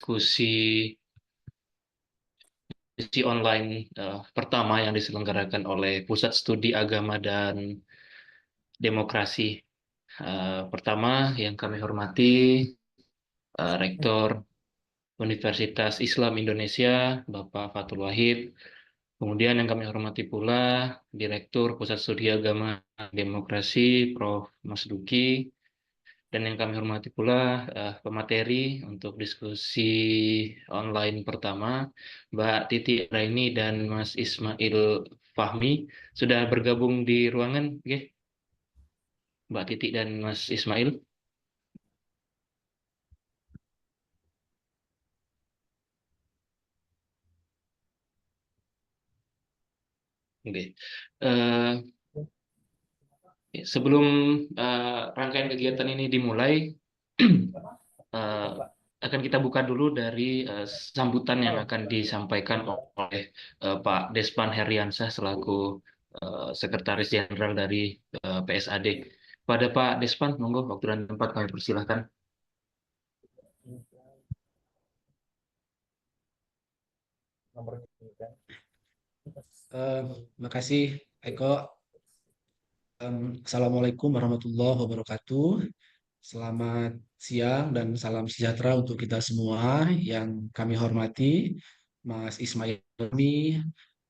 diskusi online pertama yang diselenggarakan oleh Pusat Studi Agama dan Demokrasi. Pertama yang kami hormati Rektor Universitas Islam Indonesia, Bapak Fathul Wahid. Kemudian yang kami hormati pula Direktur Pusat Studi Agama dan Demokrasi, Prof. Mas Duki. Dan yang kami hormati pula pemateri untuk diskusi online pertama, Mbak Titi Raini dan Mas Ismail Fahmi sudah bergabung di ruangan, oke? Mbak Titi dan Mas Ismail. Oke. Eh, Sebelum rangkaian kegiatan ini dimulai, eh, akan kita buka dulu dari sambutan yang akan disampaikan oleh Pak Despan Heriansah selaku Sekretaris Jenderal dari PSAD. Pada Pak Despan, monggo waktu dan tempat kami persilahkan. Makasih Eko. Assalamualaikum warahmatullahi wabarakatuh. Selamat siang dan salam sejahtera untuk kita semua yang kami hormati, Mas Ismail Fahmi,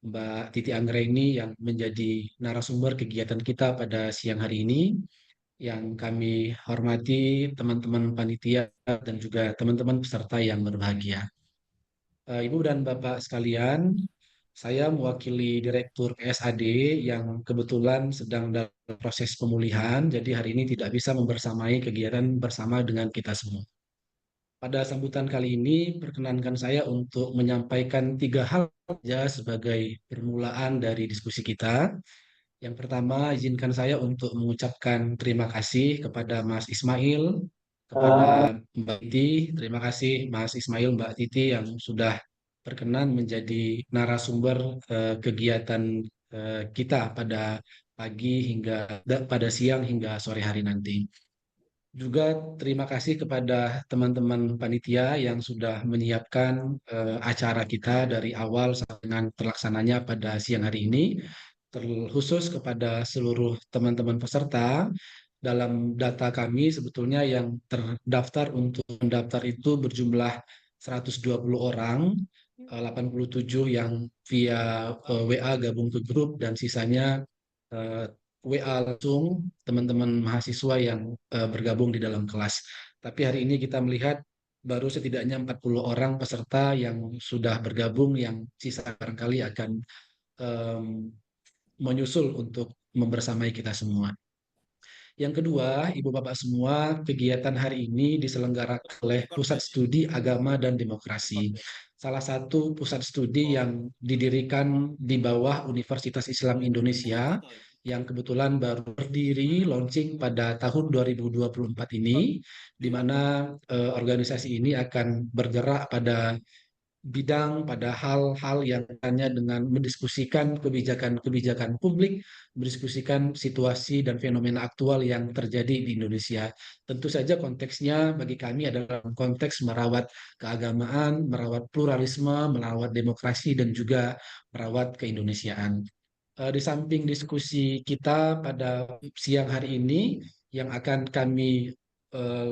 Mbak Titi Anggraini yang menjadi narasumber kegiatan kita pada siang hari ini, yang kami hormati teman-teman panitia dan juga teman-teman peserta yang berbahagia. Ibu dan Bapak sekalian, saya mewakili Direktur PSAD yang kebetulan sedang dalam proses pemulihan, jadi hari ini tidak bisa membersamai kegiatan bersama dengan kita semua. Pada sambutan kali ini, perkenankan saya untuk menyampaikan 3 hal saja sebagai permulaan dari diskusi kita. Yang pertama, izinkan saya untuk mengucapkan terima kasih kepada Mas Ismail, kepada Mbak Titi. Terima kasih Mas Ismail, Mbak Titi yang sudah berkenan menjadi narasumber kegiatan kita pada pagi hingga pada siang hingga sore hari nanti. Juga terima kasih kepada teman-teman panitia yang sudah menyiapkan acara kita dari awal sampai dengan terlaksananya pada siang hari ini. Terkhusus kepada seluruh teman-teman peserta, dalam data kami sebetulnya yang terdaftar untuk mendaftar itu berjumlah 120 orang, 87 yang via WA gabung ke grup dan sisanya eh, WA langsung teman-teman mahasiswa yang bergabung di dalam kelas. Tapi hari ini kita melihat baru setidaknya 40 orang peserta yang sudah bergabung, yang sisa barangkali akan em, menyusul untuk membersamai kita semua. Yang kedua, Ibu Bapak semua, kegiatan hari ini diselenggarakan oleh Pusat Studi Agama dan Demokrasi. Salah satu pusat studi yang didirikan di bawah Universitas Islam Indonesia yang kebetulan baru berdiri launching pada tahun 2024 ini, di mana organisasi ini akan bergerak pada bidang, pada hal-hal yang hanya dengan mendiskusikan kebijakan-kebijakan publik, mendiskusikan situasi dan fenomena aktual yang terjadi di Indonesia. Tentu saja konteksnya bagi kami adalah konteks merawat keagamaan, merawat pluralisme, merawat demokrasi, dan juga merawat keindonesiaan. Di samping diskusi kita pada siang hari ini yang akan kami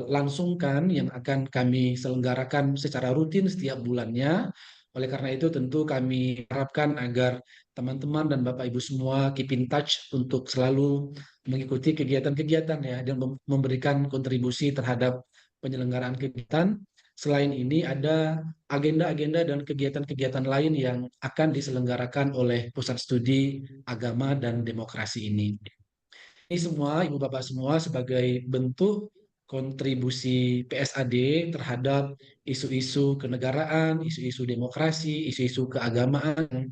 langsungkan, yang akan kami selenggarakan secara rutin setiap bulannya. Oleh karena itu tentu kami harapkan agar teman-teman dan Bapak Ibu semua keep in touch untuk selalu mengikuti kegiatan-kegiatan ya dan memberikan kontribusi terhadap penyelenggaraan kegiatan. Selain ini ada agenda-agenda dan kegiatan-kegiatan lain yang akan diselenggarakan oleh Pusat Studi Agama dan Demokrasi ini. Ini semua, Ibu Bapak semua, sebagai bentuk kontribusi PSAD terhadap isu-isu kenegaraan, isu-isu demokrasi, isu-isu keagamaan yang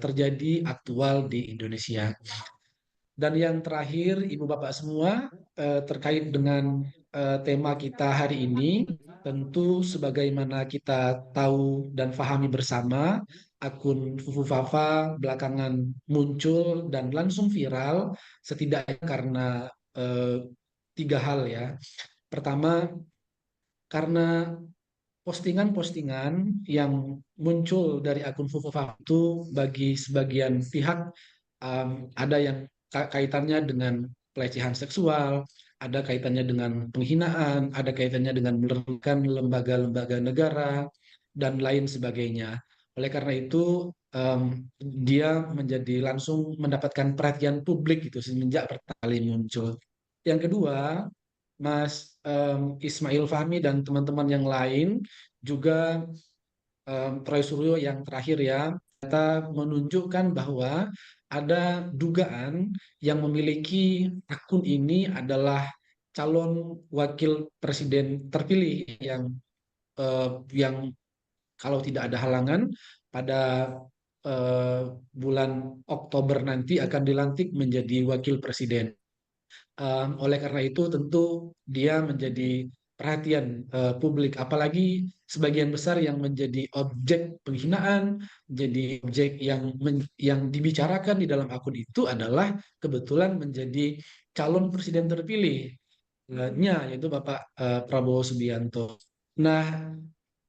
terjadi aktual di Indonesia. Dan yang terakhir, Ibu Bapak semua, terkait dengan tema kita hari ini, tentu sebagaimana kita tahu dan pahami bersama, akun Fufu Fafa belakangan muncul dan langsung viral, setidaknya karena eh, 3 hal ya. Pertama, karena postingan-postingan yang muncul dari akun Fufufa itu bagi sebagian pihak ada yang kaitannya dengan pelecehan seksual, ada kaitannya dengan penghinaan, ada kaitannya dengan merugikan lembaga-lembaga negara, dan lain sebagainya. Oleh karena itu, dia menjadi langsung mendapatkan perhatian publik gitu semenjak pertama kali muncul. Yang kedua, Mas Ismail Fahmi dan teman-teman yang lain juga Troy Suryo yang terakhir ya, kita menunjukkan bahwa ada dugaan yang memiliki akun ini adalah calon wakil presiden terpilih yang kalau tidak ada halangan pada eh, bulan Oktober nanti akan dilantik menjadi wakil presiden. Oleh karena itu tentu dia menjadi perhatian publik, apalagi sebagian besar yang menjadi objek penghinaan, menjadi objek yang dibicarakan di dalam akun itu adalah kebetulan menjadi calon presiden terpilih yaitu Bapak Prabowo Subianto. Nah,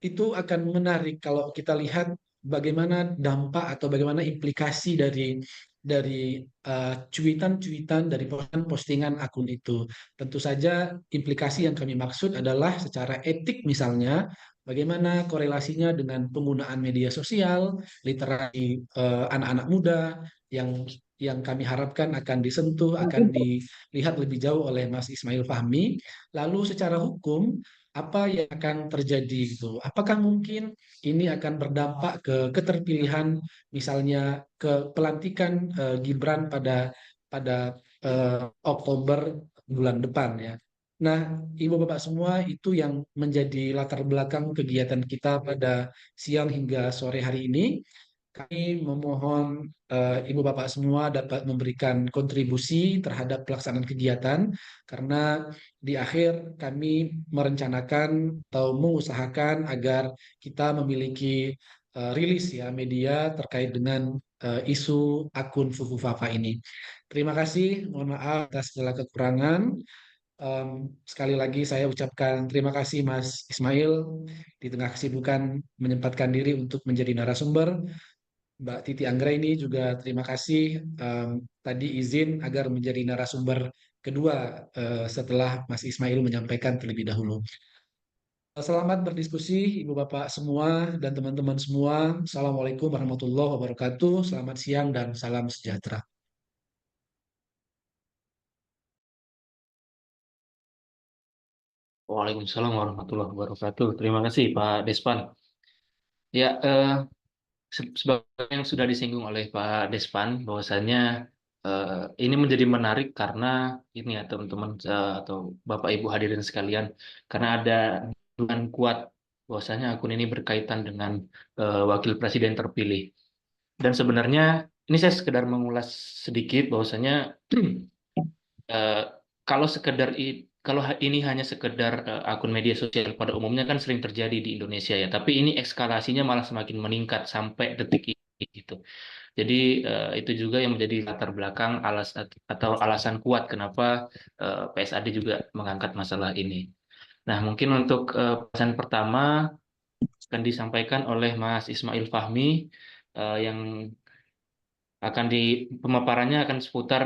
itu akan menarik kalau kita lihat bagaimana dampak atau bagaimana implikasi dari cuitan-cuitan dari postingan akun itu. Tentu saja implikasi yang kami maksud adalah secara etik misalnya bagaimana korelasinya dengan penggunaan media sosial, literasi anak-anak muda yang kami harapkan akan disentuh, akan dilihat lebih jauh oleh Mas Ismail Fahmi. Lalu secara hukum apa yang akan terjadi gitu? Apakah mungkin ini akan berdampak ke keterpilihan, misalnya ke pelantikan Gibran pada pada Oktober bulan depan ya. Nah, Ibu Bapak semua itu yang menjadi latar belakang kegiatan kita pada siang hingga sore hari ini. Kami memohon Ibu Bapak semua dapat memberikan kontribusi terhadap pelaksanaan kegiatan karena di akhir kami merencanakan atau mengusahakan agar kita memiliki rilis ya media terkait dengan isu akun Fufu Fafa ini. Terima kasih, mohon maaf atas segala kekurangan. Sekali lagi saya ucapkan terima kasih Mas Ismail di tengah kesibukan menyempatkan diri untuk menjadi narasumber. Mbak Titi Anggraini juga terima kasih tadi izin agar menjadi narasumber kedua setelah Mas Ismail menyampaikan terlebih dahulu. Selamat berdiskusi Ibu Bapak semua dan teman-teman semua. Assalamualaikum warahmatullahi wabarakatuh. Selamat siang dan salam sejahtera. Waalaikumsalam warahmatullahi wabarakatuh. Terima kasih Pak Despan. Ya, sebagai yang sudah disinggung oleh Pak Despan, bahwasannya ini menjadi menarik karena ini ya teman-teman atau Bapak Ibu hadirin sekalian, karena ada dugaan kuat bahwasanya akun ini berkaitan dengan wakil presiden terpilih. Dan sebenarnya ini saya sekedar mengulas sedikit bahwasanya eh, kalau kalau ini hanya sekedar akun media sosial pada umumnya kan sering terjadi di Indonesia ya, tapi ini eskalasinya malah semakin meningkat sampai detik ini gitu. Jadi itu juga yang menjadi latar belakang atau alasan kuat kenapa PSAD juga mengangkat masalah ini. Nah, mungkin untuk pesan pertama akan disampaikan oleh Mas Ismail Fahmi yang akan pemaparannya akan seputar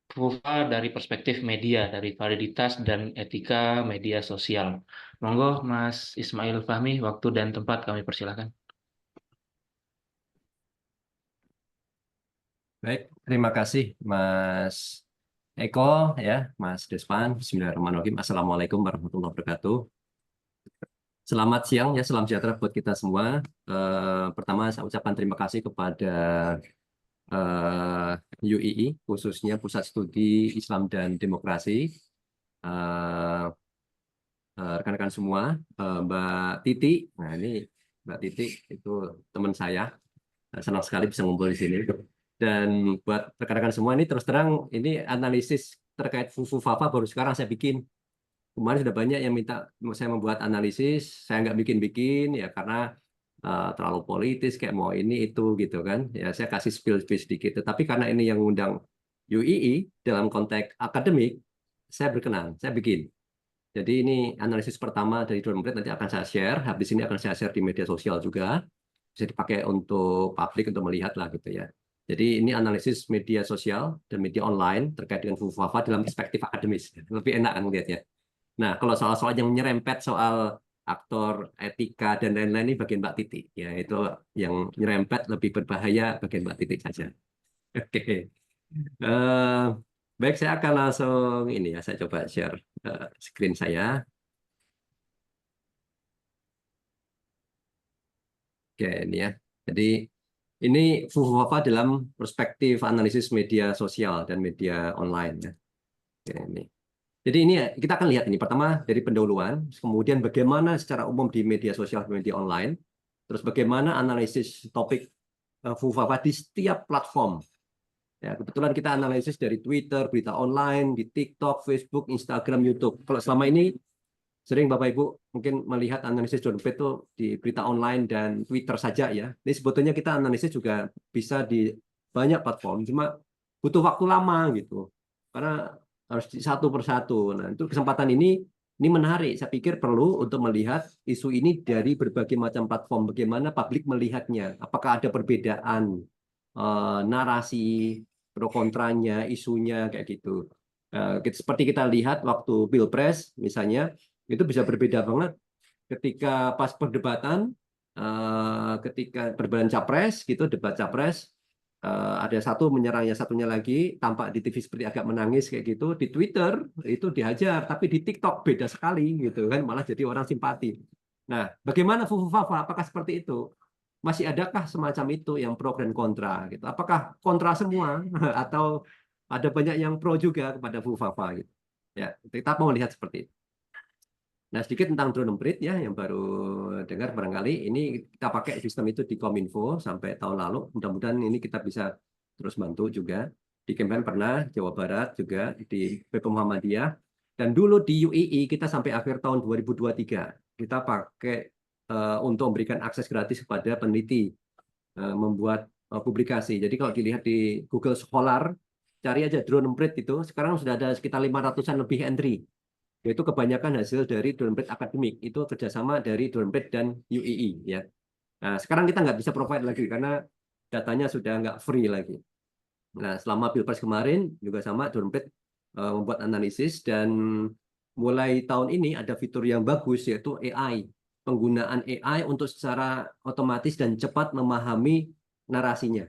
FUFA dari perspektif media, dari validitas dan etika media sosial. Monggo, Mas Ismail Fahmi, waktu dan tempat kami persilakan. Baik, terima kasih Mas Eko ya, Mas Despan. Bismillahirrahmanirrahim. Assalamualaikum warahmatullahi wabarakatuh. Selamat siang ya, salam sejahtera buat kita semua. Pertama saya ucapkan terima kasih kepada UII, khususnya Pusat Studi Islam dan Demokrasi, rekan-rekan semua, Mbak Titi. Nah ini Mbak Titi itu teman saya, senang sekali bisa ngumpul di sini. Dan buat rekan-rekan semua ini terus terang ini analisis terkait Fufu Fafa baru sekarang saya bikin. Kemarin sudah banyak yang minta saya membuat analisis, saya nggak bikin-bikin ya karena terlalu politis kayak mau ini itu gitu kan. Ya saya kasih spill-spill sedikit. Tetapi karena ini yang undang UII dalam konteks akademik, saya berkenan, saya bikin. Jadi ini analisis pertama dari Drone Emprit, nanti akan saya share. Habis ini akan saya share di media sosial juga. Bisa dipakai untuk publik untuk melihat lah gitu ya. Jadi ini analisis media sosial dan media online terkait dengan FUFAFA dalam perspektif akademis. Lebih enak kan melihatnya. Nah, kalau soal-soal yang nyerempet soal aktor, etika, dan lain-lain ini bagian Mbak Titi. Ya, itu yang nyerempet lebih berbahaya bagian Mbak Titi saja. Oke. Eh, baik, saya akan langsung ini ya, saya coba share screen saya. Oke, ini ya. Jadi ini FUFAFA dalam perspektif analisis media sosial dan media online ya. Oke, ini. Jadi ini ya, kita akan lihat ini pertama dari pendahuluan, kemudian bagaimana secara umum di media sosial dan media online, terus bagaimana analisis topik FUFAFA di setiap platform. Ya, kebetulan kita analisis dari Twitter, berita online, di TikTok, Facebook, Instagram, YouTube. Kalau selama ini sering Bapak Ibu mungkin melihat analisis Drone Emprit itu di berita online dan Twitter saja ya. Ini sebetulnya kita analisis juga bisa di banyak platform, cuma butuh waktu lama gitu. Karena harus satu persatu. Nah, itu kesempatan ini menarik. Saya pikir perlu untuk melihat isu ini dari berbagai macam platform. Bagaimana publik melihatnya? Apakah ada perbedaan narasi, pro kontranya, isunya kayak gitu. Seperti kita lihat waktu Pilpres misalnya, itu bisa berbeda banget ketika pas perdebatan, ketika perdebatan capres gitu, debat capres, ada satu menyerang yang satunya lagi, tampak di TV seperti agak menangis kayak gitu, di Twitter itu dihajar, tapi di TikTok beda sekali gitu kan, malah jadi orang simpati. Nah, bagaimana FUFAFA? Apakah seperti itu? Masih adakah semacam itu yang pro dan kontra gitu? Apakah kontra semua atau ada banyak yang pro juga kepada FUFAFA gitu? Ya, kita mau lihat seperti itu. Nah, sedikit tentang Drone Emprit ya, yang baru dengar barangkali. Ini kita pakai sistem itu di Kominfo sampai tahun lalu. Mudah-mudahan ini kita bisa terus bantu juga. Di Kempen pernah, Jawa Barat juga, di PP Muhammadiyah. Dan dulu di UII kita sampai akhir tahun 2023. Kita pakai untuk memberikan akses gratis kepada peneliti membuat publikasi. Jadi kalau dilihat di Google Scholar, cari aja Drone Emprit itu. Sekarang sudah ada sekitar 500-an lebih entry, yaitu kebanyakan hasil dari Drone Emprit akademik, itu kerjasama dari Drone Emprit dan UII ya. Nah, sekarang kita nggak bisa provide lagi karena datanya sudah nggak free lagi. Nah, selama Pilpres kemarin juga sama Drone Emprit membuat analisis, dan mulai tahun ini ada fitur yang bagus yaitu AI, penggunaan AI untuk secara otomatis dan cepat memahami narasinya.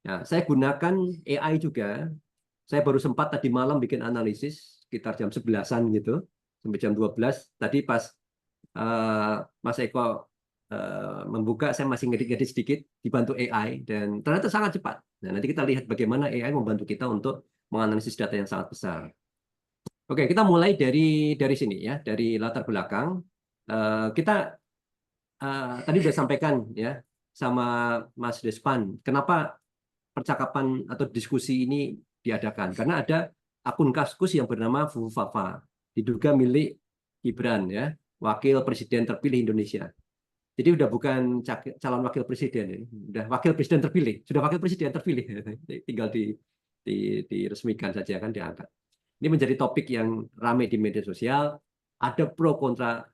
Nah, saya gunakan AI juga. Saya baru sempat tadi malam bikin analisis sekitar jam 11-an gitu, sampai jam 12. Tadi pas Mas Eko membuka, saya masih ngedit-ngedit sedikit, dibantu AI, dan ternyata sangat cepat. Nah, nanti kita lihat bagaimana AI membantu kita untuk menganalisis data yang sangat besar. Oke, kita mulai dari sini ya, dari latar belakang. Kita tadi sudah sampaikan ya sama Mas Despan, kenapa percakapan atau diskusi ini diadakan, karena ada akun Kaskus yang bernama FUFAFA, diduga milik Gibran ya, wakil presiden terpilih Indonesia. Jadi udah bukan calon wakil presiden ya, udah wakil presiden terpilih, sudah wakil presiden terpilih, tinggal diresmikan saja kan, diangkat. Ini menjadi topik yang ramai di media sosial, ada pro kontra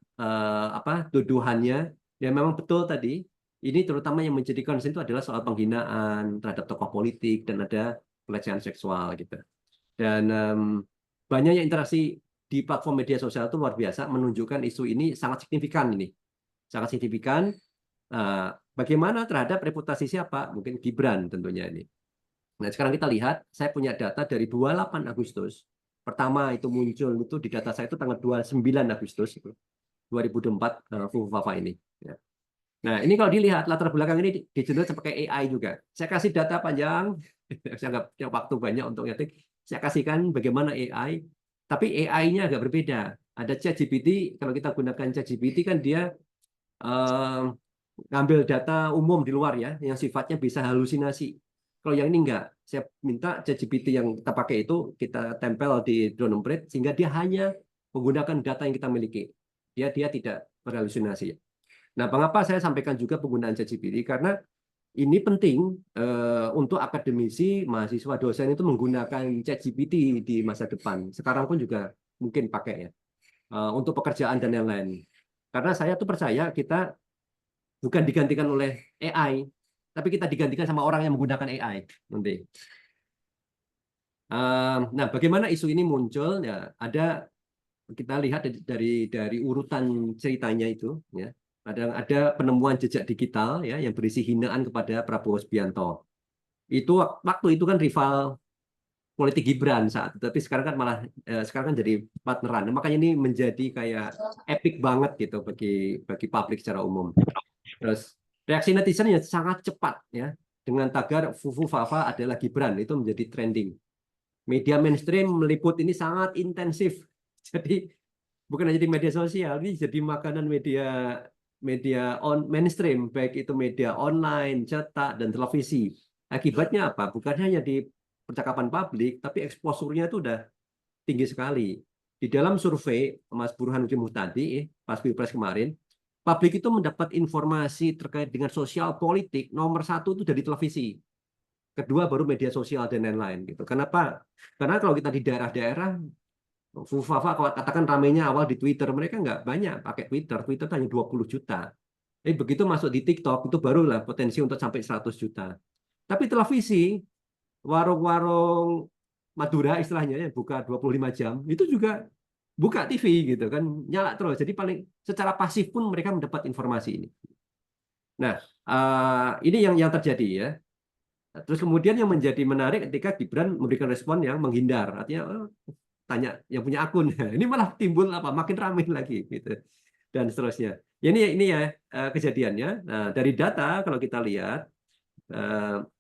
tuduhannya. Ya memang betul tadi, ini terutama yang menjadi concern itu adalah soal penghinaan terhadap tokoh politik dan ada pelecehan seksual gitu. Dan banyaknya interaksi di platform media sosial itu luar biasa, menunjukkan isu ini sangat signifikan ini. Sangat signifikan. Bagaimana terhadap reputasi siapa? Mungkin Gibran tentunya ini. Nah, sekarang kita lihat, saya punya data dari 28 Agustus. Pertama itu muncul itu di data saya itu tanggal 29 Agustus 2024 FUFAFA ini. Ya. Nah, ini kalau dilihat latar belakang ini dijelaskan pakai AI juga. Saya kasih data panjang, saya nggak punya waktu banyak untuk ngetik. Saya kasihkan bagaimana AI, tapi AI-nya agak berbeda. Ada ChatGPT, kalau kita gunakan ChatGPT kan dia ngambil data umum di luar ya, yang sifatnya bisa halusinasi. Kalau yang ini enggak, saya minta ChatGPT yang kita pakai itu kita tempel di Drone Emprit sehingga dia hanya menggunakan data yang kita miliki. Dia tidak berhalusinasi. Nah, mengapa saya sampaikan juga penggunaan ChatGPT? Karena ini penting untuk akademisi, mahasiswa, dosen itu menggunakan ChatGPT di masa depan. Sekarang pun juga mungkin pakai ya. untuk pekerjaan dan lain-lain. Karena saya tuh percaya kita bukan digantikan oleh AI, tapi kita digantikan sama orang yang menggunakan AI nanti. Nah, bagaimana isu ini muncul? Ya, kita lihat dari urutan ceritanya itu, ya. Ada penemuan jejak digital ya yang berisi hinaan kepada Prabowo Subianto. Itu waktu itu kan rival politik Gibran saat itu, tapi sekarang kan malah sekarang kan jadi partneran. Makanya ini menjadi kayak epic banget gitu bagi publik secara umum. Terus reaksi netizen yang sangat cepat ya dengan tagar Fufu Fafa adalah Gibran itu menjadi trending. Media mainstream meliput ini sangat intensif. Jadi bukan hanya di media sosial, ini jadi makanan media mainstream, baik itu media online, cetak, dan televisi. Akibatnya apa? Bukan hanya di percakapan publik, tapi eksposurnya itu udah tinggi sekali. Di dalam survei Mas Burhanuddin Muhtadi, pas Pilpres kemarin, publik itu mendapat informasi terkait dengan sosial politik nomor 1 itu dari televisi. Kedua baru media sosial dan lain-lain gitu. Kenapa? Karena kalau kita di daerah-daerah, Fufafa katakan ramainya awal di Twitter, mereka nggak banyak pakai Twitter. Twitter hanya 20 juta. Begitu masuk di TikTok, itu barulah potensi untuk sampai 100 juta. Tapi televisi, warung-warung Madura istilahnya, ya, buka 25 jam, itu juga buka TV gitu kan, nyala terus. Jadi paling secara pasif pun mereka mendapat informasi ini. Nah, ini yang terjadi ya. Terus kemudian yang menjadi menarik ketika Gibran memberikan respon yang menghindar, artinya tanya yang punya akun, ini malah timbul apa makin ramai lagi gitu dan seterusnya. Ya, ini ya kejadiannya. Nah, dari data kalau kita lihat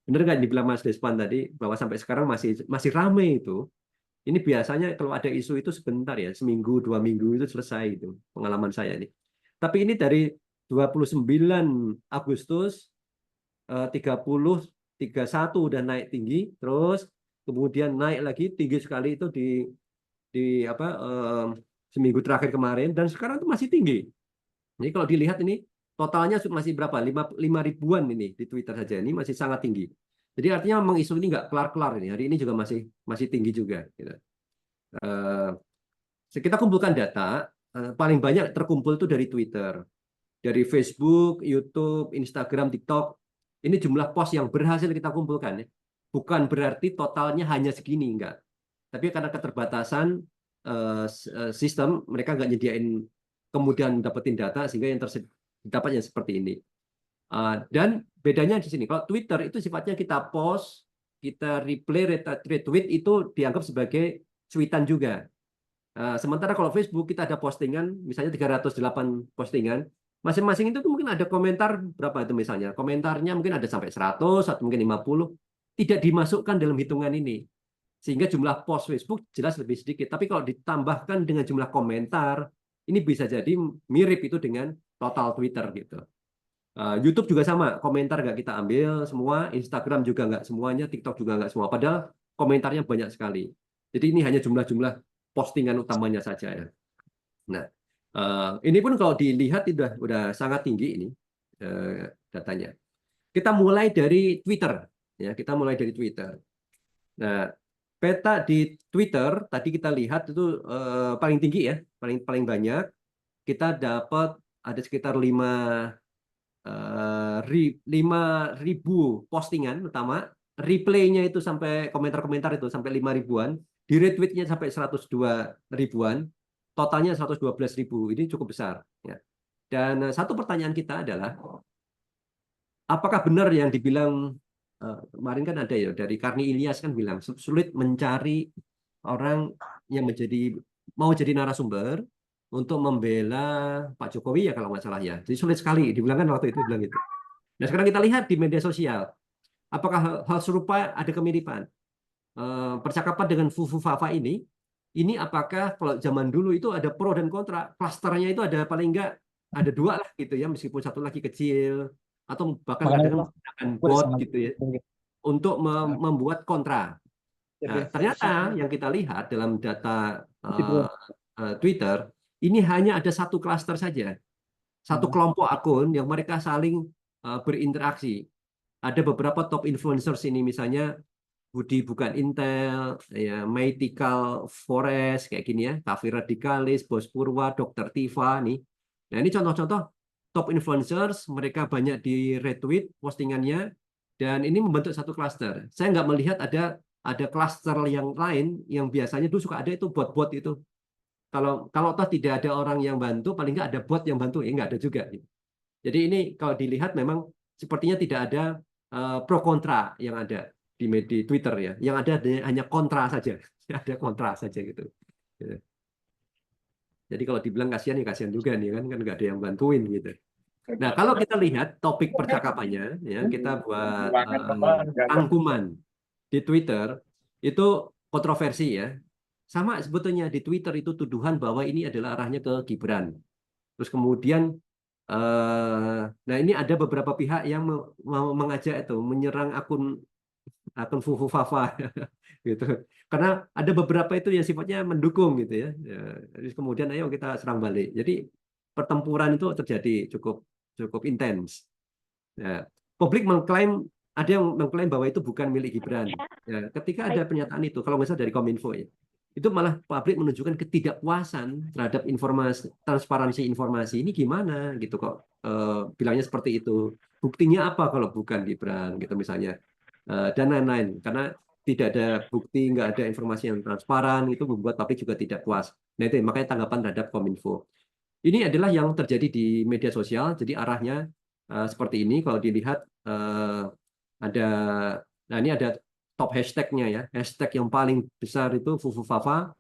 benar nggak dibilang Mas Despan tadi bahwa sampai sekarang masih ramai itu. Ini biasanya kalau ada isu itu sebentar ya, seminggu 2 minggu itu selesai itu pengalaman saya ini. Tapi ini dari 29 Agustus 30 31 udah naik tinggi, terus kemudian naik lagi tinggi sekali itu di seminggu terakhir kemarin, dan sekarang itu masih tinggi. Jadi kalau dilihat ini totalnya masih berapa? 5 ribuan ini di Twitter saja, ini masih sangat tinggi. Jadi artinya memang isu ini nggak kelar-kelar ini. Hari ini juga masih tinggi juga. Gitu. Kita kumpulkan data, paling banyak terkumpul itu dari Twitter, dari Facebook, YouTube, Instagram, TikTok. Ini jumlah post yang berhasil kita kumpulkan. Ya. Bukan berarti totalnya hanya segini, enggak. Tapi karena keterbatasan sistem, mereka nggak nyediain kemudian dapetin data, sehingga yang dapatnya seperti ini. Dan bedanya di sini, kalau Twitter itu sifatnya kita post, kita replay, retweet, itu dianggap sebagai cuitan juga. Sementara kalau Facebook kita ada postingan, misalnya 308 postingan, masing-masing itu mungkin ada komentar berapa itu misalnya. Komentarnya mungkin ada sampai 100 atau mungkin 50, tidak dimasukkan dalam hitungan ini. Sehingga jumlah post Facebook jelas lebih sedikit. Tapi kalau ditambahkan dengan jumlah komentar, ini bisa jadi mirip itu dengan total Twitter gitu. YouTube juga sama, komentar nggak kita ambil semua, Instagram juga nggak semuanya, TikTok juga nggak semua. Padahal komentarnya banyak sekali. Jadi ini hanya jumlah-jumlah postingan utamanya saja ya. Nah, ini pun kalau dilihat udah sangat tinggi ini datanya. Kita mulai dari Twitter, ya kita mulai dari Twitter. Nah, peta di Twitter tadi kita lihat itu paling tinggi ya, paling banyak. Kita dapat ada sekitar 5.000 postingan utama, replaynya itu sampai komentar-komentar itu sampai 5 ribuan, di retweetnya sampai 102 ribuan, totalnya 112.000. Ini cukup besar. Ya. Dan satu pertanyaan kita adalah, apakah benar yang dibilang kemarin kan ada ya dari Karni Ilyas kan bilang sulit mencari orang yang mau jadi narasumber untuk membela Pak Jokowi ya kalau nggak salah ya. Jadi sulit sekali, dibilang kan waktu itu bilang gitu. Nah sekarang kita lihat di media sosial, apakah hal serupa ada kemiripan? Percakapan dengan Fufu Fafa ini apakah kalau zaman dulu itu ada pro dan kontra, klasternya itu ada paling nggak ada 2 lah gitu ya, meskipun satu lagi kecil, atau bahkan kadang menggunakan bot gitu ya, untuk membuat kontra. Nah, ternyata yang kita lihat dalam data Twitter, ini hanya ada satu klaster saja, satu kelompok akun yang mereka saling berinteraksi. Ada beberapa top influencers ini misalnya Budi bukan Intel, ya, Mythical Forest kayak gini ya, Kafir Radikalis, Bos Purwa, Dr. Tifa nih. Nah, ini contoh-contoh top influencers, mereka banyak di retweet postingannya dan ini membentuk satu klaster. Saya nggak melihat ada klaster yang lain yang biasanya dulu suka ada itu bot-bot itu. Kalau toh tidak ada orang yang bantu, paling nggak ada bot yang bantu, ya nggak ada juga. Jadi ini kalau dilihat memang sepertinya tidak ada pro kontra yang ada di media Twitter ya. Yang ada hanya kontra saja, ada kontra saja gitu. Gitu. Jadi kalau dibilang kasihan ya kasihan juga nih kan nggak ada yang bantuin gitu. Nah kalau kita lihat topik percakapannya ya kita buat rangkuman di Twitter itu kontroversi ya. Sama sebetulnya di Twitter itu tuduhan bahwa ini adalah arahnya ke Gibran. Terus kemudian nah ini ada beberapa pihak yang mau mengajak itu menyerang akun Fufu Fafa gitu. Karena ada beberapa itu yang sifatnya mendukung gitu ya. Terus kemudian ayo kita serang balik. Jadi pertempuran itu terjadi cukup cukup intens. Ya, publik mengklaim ada yang mengklaim bahwa itu bukan milik Gibran. Ya, ketika ada pernyataan itu, kalau nggak salah dari Kominfo ya, itu malah publik menunjukkan ketidakpuasan terhadap informasi, transparansi informasi ini gimana gitu kok bilangnya seperti itu. Buktinya apa kalau bukan Gibran gitu misalnya dan lain-lain. Karena tidak ada bukti, nggak ada informasi yang transparan itu membuat publik juga tidak puas. Nah itu makanya tanggapan terhadap Kominfo. Ini adalah yang terjadi di media sosial. Jadi arahnya seperti ini. Kalau dilihat ada, nah ini ada top hashtagnya ya. Hashtag yang paling besar itu Fufu Fafa.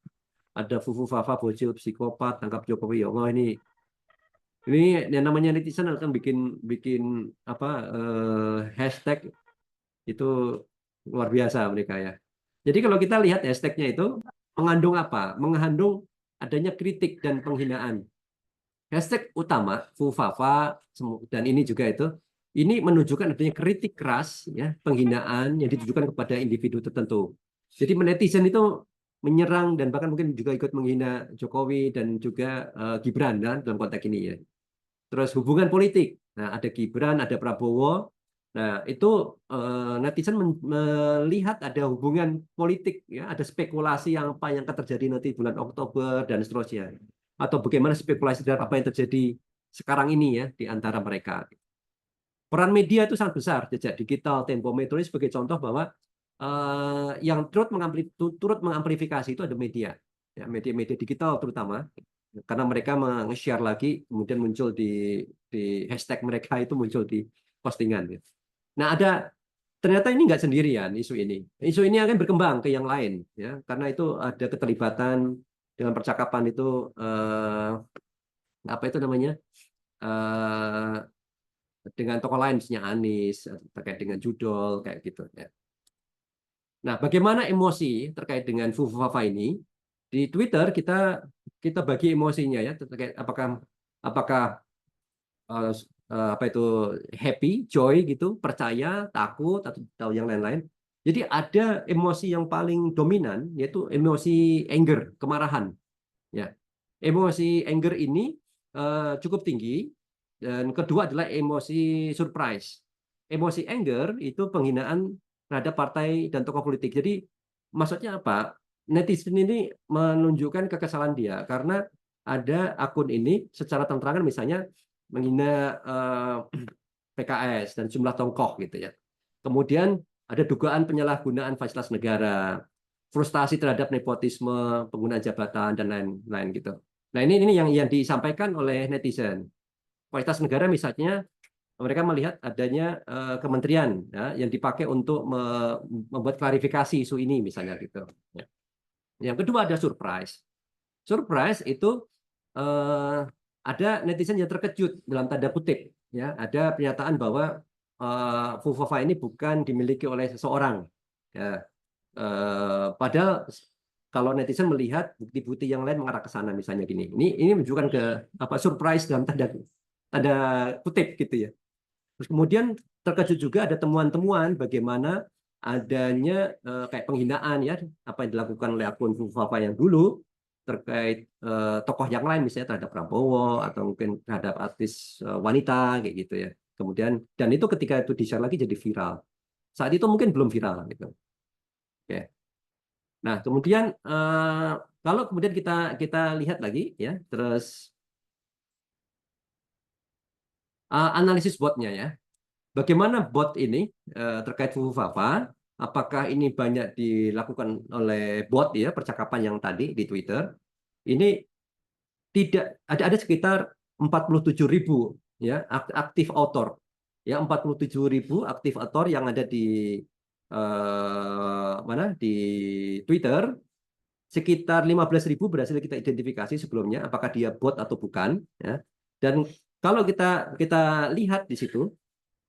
Ada Fufu Fafa bocil psikopat tangkap Jokowi. Oh ini yang namanya netizen akan bikin apa hashtag itu luar biasa mereka ya. Jadi kalau kita lihat hashtagnya itu mengandung apa? Mengandung adanya kritik dan penghinaan. Hashtag utama Fufafa dan ini juga itu ini menunjukkan adanya kritik keras ya penghinaan yang ditujukan kepada individu tertentu. Jadi netizen itu menyerang dan bahkan mungkin juga ikut menghina Jokowi dan juga Gibran dalam konteks ini ya. Terus hubungan politik. Nah, ada Gibran, ada Prabowo. Nah, itu netizen melihat ada hubungan politik ya, ada spekulasi yang apa yang akan terjadi nanti bulan Oktober dan seterusnya. Atau bagaimana spekulasi terhadap apa yang terjadi sekarang ini ya di antara mereka. Peran media itu sangat besar, jejak digital, Tempo Metro ini sebagai contoh bahwa yang turut mengamplifikasi itu ada media, ya, media-media digital terutama, karena mereka meng-share lagi, kemudian muncul di hashtag mereka itu muncul di postingan. Nah ternyata ini nggak sendirian isu ini. Isu ini akan berkembang ke yang lain, ya, karena itu ada keterlibatan dengan percakapan itu apa itu namanya dengan tokoh lain, misalnya Anies terkait dengan judul kayak gitu. Ya. Nah, bagaimana emosi terkait dengan Fufu Fafa ini di Twitter kita bagi emosinya ya terkait apakah apa itu happy, joy gitu, percaya, takut atau yang lain-lain. Jadi ada emosi yang paling dominan yaitu emosi anger, kemarahan. Ya, emosi anger ini cukup tinggi dan kedua adalah emosi surprise. Emosi anger itu penghinaan terhadap partai dan tokoh politik. Jadi maksudnya apa? Netizen ini menunjukkan kekesalan dia karena ada akun ini secara terang-terangan misalnya menghina PKS dan jumlah tokoh gitu ya. Kemudian ada dugaan penyalahgunaan fasilitas negara, frustasi terhadap nepotisme, penggunaan jabatan dan lain-lain gitu. Nah ini yang disampaikan oleh netizen. Fasilitas negara misalnya mereka melihat adanya kementerian ya, yang dipakai untuk membuat klarifikasi isu ini misalnya gitu. Ya. Yang kedua ada surprise. Surprise itu ada netizen yang terkejut dalam tanda kutip. Ya, ada pernyataan bahwa Fufafa ini bukan dimiliki oleh seseorang. Ya, padahal kalau netizen melihat bukti-bukti yang lain mengarah ke sana misalnya gini. Ini menunjukkan ke apa surprise dalam tanda kutip gitu ya. Terus kemudian terkejut juga ada temuan-temuan bagaimana adanya kayak penghinaan ya apa yang dilakukan oleh akun Fufafa yang dulu terkait tokoh yang lain misalnya terhadap Prabowo atau mungkin terhadap artis wanita kayak gitu ya. Kemudian dan itu ketika itu di-share lagi jadi viral. Saat itu mungkin belum viral gitu. Oke. Nah, kemudian kalau kemudian kita lihat lagi ya, terus analisis botnya ya. Bagaimana bot ini terkait Fufufafa? Apakah ini banyak dilakukan oleh bot ya, percakapan yang tadi di Twitter? Ini tidak ada sekitar 47.000 ya aktif author. Ya, 47.000 aktif author yang ada di mana di Twitter. Sekitar 15.000 berhasil kita identifikasi sebelumnya apakah dia bot atau bukan ya. Dan kalau kita lihat di situ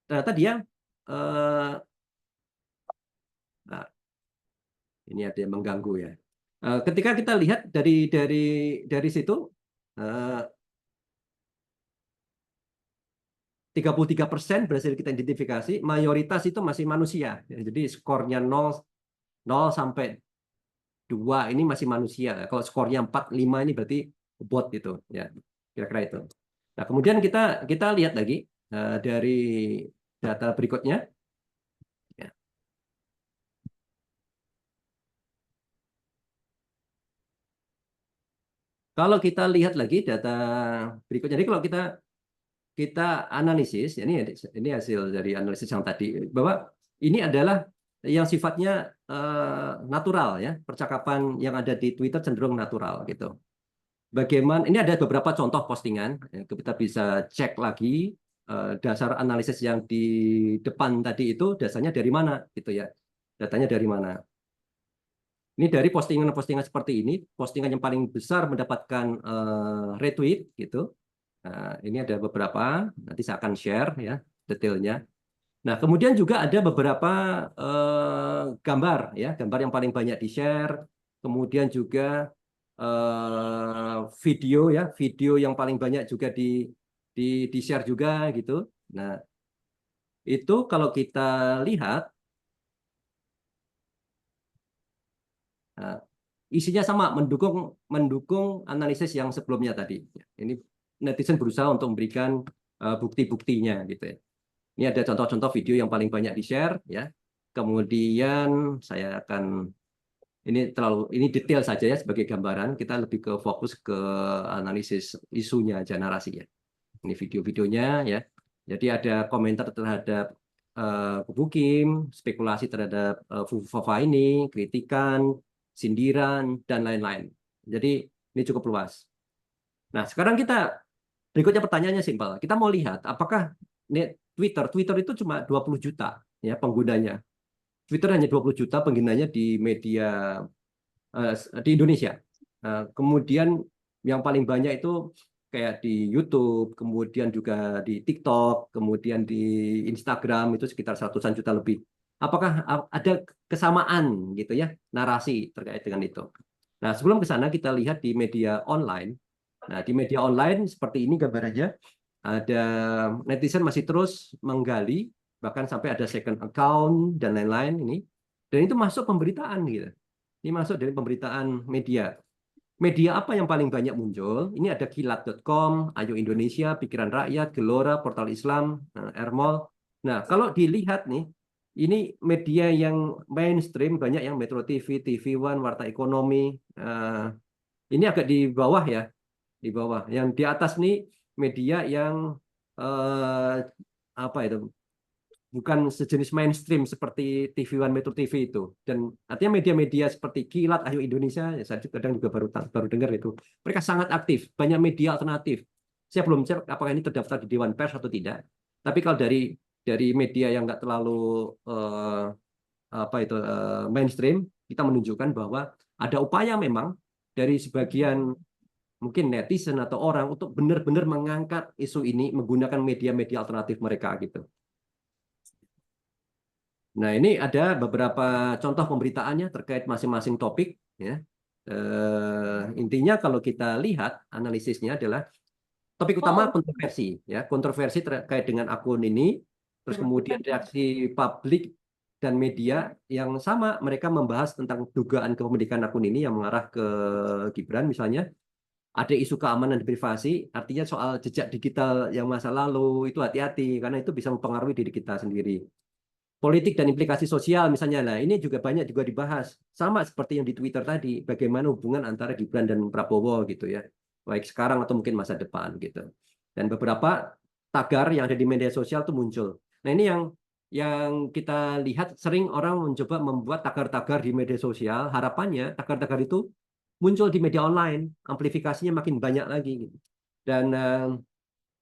ternyata dia eh, nah, ini ada yang mengganggu ya. Ketika kita lihat dari situ 33% berhasil kita identifikasi, mayoritas itu masih manusia. Ya, jadi skornya 0 sampai 2 ini masih manusia. Kalau skornya 4, 5 ini berarti bot itu ya. Kira-kira itu. Nah, kemudian kita lihat lagi dari data berikutnya. Ya. Kalau kita lihat lagi data berikutnya, jadi kalau kita analisis, ini hasil dari analisis yang tadi bahwa ini adalah yang sifatnya natural ya, percakapan yang ada di Twitter cenderung natural gitu. Bagaimana ini ada beberapa contoh postingan, kita bisa cek lagi dasar analisis yang di depan tadi itu dasarnya dari mana gitu ya, datanya dari mana. Ini dari postingan-postingan seperti ini, postingan yang paling besar mendapatkan retweet gitu. Nah, ini ada beberapa, nanti saya akan share ya detailnya. Nah, kemudian juga ada beberapa gambar ya, gambar yang paling banyak di-share, kemudian juga video ya, video yang paling banyak juga di-share juga gitu. Nah, itu kalau kita lihat isinya sama, mendukung analisis yang sebelumnya tadi. Ini netizen berusaha untuk memberikan bukti-buktinya gitu ya. Ini ada contoh-contoh video yang paling banyak di-share ya. Kemudian saya akan ini detail saja ya sebagai gambaran, kita lebih ke fokus ke analisis isunya aja, narasi ya. Ini video-videonya ya. Jadi ada komentar terhadap Kubu Kim, spekulasi terhadap Fufufafa ini, kritikan, sindiran dan lain-lain. Jadi ini cukup luas. Nah, sekarang berikutnya pertanyaannya simpel. Kita mau lihat apakah Twitter itu cuma 20 juta ya penggunanya. Twitter hanya 20 juta penggunanya di media di Indonesia. Kemudian yang paling banyak itu kayak di YouTube, kemudian juga di TikTok, kemudian di Instagram itu sekitar 100-an juta lebih. Apakah ada kesamaan gitu ya narasi terkait dengan itu? Nah, sebelum ke sana kita lihat di media online. Nah, di media online seperti ini gambarannya. Ada netizen masih terus menggali, bahkan sampai ada second account dan lain-lain ini. Dan itu masuk pemberitaan gitu. Ini masuk dari pemberitaan media. Media apa yang paling banyak muncul? Ini ada kilat.com, Ayo Indonesia, Pikiran Rakyat, Gelora, Portal Islam, Ermol. Nah, kalau dilihat nih, ini media yang mainstream banyak yang Metro TV, TV One, Warta Ekonomi. Ini agak di bawah ya, di bawah. Yang di atas nih media yang apa itu? Bukan sejenis mainstream seperti TV One, Metro TV itu. Dan artinya media-media seperti Kilat, Ayo Indonesia, ya saya kadang juga baru dengar itu. Mereka sangat aktif, banyak media alternatif. Saya belum cek apakah ini terdaftar di Dewan Pers atau tidak. Tapi kalau dari media yang nggak terlalu mainstream, kita menunjukkan bahwa ada upaya memang dari sebagian mungkin netizen atau orang untuk benar-benar mengangkat isu ini menggunakan media-media alternatif mereka gitu. Nah, ini ada beberapa contoh pemberitaannya terkait masing-masing topik. Ya. Intinya kalau kita lihat analisisnya adalah topik utama kontroversi, ya kontroversi terkait dengan akun ini, terus kemudian reaksi publik dan media yang sama, mereka membahas tentang dugaan kepemilikan akun ini yang mengarah ke Gibran misalnya. Ada isu keamanan dan privasi, artinya soal jejak digital yang masa lalu itu hati-hati karena itu bisa mempengaruhi diri kita sendiri. politik dan implikasi sosial misalnya. Nah, ini juga banyak juga dibahas. Sama seperti yang di Twitter tadi, bagaimana hubungan antara Gibran dan Prabowo gitu ya. Baik sekarang atau mungkin masa depan gitu. Dan beberapa tagar yang ada di media sosial itu muncul. Nah, ini yang kita lihat sering orang mencoba membuat tagar-tagar di media sosial, harapannya tagar-tagar itu muncul di media online, amplifikasinya makin banyak lagi gitu. Dan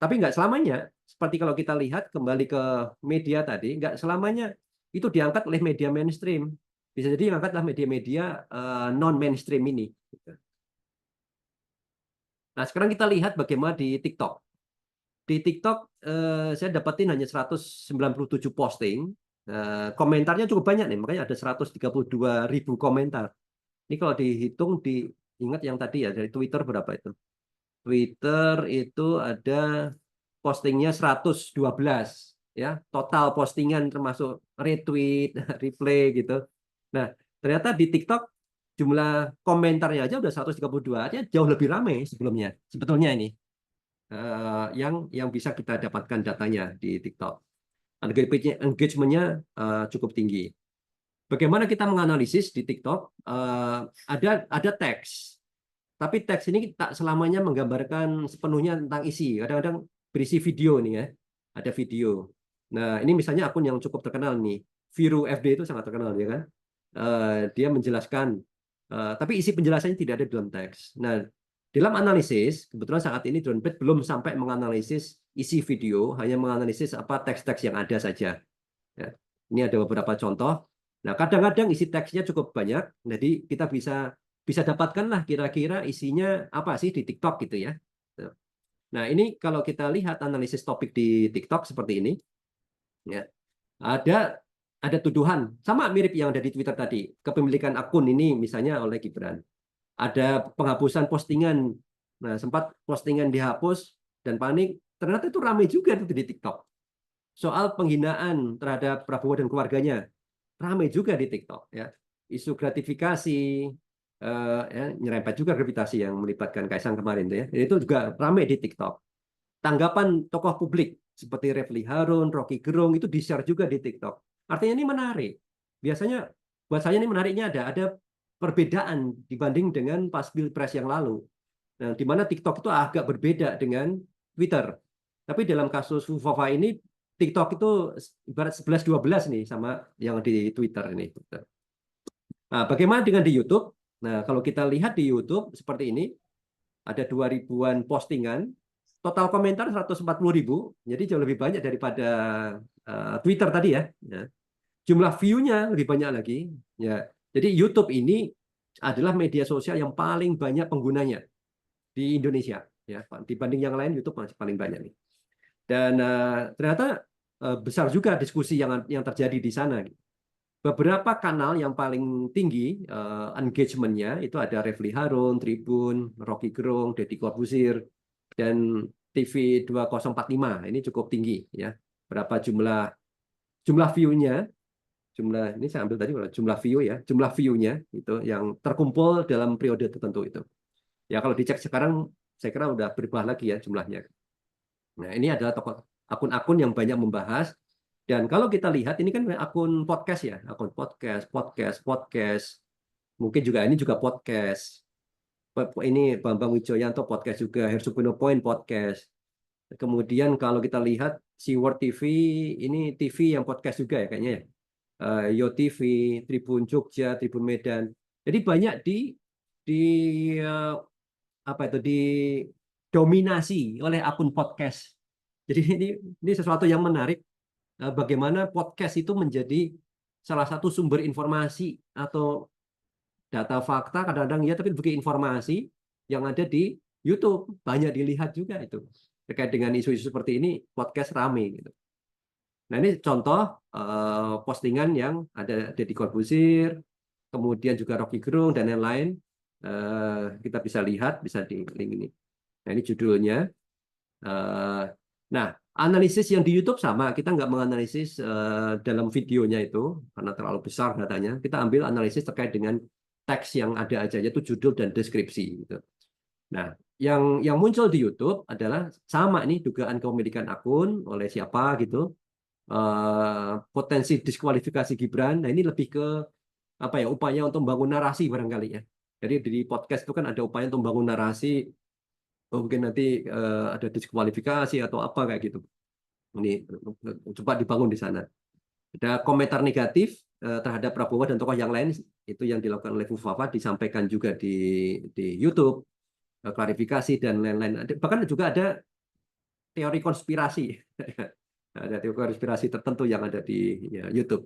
tapi nggak selamanya. Seperti kalau kita lihat kembali ke media tadi, nggak selamanya itu diangkat oleh media mainstream. Bisa jadi diangkatlah media-media non mainstream ini. Nah, sekarang kita lihat bagaimana di TikTok. Di TikTok saya dapatin hanya 197 posting. Komentarnya cukup banyak nih, makanya ada 132.000 komentar. Ini kalau dihitung, diingat yang tadi ya, dari Twitter berapa itu? Twitter itu ada postingnya 112 ya, total postingan termasuk retweet, replay gitu. Nah, ternyata di TikTok jumlah komentarnya aja udah 132, artinya jauh lebih ramai sebelumnya. Sebetulnya ini yang bisa kita dapatkan datanya di TikTok. Engagement-nya cukup tinggi. Bagaimana kita menganalisis di TikTok? Ada teks, tapi teks ini tak selamanya menggambarkan sepenuhnya tentang isi. Kadang-kadang berisi video nih ya, ada video. Nah, ini misalnya akun yang cukup terkenal nih, Viru FD itu sangat terkenal ya kan. Dia menjelaskan, tapi isi penjelasannya tidak ada dalam teks. Nah, dalam analisis, kebetulan saat ini Drone Pet belum sampai menganalisis isi video, hanya menganalisis apa teks-teks yang ada saja. Ya. Ini ada beberapa contoh. Nah, kadang-kadang isi teksnya cukup banyak, jadi kita bisa dapatkanlah kira-kira isinya apa sih di TikTok gitu ya. Nah, ini kalau kita lihat analisis topik di TikTok seperti ini, ya, ada tuduhan sama mirip yang ada di Twitter tadi, kepemilikan akun ini misalnya oleh Gibran. Ada penghapusan postingan. Nah, sempat postingan dihapus dan panik, ternyata itu ramai juga itu di TikTok. Soal penghinaan terhadap Prabowo dan keluarganya, ramai juga di TikTok ya. Isu gratifikasi, ya, nyerempet juga gravitasi yang melibatkan Kaisang kemarin tuh ya. Itu juga ramai di TikTok. Tanggapan tokoh publik seperti Refly Harun, Rocky Gerung itu di-share juga di TikTok. Artinya ini menarik. Biasanya buat saya ini menariknya ada perbedaan dibanding dengan pas Pilpres yang lalu. Nah, di mana TikTok itu agak berbeda dengan Twitter. Tapi dalam kasus Fufafa ini TikTok itu ibarat 11-12 nih sama yang di Twitter ini. Nah, bagaimana dengan di YouTube? Nah, kalau kita lihat di YouTube seperti ini, ada 2.000-an postingan, total komentar 140.000, jadi jauh lebih banyak daripada Twitter tadi ya. Jumlah view-nya lebih banyak lagi. Ya, jadi YouTube ini adalah media sosial yang paling banyak penggunanya di Indonesia. Ya, dibanding yang lain YouTube masih paling banyak nih. Dan ternyata besar juga diskusi yang terjadi di sana. Beberapa kanal yang paling tinggi engagement-nya itu ada Refly Harun, Tribun, Rocky Gerung, Deddy Corbuzier, dan TV 2045. Ini cukup tinggi ya. Berapa jumlah view-nya? Jumlah ini saya ambil tadi jumlah view ya, jumlah view-nya itu yang terkumpul dalam periode tertentu itu. Ya kalau dicek sekarang saya kira udah berubah lagi ya jumlahnya. Nah, ini adalah akun-akun yang banyak membahas. Dan kalau kita lihat ini kan akun podcast ya, akun podcast. Mungkin juga ini juga podcast. Ini Bambang Wijoyanto podcast juga, Hersupino Point podcast. Kemudian kalau kita lihat Seaword TV, ini TV yang podcast juga ya kayaknya ya. Yo TV, Tribun Jogja, Tribun Medan. Jadi banyak di apa itu didominasi oleh akun podcast. Jadi ini sesuatu yang menarik. Bagaimana podcast itu menjadi salah satu sumber informasi atau data fakta kadang-kadang ya, tapi bagi informasi yang ada di YouTube banyak dilihat juga itu terkait dengan isu-isu seperti ini podcast rame gitu. Nah, ini contoh postingan yang ada Deddy Corbuzier, kemudian juga Rocky Gerung dan lain-lain. Kita bisa lihat, bisa di link ini. Nah, ini judulnya. Nah, analisis yang di YouTube sama, kita nggak menganalisis dalam videonya itu karena terlalu besar datanya. Kita ambil analisis terkait dengan teks yang ada aja, yaitu judul dan deskripsi. Gitu. Nah, yang muncul di YouTube adalah sama nih dugaan kepemilikan akun oleh siapa gitu. potensi diskualifikasi Gibran. Nah, ini lebih ke apa ya, upaya untuk membangun narasi barangkali ya. Jadi di podcast itu kan ada upaya untuk membangun narasi, mungkin nanti ada diskualifikasi atau apa kayak gitu. Ini coba dibangun di sana. Ada komentar negatif terhadap Prabowo dan tokoh yang lain, itu yang dilakukan oleh Fufafa, disampaikan juga di YouTube, klarifikasi dan lain-lain. Bahkan juga ada teori konspirasi. Ada teori konspirasi tertentu yang ada di ya, YouTube.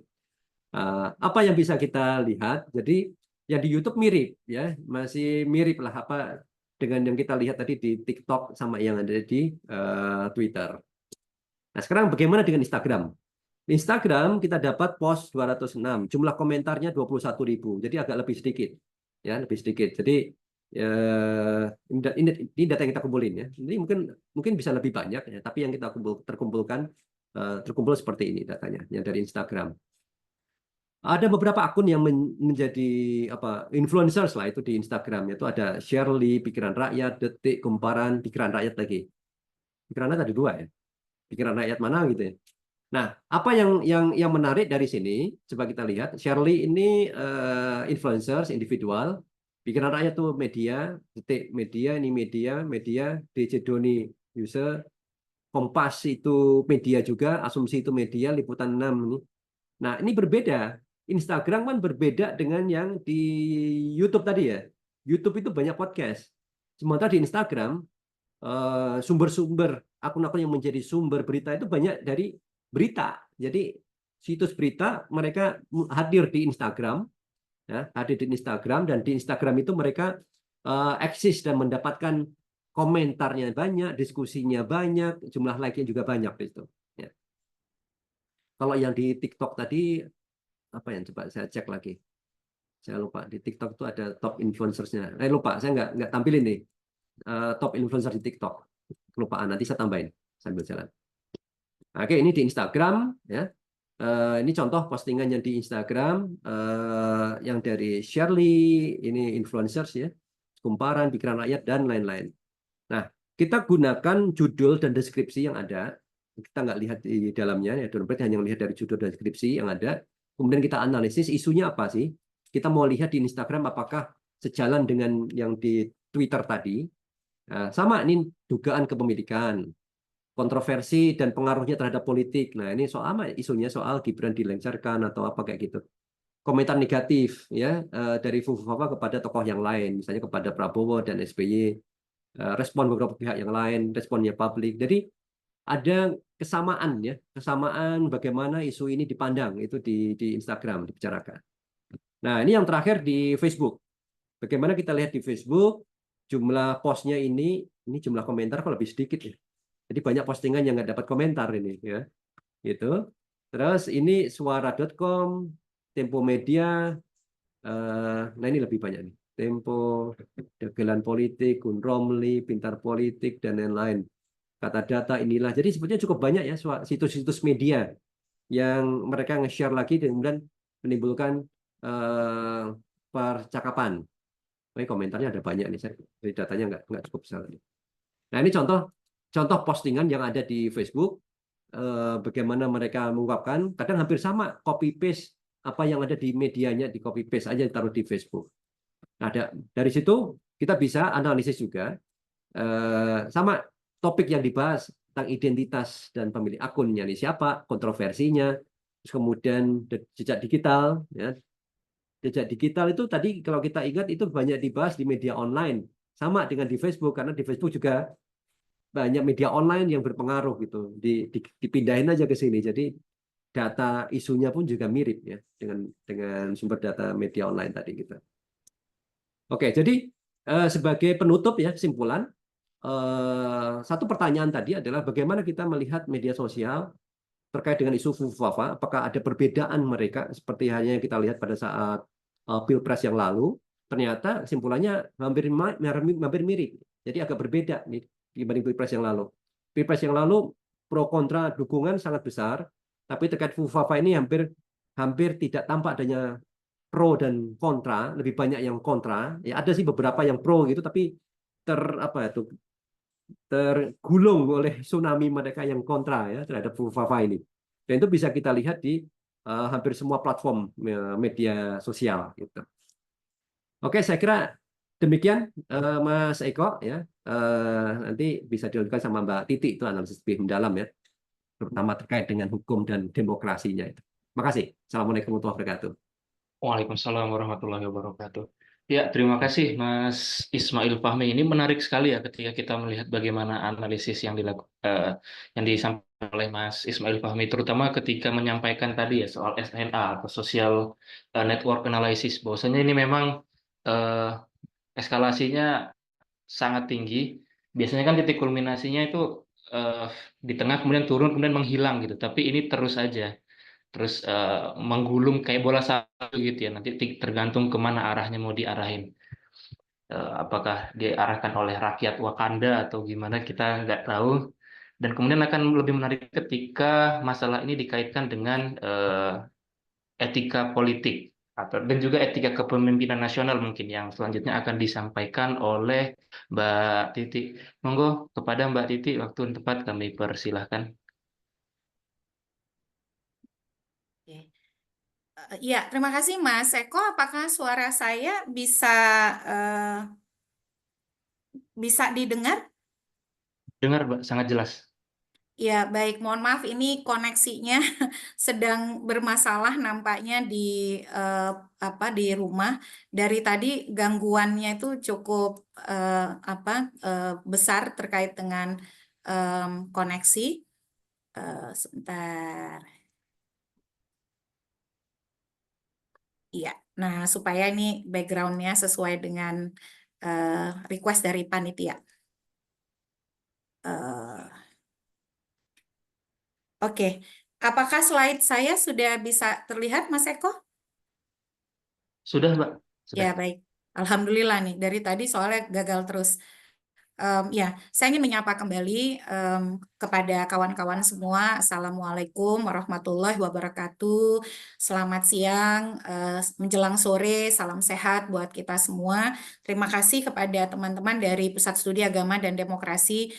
Apa yang bisa kita lihat? Jadi yang di YouTube mirip ya, masih mirip lah apa dengan yang kita lihat tadi di TikTok sama yang ada di Twitter. Nah, sekarang bagaimana dengan Instagram? Di Instagram kita dapat post 206, jumlah komentarnya 21.000. Jadi agak lebih sedikit. Ya, lebih sedikit. Jadi ini data yang kita kumpulin ya. Ini mungkin bisa lebih banyak ya, tapi yang kita terkumpul seperti ini datanya yang dari Instagram. Ada beberapa akun yang menjadi influencers lah itu di Instagram, yaitu ada Shirley, Pikiran Rakyat, Detik, Kumparan, Pikiran Rakyat lagi. Pikiran Rakyat ada 2 ya. Pikiran Rakyat mana gitu ya. Nah, apa yang menarik dari sini? Coba kita lihat. Shirley ini influencers individual, Pikiran Rakyat itu media, Detik media, ini media, DJ Doni user, Kompas itu media juga, Asumsi itu media, Liputan 6 ini. Nah, ini berbeda. Instagram kan berbeda dengan yang di YouTube tadi ya. YouTube itu banyak podcast. Sementara di Instagram, sumber-sumber akun-akun yang menjadi sumber berita itu banyak dari berita. Jadi situs berita mereka hadir di Instagram, ya, hadir di Instagram, dan di Instagram itu mereka eksis dan mendapatkan komentarnya banyak, diskusinya banyak, jumlah like-nya juga banyak itu. Ya. Kalau yang di TikTok tadi apa yang coba saya cek lagi. Saya lupa di TikTok itu ada top influencersnya. Lupa, saya nggak tampilin nih top influencer di TikTok. Kelupaan, nanti saya tambahin sambil jalan. Oke, ini di Instagram ya. Ini contoh postingan yang di Instagram yang dari Shirley, ini influencers ya, Kumparan, Pikiran Rakyat dan lain-lain. Nah, kita gunakan judul dan deskripsi yang ada. Kita nggak lihat di dalamnya ya, dompet hanya lihat dari judul dan deskripsi yang ada. Kemudian kita analisis isunya apa sih? Kita mau lihat di Instagram apakah sejalan dengan yang di Twitter tadi. Nah, sama ini dugaan kepemilikan, kontroversi dan pengaruhnya terhadap politik. Nah, ini soal apa? Isunya soal Gibran dilengsarkan atau apa kayak gitu. Komentar negatif ya dari Fufafa kepada tokoh yang lain, misalnya kepada Prabowo dan SBY, respon beberapa pihak yang lain, responnya publik. Jadi ada kesamaan ya, kesamaan bagaimana isu ini dipandang itu di Instagram dibicarakan. Nah, ini yang terakhir di Facebook. Bagaimana kita lihat di Facebook, jumlah postnya ini jumlah komentar kok lebih sedikit ya. Jadi banyak postingan yang nggak dapat komentar ini ya. Gitu. Terus ini suara.com, Tempo Media, nah ini lebih banyak nih. Tempo, Dagelan Politik, Gun Romli, Pintar Politik, dan lain-lain. Kata data inilah. Jadi sebetulnya cukup banyak ya situs-situs media yang mereka nge-share lagi dan kemudian menimbulkan percakapan. Komentarnya ada banyak nih, dari datanya nggak cukup besar. Nah, ini contoh postingan yang ada di Facebook, bagaimana mereka mengungkapkan, kadang hampir sama, copy paste apa yang ada di medianya, di copy paste aja ditaruh di Facebook. Nah, dari situ kita bisa analisis juga, sama topik yang dibahas tentang identitas dan pemilik akunnya nih siapa, kontroversinya, terus kemudian jejak digital, ya. Jejak digital itu tadi kalau kita ingat itu banyak dibahas di media online, sama dengan di Facebook, karena di Facebook juga banyak media online yang berpengaruh gitu, dipindahin aja ke sini. Jadi data isunya pun juga mirip ya dengan sumber data media online tadi gitu. Oke, jadi sebagai penutup ya, kesimpulan, satu pertanyaan tadi adalah bagaimana kita melihat media sosial terkait dengan isu Fufafa, apakah ada perbedaan mereka seperti hanya yang kita lihat pada saat Pilpres yang lalu. Ternyata kesimpulannya hampir mirip, jadi agak berbeda nih dibanding Pilpres yang lalu. Pilpres yang lalu pro kontra dukungan sangat besar, tapi terkait Fufafa ini hampir tidak tampak adanya pro dan kontra, lebih banyak yang kontra. Ya ada sih beberapa yang pro gitu, tapi tergulung oleh tsunami mereka yang kontra ya terhadap Fufafa ini. Dan itu bisa kita lihat di hampir semua platform media sosial gitu. Oke, saya kira demikian Mas Eko ya. Nanti bisa dilanjutkan sama Mbak Titi itu analisis lebih mendalam ya, terutama terkait dengan hukum dan demokrasinya itu. Makasih. Assalamualaikum warahmatullahi wabarakatuh. Waalaikumsalam warahmatullahi wabarakatuh. Ya, terima kasih Mas Ismail Fahmi. Ini menarik sekali ya ketika kita melihat bagaimana analisis yang yang disampaikan oleh Mas Ismail Fahmi, terutama ketika menyampaikan tadi ya soal SNA atau Social Network Analysis. Bahwasanya ini memang eh, eskalasinya sangat tinggi. Biasanya kan titik kulminasinya itu eh, di tengah kemudian turun kemudian menghilang gitu. Tapi ini terus saja. Terus menggulung kayak bola salju gitu ya. Nanti tergantung kemana arahnya mau diarahin. Apakah diarahkan oleh rakyat Wakanda atau gimana kita nggak tahu. Dan kemudian akan lebih menarik ketika masalah ini dikaitkan dengan etika politik atau dan juga etika kepemimpinan nasional mungkin yang selanjutnya akan disampaikan oleh Mbak Titi. Monggo kepada Mbak Titi, waktu yang tepat kami persilahkan. Oke. Ya, terima kasih Mas Eko. Apakah suara saya eh, bisa didengar? Dengar Mbak, sangat jelas. Ya, baik. Mohon maaf, ini koneksinya sedang bermasalah nampaknya eh, di rumah. Dari tadi gangguannya itu cukup besar terkait dengan koneksi. Sebentar. Iya. Nah, supaya ini backgroundnya sesuai dengan request dari panitia. Oke, apakah slide saya sudah bisa terlihat, Mas Eko? Sudah Mbak, sudah. Ya, baik. Alhamdulillah nih, dari tadi soalnya gagal terus. Ya, saya ingin menyapa kembali kepada kawan-kawan semua. Assalamualaikum warahmatullahi wabarakatuh. Selamat siang, menjelang sore, salam sehat buat kita semua. Terima kasih kepada teman-teman dari Pusat Studi Agama dan Demokrasi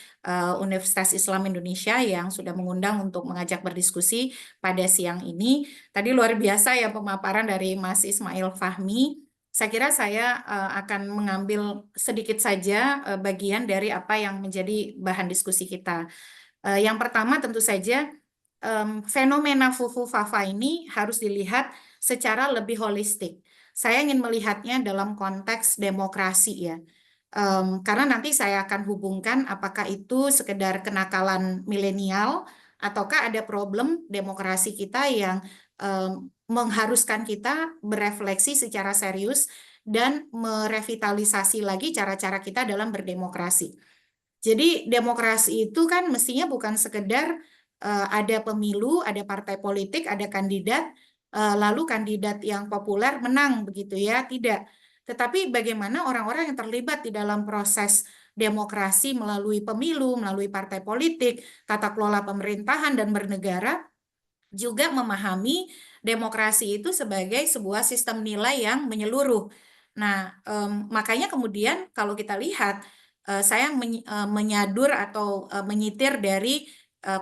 Universitas Islam Indonesia yang sudah mengundang untuk mengajak berdiskusi pada siang ini. Tadi luar biasa ya pemaparan dari Mas Ismail Fahmi. Saya kira saya akan mengambil sedikit saja bagian dari apa yang menjadi bahan diskusi kita. Yang pertama tentu saja fenomena Fufu Fafa ini harus dilihat secara lebih holistik. Saya ingin melihatnya dalam konteks demokrasi ya. Karena nanti saya akan hubungkan apakah itu sekedar kenakalan milenial ataukah ada problem demokrasi kita yang mengharuskan kita berefleksi secara serius dan merevitalisasi lagi cara-cara kita dalam berdemokrasi. Jadi demokrasi itu kan mestinya bukan sekedar ada pemilu, ada partai politik, ada kandidat, lalu kandidat yang populer menang begitu ya, tidak. Tetapi bagaimana orang-orang yang terlibat di dalam proses demokrasi melalui pemilu, melalui partai politik, tata kelola pemerintahan dan bernegara, juga memahami demokrasi itu sebagai sebuah sistem nilai yang menyeluruh. Nah, makanya kemudian kalau kita lihat, saya menyadur atau menyitir dari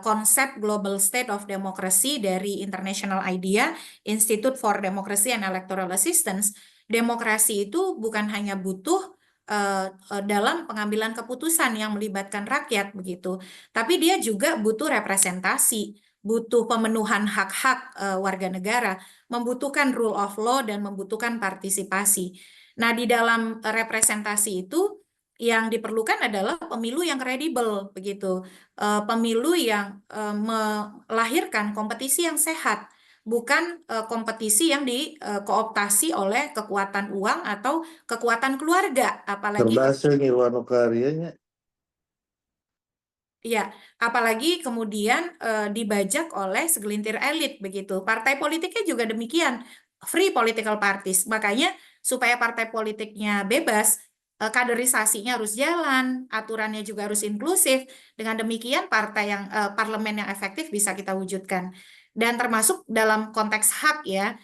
konsep Global State of Democracy dari International IDEA, Institute for Democracy and Electoral Assistance. Demokrasi itu bukan hanya butuh dalam pengambilan keputusan yang melibatkan rakyat begitu, tapi dia juga butuh representasi, butuh pemenuhan hak-hak warga negara, membutuhkan rule of law dan membutuhkan partisipasi. Nah, di dalam representasi itu yang diperlukan adalah pemilu yang kredibel begitu. Pemilu yang melahirkan kompetisi yang sehat, bukan kompetisi yang dikooptasi oleh kekuatan uang atau kekuatan keluarga, apalagi Termasuk Irwano karyanya. ya, apalagi kemudian dibajak oleh segelintir elit begitu. Partai politiknya juga demikian, free political parties. Makanya supaya partai politiknya bebas, kaderisasinya harus jalan, aturannya juga harus inklusif. Dengan demikian partai yang parlemen yang efektif bisa kita wujudkan. Dan termasuk dalam konteks hak ya,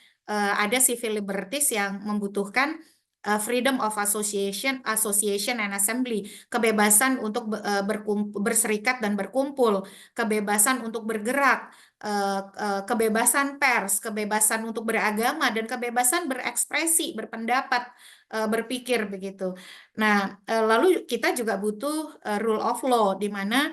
ada civil liberties yang membutuhkan freedom of association and assembly, kebebasan untuk berserikat dan berkumpul, kebebasan untuk bergerak, kebebasan pers, kebebasan untuk beragama, dan kebebasan berekspresi, berpendapat, berpikir begitu. Nah, lalu kita juga butuh rule of law, di mana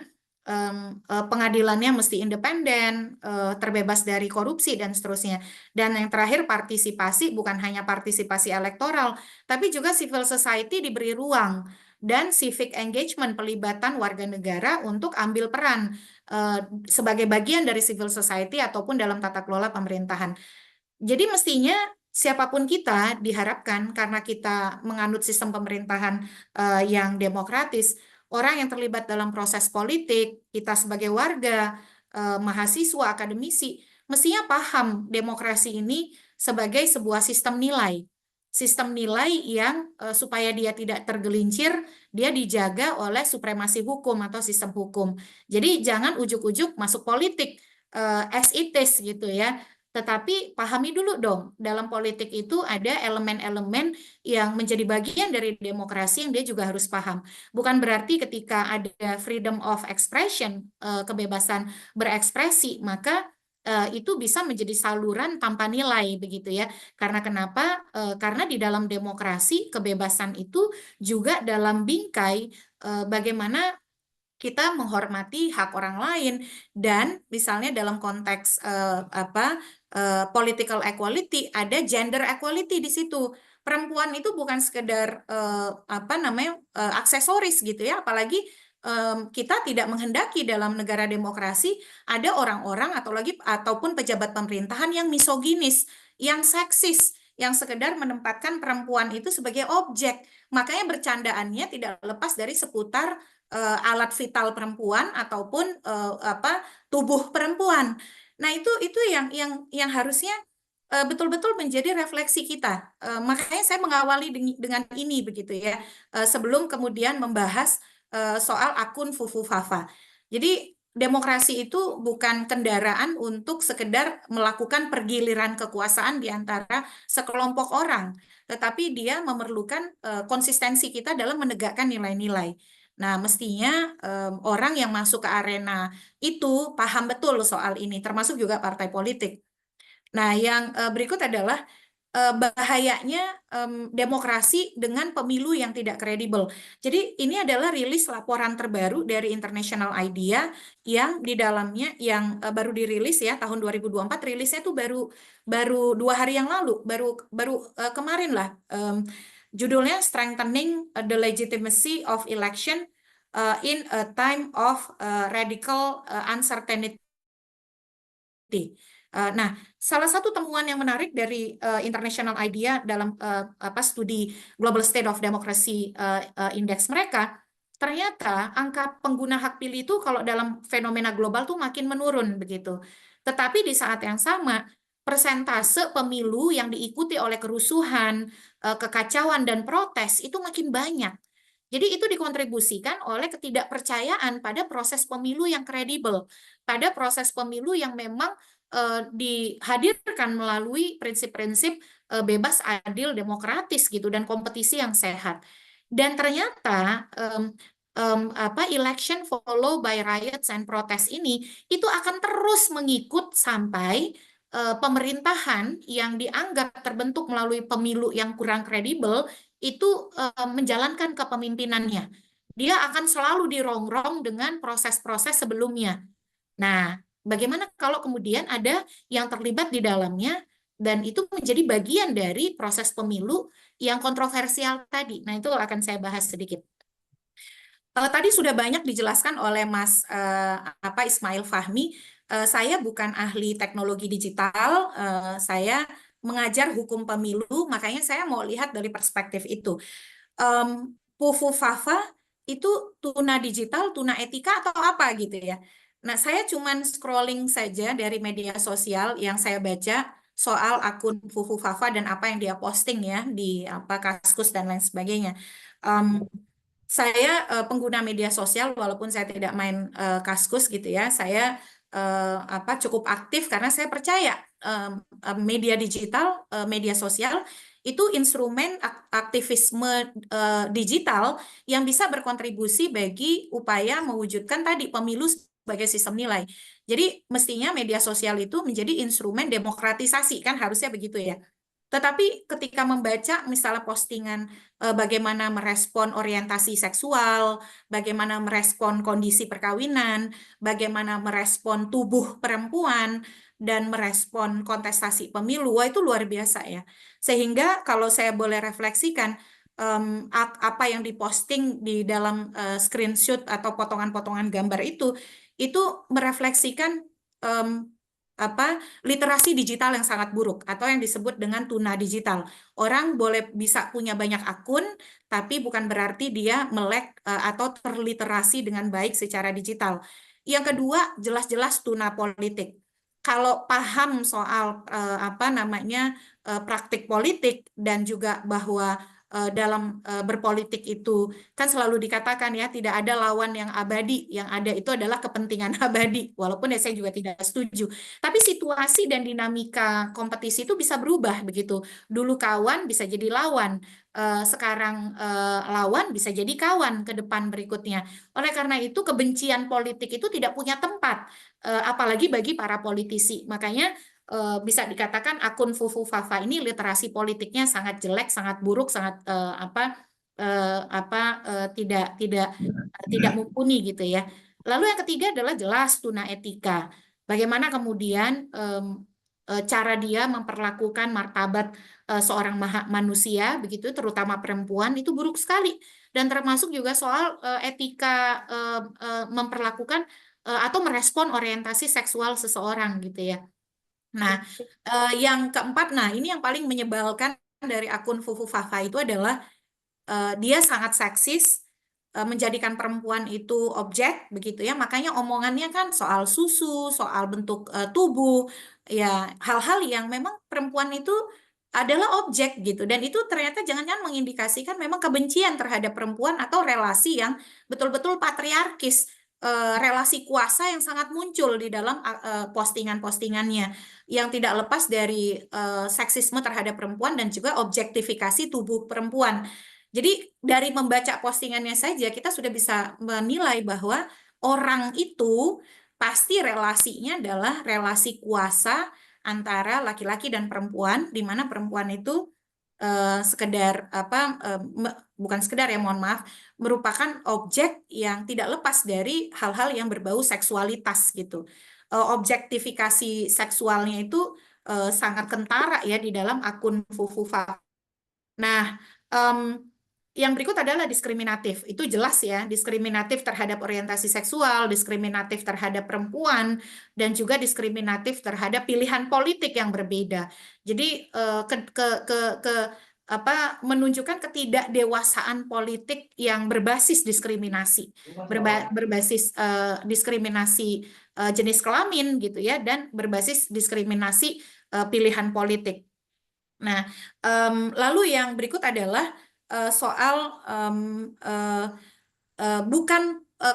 pengadilannya mesti independen, terbebas dari korupsi, dan seterusnya. Dan yang terakhir, partisipasi, bukan hanya partisipasi elektoral, tapi juga civil society diberi ruang, dan civic engagement, pelibatan warga negara untuk ambil peran sebagai bagian dari civil society ataupun dalam tata kelola pemerintahan. Jadi mestinya siapapun kita diharapkan, karena kita menganut sistem pemerintahan yang demokratis, orang yang terlibat dalam proses politik, kita sebagai warga, mahasiswa, akademisi, mestinya paham demokrasi ini sebagai sebuah sistem nilai. Sistem nilai yang supaya dia tidak tergelincir, dia dijaga oleh supremasi hukum atau sistem hukum. Jadi jangan ujuk-ujuk masuk politik as it is gitu ya. Tetapi pahami dulu dong, dalam politik itu ada elemen-elemen yang menjadi bagian dari demokrasi yang dia juga harus paham. Bukan berarti ketika ada freedom of expression, kebebasan berekspresi, maka itu bisa menjadi saluran tanpa nilai begitu ya. Karena kenapa? Karena di dalam demokrasi kebebasan itu juga dalam bingkai bagaimana kita menghormati hak orang lain, dan misalnya dalam konteks political equality, ada gender equality di situ. Perempuan itu bukan sekedar aksesoris gitu ya, apalagi kita tidak menghendaki dalam negara demokrasi ada orang-orang ataupun pejabat pemerintahan yang misoginis, yang seksis, yang sekedar menempatkan perempuan itu sebagai objek. Makanya bercandaannya tidak lepas dari seputar alat vital perempuan ataupun tubuh perempuan. Nah, itu yang harusnya betul-betul menjadi refleksi kita. Makanya saya mengawali dengan ini begitu ya. Sebelum kemudian membahas soal akun Fufu Fafa. Jadi demokrasi itu bukan kendaraan untuk sekedar melakukan pergiliran kekuasaan di antara sekelompok orang, tetapi dia memerlukan konsistensi kita dalam menegakkan nilai-nilai. Nah, mestinya orang yang masuk ke arena itu paham betul soal ini, termasuk juga partai politik. Nah, yang berikut adalah bahayanya demokrasi dengan pemilu yang tidak kredibel. Jadi ini adalah rilis laporan terbaru dari International IDEA yang di dalamnya yang baru dirilis ya tahun 2024, rilisnya itu baru 2 hari yang lalu, baru kemarin lah. Judulnya Strengthening the Legitimacy of Election in a Time of Radical Uncertainty. Nah, salah satu temuan yang menarik dari International IDEA dalam studi Global State of Democracy Index mereka, ternyata angka pengguna hak pilih itu kalau dalam fenomena global tuh makin menurun begitu. Tetapi di saat yang sama, persentase pemilu yang diikuti oleh kerusuhan, kekacauan, dan protes itu makin banyak. Jadi itu dikontribusikan oleh ketidakpercayaan pada proses pemilu yang kredibel, pada proses pemilu yang memang dihadirkan melalui prinsip-prinsip bebas, adil, demokratis gitu, dan kompetisi yang sehat. Dan ternyata election follow by riots and protest ini itu akan terus mengikut sampai pemerintahan yang dianggap terbentuk melalui pemilu yang kurang kredibel itu menjalankan kepemimpinannya. Dia akan selalu dirongrong dengan proses-proses sebelumnya. Nah, bagaimana kalau kemudian ada yang terlibat di dalamnya dan itu menjadi bagian dari proses pemilu yang kontroversial tadi? Nah, itu akan saya bahas sedikit. Tadi sudah banyak dijelaskan oleh Mas Ismail Fahmi. Saya bukan ahli teknologi digital, saya mengajar hukum pemilu, makanya saya mau lihat dari perspektif itu. Fufu Fafa itu tuna digital, tuna etika atau apa gitu ya? Nah, saya cuman scrolling saja dari media sosial yang saya baca soal akun Fufu Fafa dan apa yang dia posting ya di Kaskus dan lain sebagainya. Saya pengguna media sosial walaupun saya tidak main Kaskus gitu ya. Saya cukup aktif karena saya percaya media digital, media sosial itu instrumen aktivisme digital yang bisa berkontribusi bagi upaya mewujudkan tadi pemilu sebagai sistem nilai. Jadi mestinya media sosial itu menjadi instrumen demokratisasi, kan harusnya begitu ya. Tetapi ketika membaca misalnya postingan bagaimana merespon orientasi seksual, bagaimana merespon kondisi perkawinan, bagaimana merespon tubuh perempuan, dan merespon kontestasi pemilu, wah itu luar biasa ya. Sehingga kalau saya boleh refleksikan, apa yang diposting di dalam screenshot atau potongan-potongan gambar itu merefleksikan literasi digital yang sangat buruk atau yang disebut dengan tuna digital. Orang bisa punya banyak akun, tapi bukan berarti dia melek atau terliterasi dengan baik secara digital. Yang kedua, jelas-jelas tuna politik. Kalau paham soal praktik politik dan juga bahwa dalam berpolitik itu kan selalu dikatakan ya tidak ada lawan yang abadi, yang ada itu adalah kepentingan abadi. Walaupun ya saya juga tidak setuju. Tapi situasi dan dinamika kompetisi itu bisa berubah begitu. Dulu kawan bisa jadi lawan, sekarang lawan bisa jadi kawan ke depan berikutnya. Oleh karena itu kebencian politik itu tidak punya tempat, apalagi bagi para politisi. Makanya bisa dikatakan akun Fufu Fafa ini literasi politiknya sangat jelek, sangat buruk, sangat tidak mumpuni gitu ya. Lalu yang ketiga adalah jelas tuna etika. Bagaimana kemudian cara dia memperlakukan martabat seorang manusia begitu, terutama perempuan itu buruk sekali. Dan termasuk juga soal etika memperlakukan atau merespon orientasi seksual seseorang gitu ya. Nah, yang keempat, ini yang paling menyebalkan dari akun Fufu Fafa itu adalah dia sangat seksis, menjadikan perempuan itu objek begitu ya. Makanya omongannya kan soal susu, soal bentuk tubuh, ya hal-hal yang memang perempuan itu adalah objek gitu. Dan itu ternyata jangan-jangan mengindikasikan memang kebencian terhadap perempuan atau relasi yang betul-betul patriarkis, relasi kuasa yang sangat muncul di dalam postingan-postingannya, yang tidak lepas dari seksisme terhadap perempuan dan juga objektifikasi tubuh perempuan. Jadi dari membaca postingannya saja kita sudah bisa menilai bahwa orang itu pasti relasinya adalah relasi kuasa antara laki-laki dan perempuan, di mana perempuan itu bukan sekedar ya, mohon maaf, merupakan objek yang tidak lepas dari hal-hal yang berbau seksualitas gitu. Objektifikasi seksualnya itu sangat kentara ya di dalam akun Fufu Fafa. Nah, yang berikut adalah diskriminatif. Itu jelas ya, diskriminatif terhadap orientasi seksual, diskriminatif terhadap perempuan, dan juga diskriminatif terhadap pilihan politik yang berbeda. Jadi menunjukkan ketidakdewasaan politik yang berbasis diskriminasi, berbasis diskriminasi jenis kelamin gitu ya, dan berbasis diskriminasi pilihan politik. Nah, lalu yang berikut adalah soal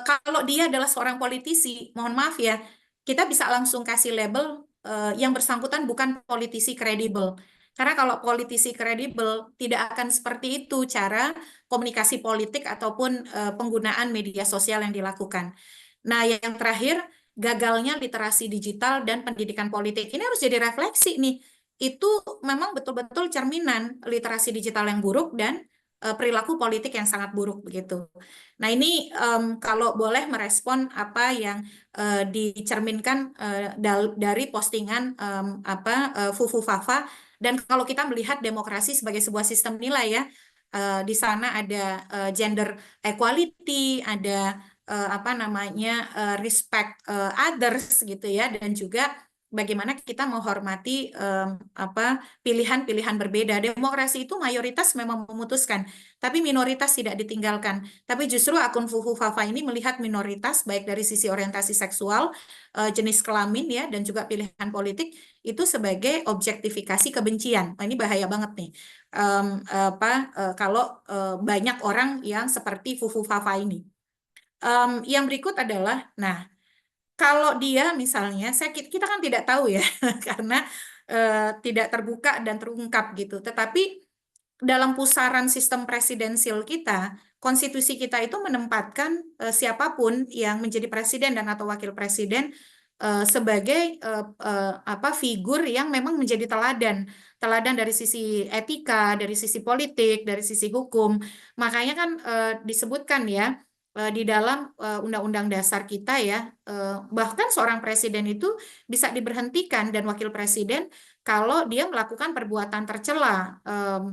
kalau dia adalah seorang politisi, mohon maaf ya, kita bisa langsung kasih label yang bersangkutan bukan politisi kredibel. Karena kalau politisi kredibel tidak akan seperti itu cara komunikasi politik ataupun penggunaan media sosial yang dilakukan. Nah, yang terakhir, gagalnya literasi digital dan pendidikan politik. Ini harus jadi refleksi nih. Itu memang betul-betul cerminan literasi digital yang buruk dan perilaku politik yang sangat buruk begitu. Nah, ini kalau boleh merespon apa yang dicerminkan dari postingan Fufu Fafa. Dan kalau kita melihat demokrasi sebagai sebuah sistem nilai ya, di sana ada gender equality, ada respect others gitu ya, dan juga bagaimana kita menghormati pilihan-pilihan berbeda. Demokrasi itu mayoritas memang memutuskan, tapi minoritas tidak ditinggalkan. Tapi justru akun Fufu Fafa ini melihat minoritas baik dari sisi orientasi seksual, jenis kelamin ya, dan juga pilihan politik itu sebagai objektifikasi kebencian. Ini bahaya banget nih. Kalau banyak orang yang seperti Fufu Fafa ini. Yang berikut adalah, kalau dia misalnya, kita kan tidak tahu ya, karena tidak terbuka dan terungkap gitu. Tetapi dalam pusaran sistem presidensial kita, konstitusi kita itu menempatkan siapapun yang menjadi presiden dan atau wakil presiden sebagai figur yang memang menjadi teladan dari sisi etika, dari sisi politik, dari sisi hukum. Makanya kan disebutkan ya di dalam Undang-Undang Dasar kita ya, bahkan seorang presiden itu bisa diberhentikan dan wakil presiden kalau dia melakukan perbuatan tercela.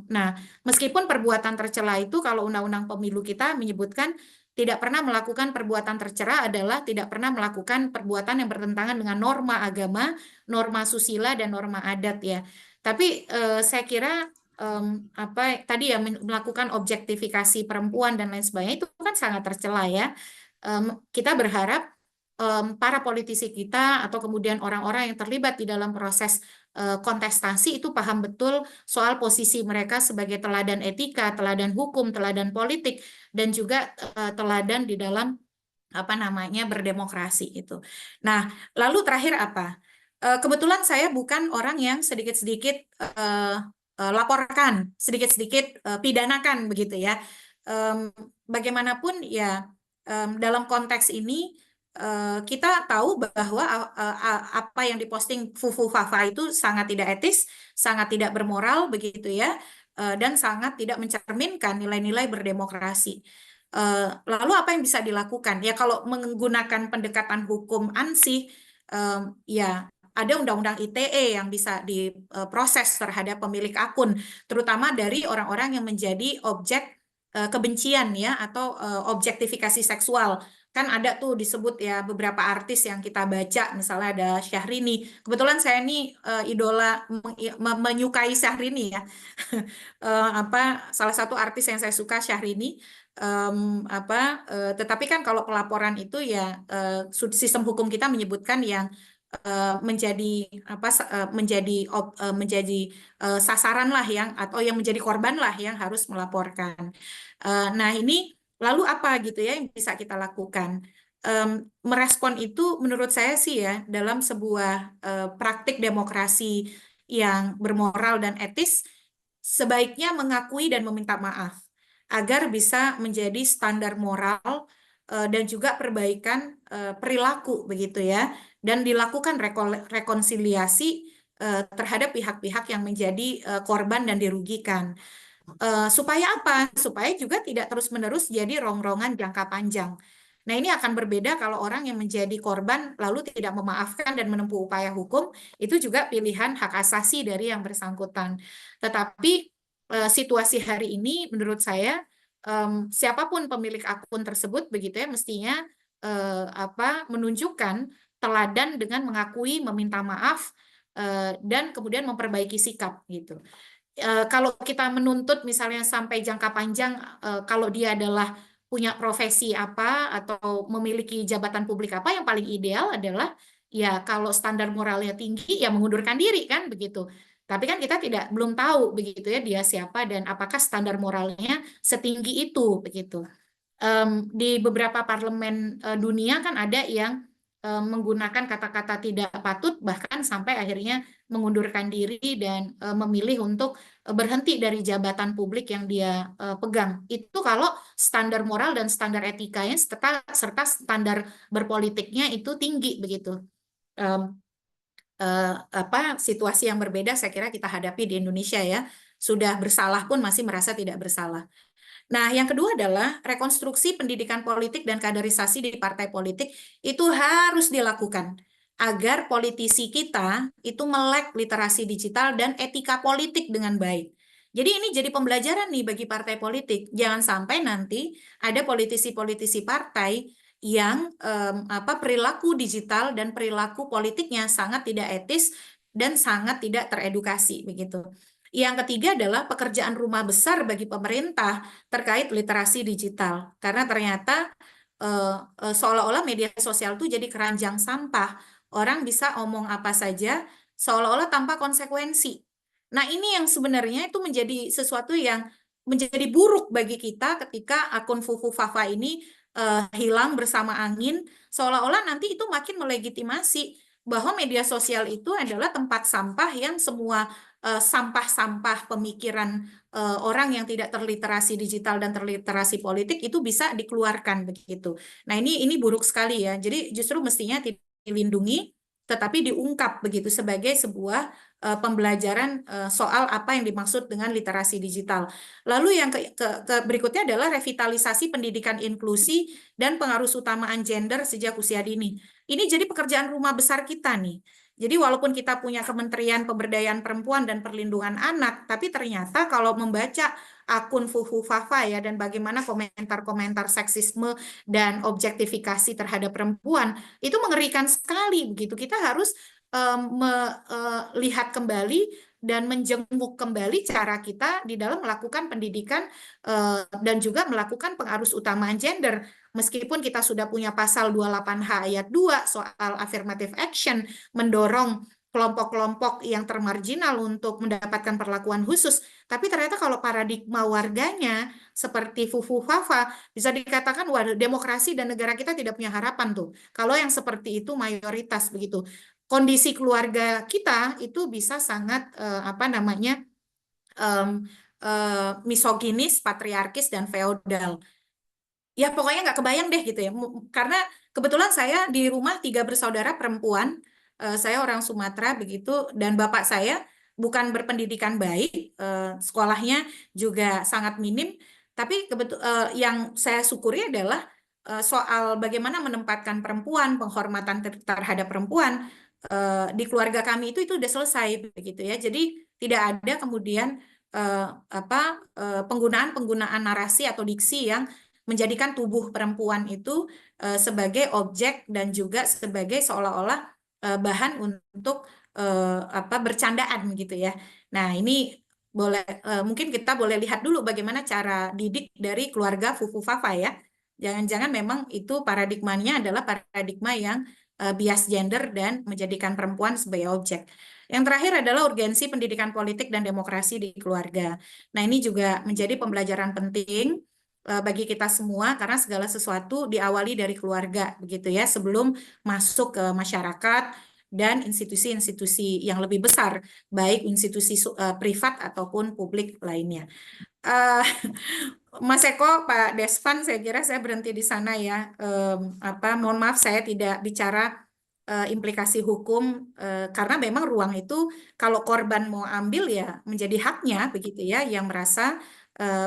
Nah, meskipun perbuatan tercela itu kalau Undang-Undang Pemilu kita menyebutkan tidak pernah melakukan perbuatan tercela adalah tidak pernah melakukan perbuatan yang bertentangan dengan norma agama, norma susila, dan norma adat ya. Tapi saya kira tadi ya melakukan objektifikasi perempuan dan lain sebagainya itu kan sangat tercela ya. Kita berharap para politisi kita atau kemudian orang-orang yang terlibat di dalam proses kontestasi itu paham betul soal posisi mereka sebagai teladan etika, teladan hukum, teladan politik, dan juga teladan di dalam berdemokrasi itu. Nah, lalu terakhir apa? Kebetulan saya bukan orang yang sedikit-sedikit laporkan, sedikit-sedikit pidanakan begitu ya. Bagaimanapun ya dalam konteks ini kita tahu bahwa apa yang diposting Fufu Fafa itu sangat tidak etis, sangat tidak bermoral begitu ya, dan sangat tidak mencerminkan nilai-nilai berdemokrasi. Lalu apa yang bisa dilakukan? Ya kalau menggunakan pendekatan hukum ansih, ya ada undang-undang ITE yang bisa diproses terhadap pemilik akun, terutama dari orang-orang yang menjadi objek kebencian ya atau objektifikasi seksual. Kan ada tuh disebut ya beberapa artis yang kita baca, misalnya ada Syahrini. Kebetulan saya ini idola menyukai Syahrini ya. Salah satu artis yang saya suka Syahrini. Tetapi kan kalau pelaporan itu ya sistem hukum kita menyebutkan yang menjadi sasaran lah yang atau yang menjadi korban lah yang harus melaporkan. Nah ini lalu apa gitu ya yang bisa kita lakukan? Merespon itu menurut saya sih ya dalam sebuah praktik demokrasi yang bermoral dan etis sebaiknya mengakui dan meminta maaf agar bisa menjadi standar moral dan juga perbaikan perilaku begitu ya, dan dilakukan rekonsiliasi terhadap pihak-pihak yang menjadi korban dan dirugikan. Supaya apa? Supaya juga tidak terus-menerus jadi rongrongan jangka panjang. Nah, ini akan berbeda kalau orang yang menjadi korban lalu tidak memaafkan dan menempuh upaya hukum, itu juga pilihan hak asasi dari yang bersangkutan. Tetapi situasi hari ini menurut saya siapapun pemilik akun tersebut begitu ya mestinya menunjukkan teladan dengan mengakui, meminta maaf dan kemudian memperbaiki sikap gitu. Kalau kita menuntut misalnya sampai jangka panjang kalau dia adalah punya profesi apa atau memiliki jabatan publik apa, yang paling ideal adalah ya kalau standar moralnya tinggi ya mengundurkan diri kan begitu. Tapi kan kita belum tahu begitu ya dia siapa dan apakah standar moralnya setinggi itu begitu. Di beberapa parlemen dunia kan ada yang menggunakan kata-kata tidak patut bahkan sampai akhirnya mengundurkan diri dan memilih untuk berhenti dari jabatan publik yang dia pegang. Itu kalau standar moral dan standar etikanya serta standar berpolitiknya itu tinggi begitu. Situasi yang berbeda saya kira kita hadapi di Indonesia ya. Sudah bersalah pun masih merasa tidak bersalah. Nah, yang kedua adalah rekonstruksi pendidikan politik dan kaderisasi di partai politik itu harus dilakukan agar politisi kita itu melek literasi digital dan etika politik dengan baik. Jadi ini jadi pembelajaran nih bagi partai politik. Jangan sampai nanti ada politisi-politisi partai yang perilaku digital dan perilaku politiknya sangat tidak etis dan sangat tidak teredukasi begitu. Yang ketiga adalah pekerjaan rumah besar bagi pemerintah terkait literasi digital. Karena ternyata seolah-olah media sosial itu jadi keranjang sampah. Orang bisa omong apa saja seolah-olah tanpa konsekuensi. Nah ini yang sebenarnya itu menjadi sesuatu yang menjadi buruk bagi kita ketika akun Fufu Fafa ini hilang bersama angin. Seolah-olah nanti itu makin melegitimasi bahwa media sosial itu adalah tempat sampah yang semua sampah-sampah pemikiran orang yang tidak terliterasi digital dan terliterasi politik itu bisa dikeluarkan begitu. Nah ini buruk sekali ya. Jadi justru mestinya dilindungi tetapi diungkap begitu sebagai sebuah pembelajaran soal apa yang dimaksud dengan literasi digital. Lalu yang berikutnya adalah revitalisasi pendidikan inklusi dan pengarusutamaan gender sejak usia dini. Ini jadi pekerjaan rumah besar kita nih. Jadi walaupun kita punya Kementerian Pemberdayaan Perempuan dan Perlindungan Anak, tapi ternyata kalau membaca akun Fufu Fafa ya dan bagaimana komentar-komentar seksisme dan objektifikasi terhadap perempuan itu mengerikan sekali begitu. Kita harus melihat kembali dan menjenguk kembali cara kita di dalam melakukan pendidikan dan juga melakukan pengarusutamaan gender. Meskipun kita sudah punya pasal 28H ayat 2 soal affirmative action, mendorong kelompok-kelompok yang termarginal untuk mendapatkan perlakuan khusus, tapi ternyata kalau paradigma warganya seperti Fufu Fafa, bisa dikatakan waduh, demokrasi dan negara kita tidak punya harapan tuh. Kalau yang seperti itu mayoritas begitu. Kondisi keluarga kita itu bisa sangat misoginis, patriarkis, dan feodal. Ya pokoknya nggak kebayang deh gitu ya. Karena kebetulan saya di rumah 3 bersaudara perempuan, saya orang Sumatera begitu, dan bapak saya bukan berpendidikan baik, sekolahnya juga sangat minim, tapi yang saya syukuri adalah soal bagaimana menempatkan perempuan, penghormatan terhadap perempuan, di keluarga kami itu udah selesai begitu ya. Jadi tidak ada kemudian penggunaan narasi atau diksi yang menjadikan tubuh perempuan itu sebagai objek dan juga sebagai seolah-olah bahan untuk bercandaan gitu ya. Nah, ini mungkin kita boleh lihat dulu bagaimana cara didik dari keluarga Fufu Fafa ya. Jangan-jangan memang itu paradigmanya adalah paradigma yang bias gender dan menjadikan perempuan sebagai objek. Yang terakhir adalah urgensi pendidikan politik dan demokrasi di keluarga. Nah, ini juga menjadi pembelajaran penting bagi kita semua karena segala sesuatu diawali dari keluarga begitu ya sebelum masuk ke masyarakat dan institusi-institusi yang lebih besar baik institusi privat ataupun publik lainnya. Mas Eko, Pak Desvan, saya kira saya berhenti di sana ya. Mohon maaf saya tidak bicara implikasi hukum karena memang ruang itu kalau korban mau ambil ya menjadi haknya begitu ya yang merasa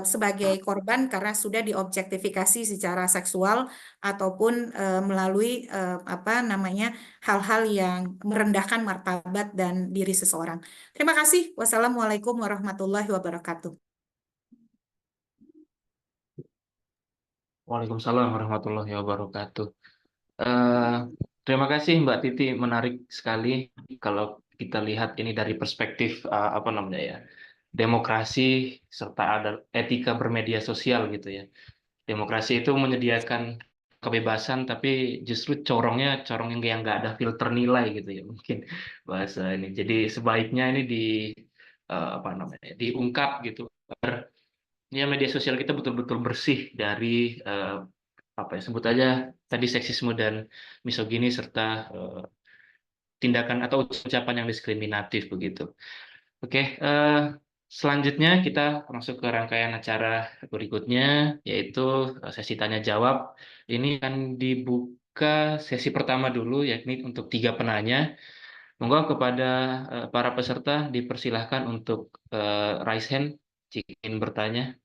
sebagai korban karena sudah diobjektifikasi secara seksual ataupun melalui hal-hal yang merendahkan martabat dan diri seseorang. Terima kasih. Wassalamualaikum warahmatullahi wabarakatuh. Waalaikumsalam warahmatullahi wabarakatuh. Terima kasih Mbak Titi, menarik sekali kalau kita lihat ini dari perspektif demokrasi serta ada etika bermedia sosial gitu ya. Demokrasi itu menyediakan kebebasan, tapi justru corong yang nggak ada filter nilai gitu ya mungkin bahasa ini. Jadi sebaiknya ini diungkap gitu. Ya media sosial kita betul-betul bersih dari sebut aja tadi seksisme dan misogini serta tindakan atau ucapan yang diskriminatif begitu. Oke, selanjutnya kita masuk ke rangkaian acara berikutnya yaitu sesi tanya jawab. Ini akan dibuka sesi pertama dulu yakni untuk 3 penanya. Monggo kepada para peserta dipersilahkan untuk raise hand jika ingin bertanya.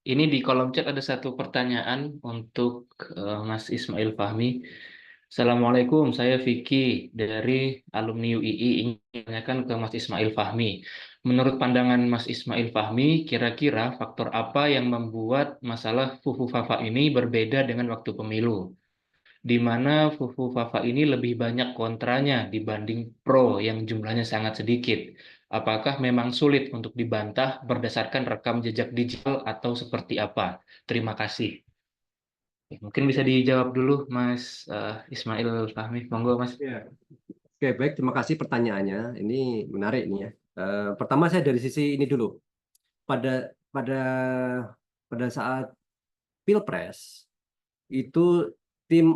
Ini di kolom chat ada satu pertanyaan untuk Mas Ismail Fahmi. Assalamualaikum, saya Vicky dari alumni UII ingin menanyakan ke Mas Ismail Fahmi. Menurut pandangan Mas Ismail Fahmi, kira-kira faktor apa yang membuat masalah Fufu Fafa ini berbeda dengan waktu pemilu? Di mana Fufu Fafa ini lebih banyak kontranya dibanding pro yang jumlahnya sangat sedikit. Apakah memang sulit untuk dibantah berdasarkan rekam jejak digital atau seperti apa? Terima kasih. Mungkin bisa dijawab dulu Mas Ismail Fahmi. Monggo Mas. Ya. Oke, baik. Terima kasih pertanyaannya. Ini menarik nih ya. Pertama saya dari sisi ini dulu. Pada pada pada saat Pilpres itu tim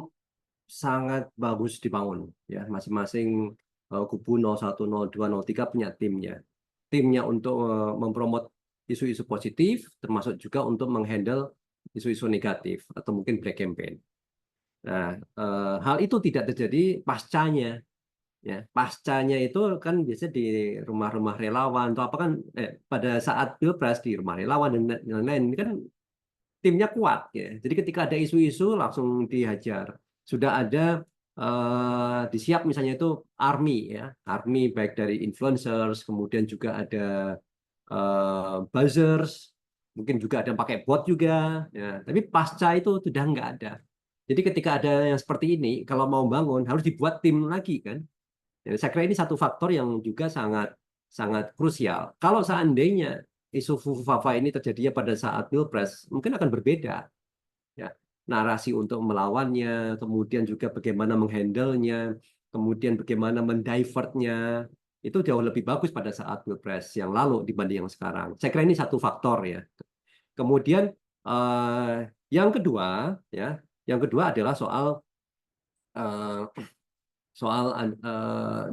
sangat bagus dibangun ya. Masing-masing kubu 01, 02, 03 punya timnya. Timnya untuk mempromot isu-isu positif, termasuk juga untuk menghandle isu-isu negatif atau mungkin black campaign. Nah, hal itu tidak terjadi pascanya. Ya, pascanya itu kan biasanya di rumah-rumah relawan atau apa kan pada saat Pilpres di rumah relawan dan lain-lain ini kan timnya kuat ya. Jadi ketika ada isu-isu langsung dihajar. Sudah ada disiap misalnya itu army ya, army baik dari influencers, kemudian juga ada buzzers, mungkin juga ada yang pakai bot juga ya. Tapi pasca itu sudah nggak ada. Jadi ketika ada yang seperti ini, kalau mau bangun harus dibuat tim lagi kan. Ya, saya kira ini satu faktor yang juga sangat sangat krusial. Kalau seandainya isu Fufu-Fafa ini terjadinya pada saat Pilpres, mungkin akan berbeda. Ya, narasi untuk melawannya, kemudian juga bagaimana menghandle-nya, kemudian bagaimana mendivertnya, itu jauh lebih bagus pada saat Pilpres yang lalu dibanding yang sekarang. Saya kira ini satu faktor ya. Kemudian eh, yang kedua ya, yang kedua adalah soal eh, soal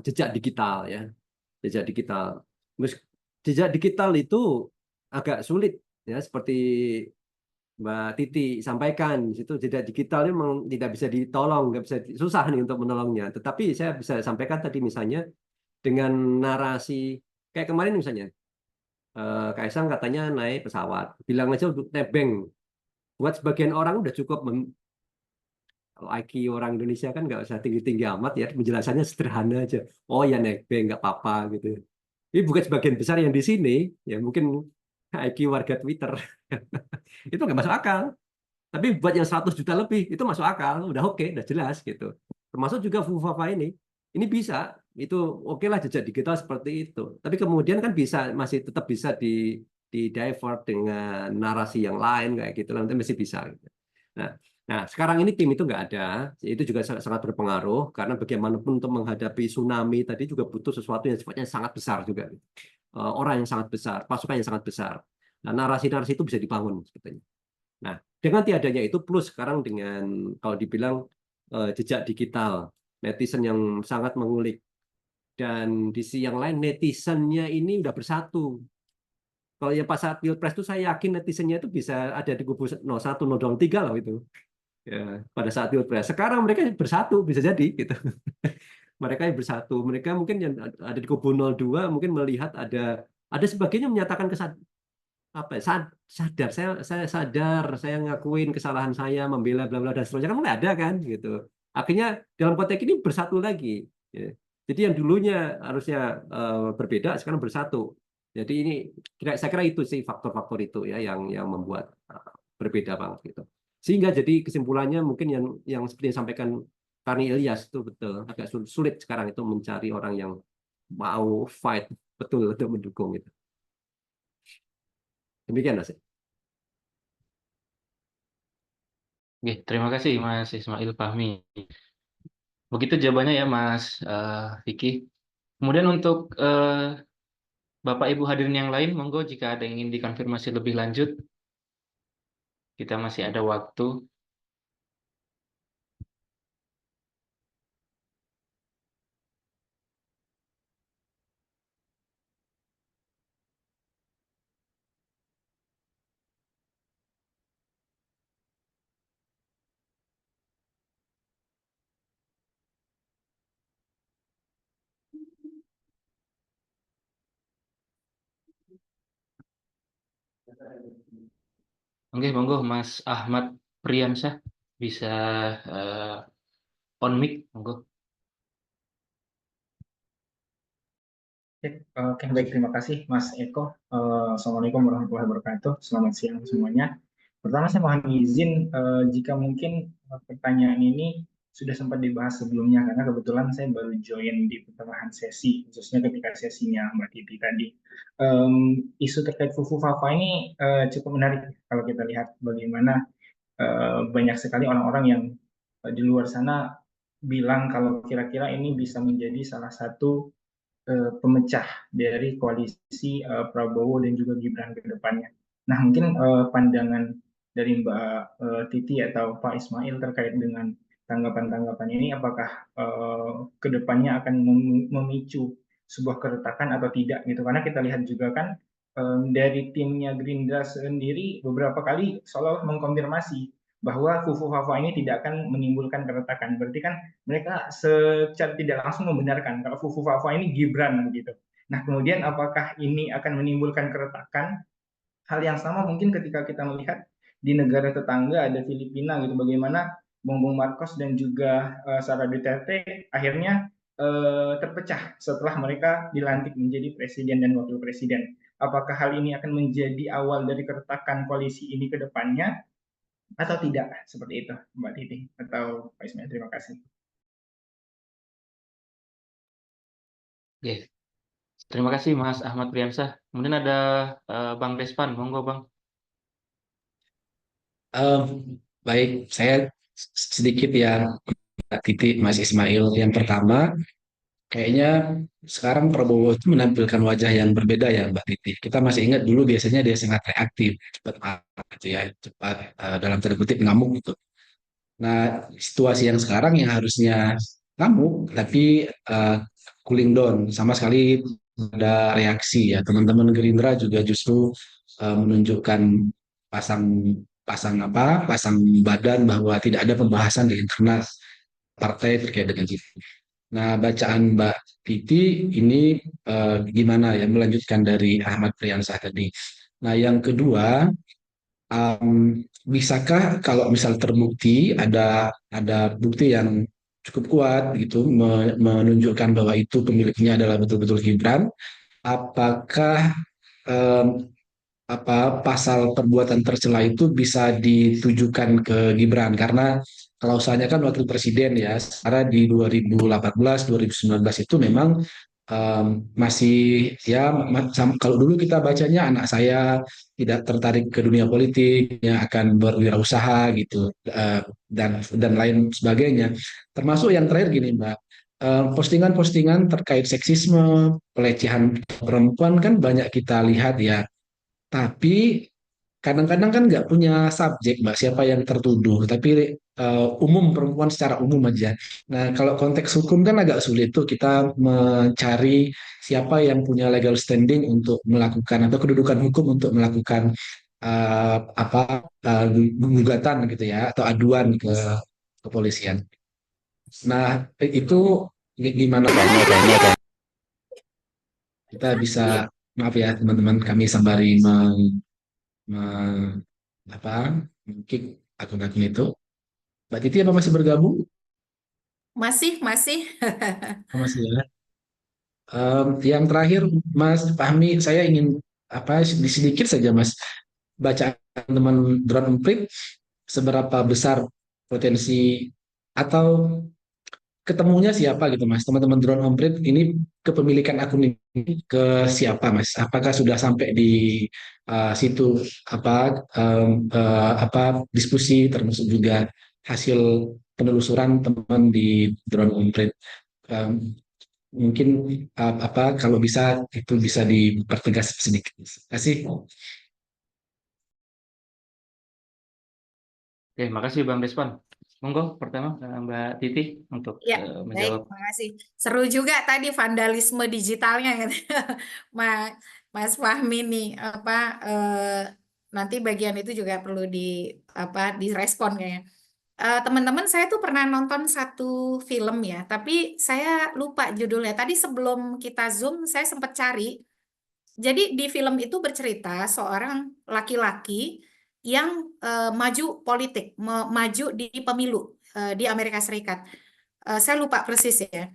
jejak digital ya, jejak digital. Jejak digital itu agak sulit ya, seperti Mbak Titi sampaikan di situ jejak digital ini memang tidak bisa ditolong, nggak bisa susah nih untuk menolongnya. Tetapi saya bisa sampaikan tadi misalnya dengan narasi kayak kemarin misalnya Kaisang katanya naik pesawat, bilang aja untuk nebeng. Buat sebagian orang udah cukup kalau IQ orang Indonesia kan nggak usah tinggi-tinggi amat ya, penjelasannya sederhana aja. Oh ya nebeng nggak apa-apa gitu. Ini bukan sebagian besar yang di sini, ya mungkin IQ warga Twitter. Itu nggak masuk akal. Tapi buat yang 100 juta lebih, itu masuk akal. Udah oke, udah jelas gitu. Termasuk juga Fufafa ini. Ini bisa, itu oke lah jejak digital seperti itu. Tapi kemudian kan bisa, masih tetap bisa di divert dengan narasi yang lain kayak gitu. Nanti masih bisa. Gitu. Nah, nah, sekarang ini tim itu nggak ada. Itu juga sangat berpengaruh. Karena bagaimanapun untuk menghadapi tsunami tadi juga butuh sesuatu yang sifatnya sangat besar juga. Orang yang sangat besar, pasukan yang sangat besar. Nah, narasi-narasi itu bisa dibangun sebetulnya. Nah, dengan tiadanya itu plus sekarang dengan kalau dibilang jejak digital, netizen yang sangat mengulik. Dan di sisi yang lain netizennya ini udah bersatu. Kalau yang pas saat Pilpres itu saya yakin netizennya itu bisa ada di kubu 01, 03 loh itu. Ya, pada saat Pilpres. Sekarang mereka bersatu bisa jadi gitu. Mereka yang bersatu. Mereka mungkin yang ada di kubu 02 mungkin melihat ada sebagian yang menyatakan apa ya, sadar saya sadar saya ngakuin kesalahan saya membela bla bla dan seterusnya kan mulai ada kan gitu akhirnya dalam konteks ini bersatu lagi ya. Jadi yang dulunya harusnya berbeda sekarang bersatu jadi ini saya kira itu sih faktor-faktor itu ya yang membuat berbeda banget gitu sehingga jadi kesimpulannya mungkin yang seperti yang disampaikan Karni Ilyas itu betul agak sulit sekarang itu mencari orang yang mau fight betul untuk mendukung itu. Demikian Mas. Oke, terima kasih Mas Ismail Fahmi. Begitu jawabannya ya Mas Vicky. Kemudian untuk Bapak Ibu hadirin yang lain, monggo jika ada yang ingin dikonfirmasi lebih lanjut, kita masih ada waktu. Oke, monggo Mas Ahmad Priamsyah bisa on mic, monggo. Oke, baik. Terima kasih, Mas Eko. Assalamualaikum warahmatullahi wabarakatuh. Selamat siang semuanya. Pertama, saya mohon izin jika mungkin pertanyaan ini sudah sempat dibahas sebelumnya, karena kebetulan saya baru join di pertengahan sesi, khususnya ketika sesinya Mbak Titi tadi. Isu terkait Fufu-Fafa ini cukup menarik kalau kita lihat bagaimana banyak sekali orang-orang yang di luar sana bilang kalau kira-kira ini bisa menjadi salah satu pemecah dari koalisi Prabowo dan juga Gibran ke depannya. Nah, mungkin pandangan dari Mbak Titi atau Pak Ismail terkait dengan tanggapan-tanggapan ini, apakah ke depannya akan memicu sebuah keretakan atau tidak gitu? Karena kita lihat juga kan dari timnya Gerindra sendiri beberapa kali seolah-olah mengkonfirmasi bahwa Fufu-Fafa ini tidak akan menimbulkan keretakan. Berarti kan mereka secara tidak langsung membenarkan kalau Fufu-Fafa ini Gibran begitu. Nah, kemudian apakah ini akan menimbulkan keretakan? Hal yang sama mungkin ketika kita melihat di negara tetangga ada Filipina gitu, bagaimana Bongbong Marcos dan juga Sara Duterte akhirnya terpecah setelah mereka dilantik menjadi presiden dan wakil presiden. Apakah hal ini akan menjadi awal dari keretakan koalisi ini ke depannya atau tidak? Seperti itu, Mbak Titi atau Pak Ismail. Terima kasih. Oke, terima kasih Mas Ahmad Priyansah. Kemudian ada Bang Despan, monggo Bang. Baik, saya sedikit ya titik Mas Ismail. Yang pertama, kayaknya sekarang Prabowo itu menampilkan wajah yang berbeda ya Mbak Titi. Kita masih ingat dulu biasanya dia sangat reaktif, cepat marah gitu ya, cepat dalam tanda kutip ngamuk gitu. Nah, situasi yang sekarang yang harusnya ngamuk tapi cooling down, sama sekali ada reaksi ya. Teman-teman Gerindra juga justru menunjukkan pasang pasang badan bahwa tidak ada pembahasan di internal partai terkait dengan itu. Nah, bacaan Mbak Titi ini gimana ya, melanjutkan dari Ahmad Priyansah tadi. Nah, yang kedua, bisakah kalau misal terbukti ada bukti yang cukup kuat gitu menunjukkan bahwa itu pemiliknya adalah betul-betul Gibran, apakah em, pasal perbuatan tercela itu bisa ditujukan ke Gibran karena kalau usahanya kan wakil presiden ya, sekarang di 2018 2019 itu memang masih ya kalau dulu kita bacanya anak saya tidak tertarik ke dunia politik, yang akan berwirausaha gitu dan lain sebagainya. Termasuk yang terakhir gini Mbak, postingan-postingan terkait seksisme, pelecehan perempuan kan banyak kita lihat ya, tapi kadang-kadang kan nggak punya subjek, Mbak, siapa yang tertuduh, tapi umum perempuan secara umum aja. Nah, kalau konteks hukum kan agak sulit tuh kita mencari siapa yang punya legal standing untuk melakukan atau kedudukan hukum untuk melakukan gugatan gitu ya atau aduan ke kepolisian. Nah, itu gimana Pak? Kita bisa, maaf ya teman-teman, kami sembari me- apa mungkin akun-akun itu. Mbak Titi apa masih bergabung? Masih. Oh, masih ya. Yang terakhir Mas Fahmi, saya ingin sedikit saja Mas baca teman drone emprit seberapa besar potensi atau ketemunya siapa gitu Mas, teman-teman drone emprit ini kepemilikan akun ini ke siapa Mas? Apakah sudah sampai di situ apa diskusi termasuk juga hasil penelusuran teman di drone emprit? Um, Mungkin kalau bisa itu bisa dipertegas sedikit. Terima kasih. Oke, makasih Bang Despan. Monggo pertama Mbak Titi untuk Ya, baik, menjawab. makasih. Seru juga tadi vandalisme digitalnya gitu. Mas Fahmi nih nanti bagian itu juga perlu direspon kayaknya. Teman-teman, saya tuh pernah nonton satu film ya, tapi saya lupa judulnya. Tadi sebelum kita Zoom, saya sempat cari. Jadi di film itu bercerita seorang laki-laki yang maju politik, maju di pemilu di Amerika Serikat. Saya lupa persis ya.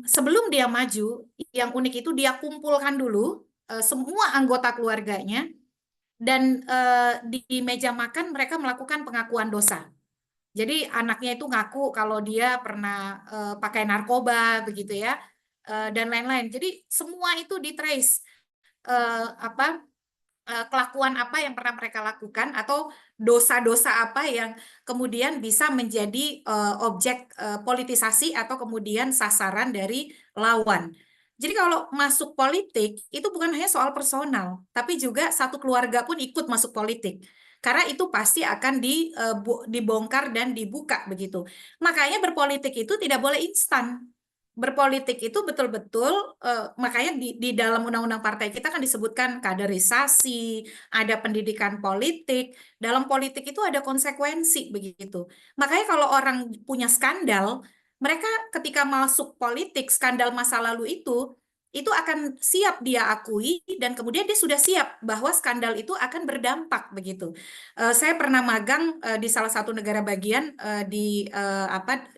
Sebelum dia maju, yang unik itu dia kumpulkan dulu semua anggota keluarganya dan di meja makan mereka melakukan pengakuan dosa. Jadi anaknya itu ngaku kalau dia pernah pakai narkoba begitu ya dan lain-lain. Jadi semua itu ditrace apa kelakuan apa yang pernah mereka lakukan atau dosa-dosa apa yang kemudian bisa menjadi objek politisasi atau kemudian sasaran dari lawan. Jadi kalau masuk politik itu bukan hanya soal personal, tapi juga satu keluarga pun ikut masuk politik. Karena itu pasti akan dibongkar dan dibuka begitu. Makanya berpolitik itu tidak boleh instan. Berpolitik itu betul-betul makanya di dalam undang-undang partai kita kan disebutkan kaderisasi, ada pendidikan politik. Dalam politik itu ada konsekuensi begitu. Makanya kalau orang punya skandal, mereka ketika masuk politik, skandal masa lalu itu akan siap dia akui dan kemudian dia sudah siap bahwa skandal itu akan berdampak begitu. Saya pernah magang di salah satu negara bagian di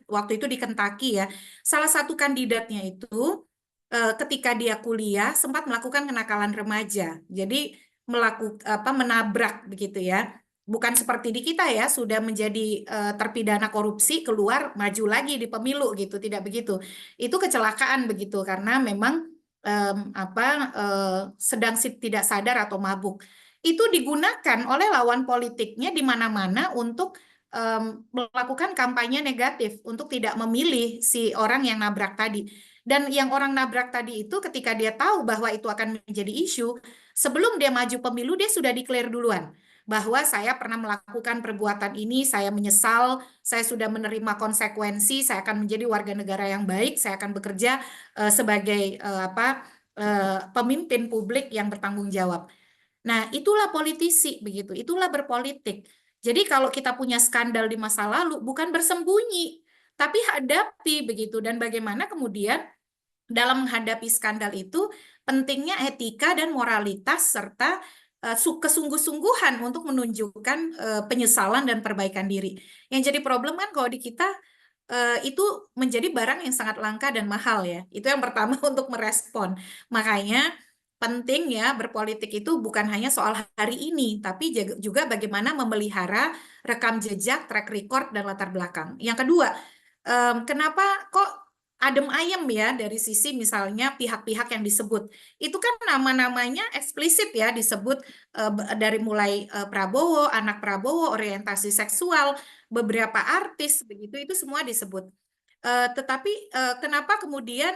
waktu itu di Kentucky ya. Salah satu kandidatnya itu ketika dia kuliah sempat melakukan kenakalan remaja. Jadi menabrak begitu ya. Bukan seperti di kita ya, sudah menjadi terpidana korupsi keluar maju lagi di pemilu gitu, tidak begitu. Itu kecelakaan begitu karena memang sedang tidak sadar atau mabuk. Itu digunakan oleh lawan politiknya di mana-mana untuk melakukan kampanye negatif untuk tidak memilih si orang yang nabrak tadi. Dan yang orang nabrak tadi itu ketika dia tahu bahwa itu akan menjadi isu, sebelum dia maju pemilu dia sudah declare duluan bahwa saya pernah melakukan perbuatan ini, saya menyesal, saya sudah menerima konsekuensi, saya akan menjadi warga negara yang baik, saya akan bekerja sebagai pemimpin publik yang bertanggung jawab. Nah, itulah politisi begitu, itulah berpolitik. Jadi kalau kita punya skandal di masa lalu bukan bersembunyi, tapi hadapi begitu. Dan bagaimana kemudian dalam menghadapi skandal itu pentingnya etika dan moralitas serta kesungguh-sungguhan untuk menunjukkan penyesalan dan perbaikan diri. Yang jadi problem kan kalau di kita itu menjadi barang yang sangat langka dan mahal ya. Itu yang pertama untuk merespon. Makanya penting ya berpolitik itu bukan hanya soal hari ini, tapi juga bagaimana memelihara rekam jejak, track record, dan latar belakang. Yang kedua, kenapa kok adem ayem ya dari sisi misalnya pihak-pihak yang disebut. Itu kan nama-namanya eksplisit ya disebut dari mulai Prabowo, anak Prabowo, orientasi seksual, beberapa artis begitu itu semua disebut. Tetapi kenapa kemudian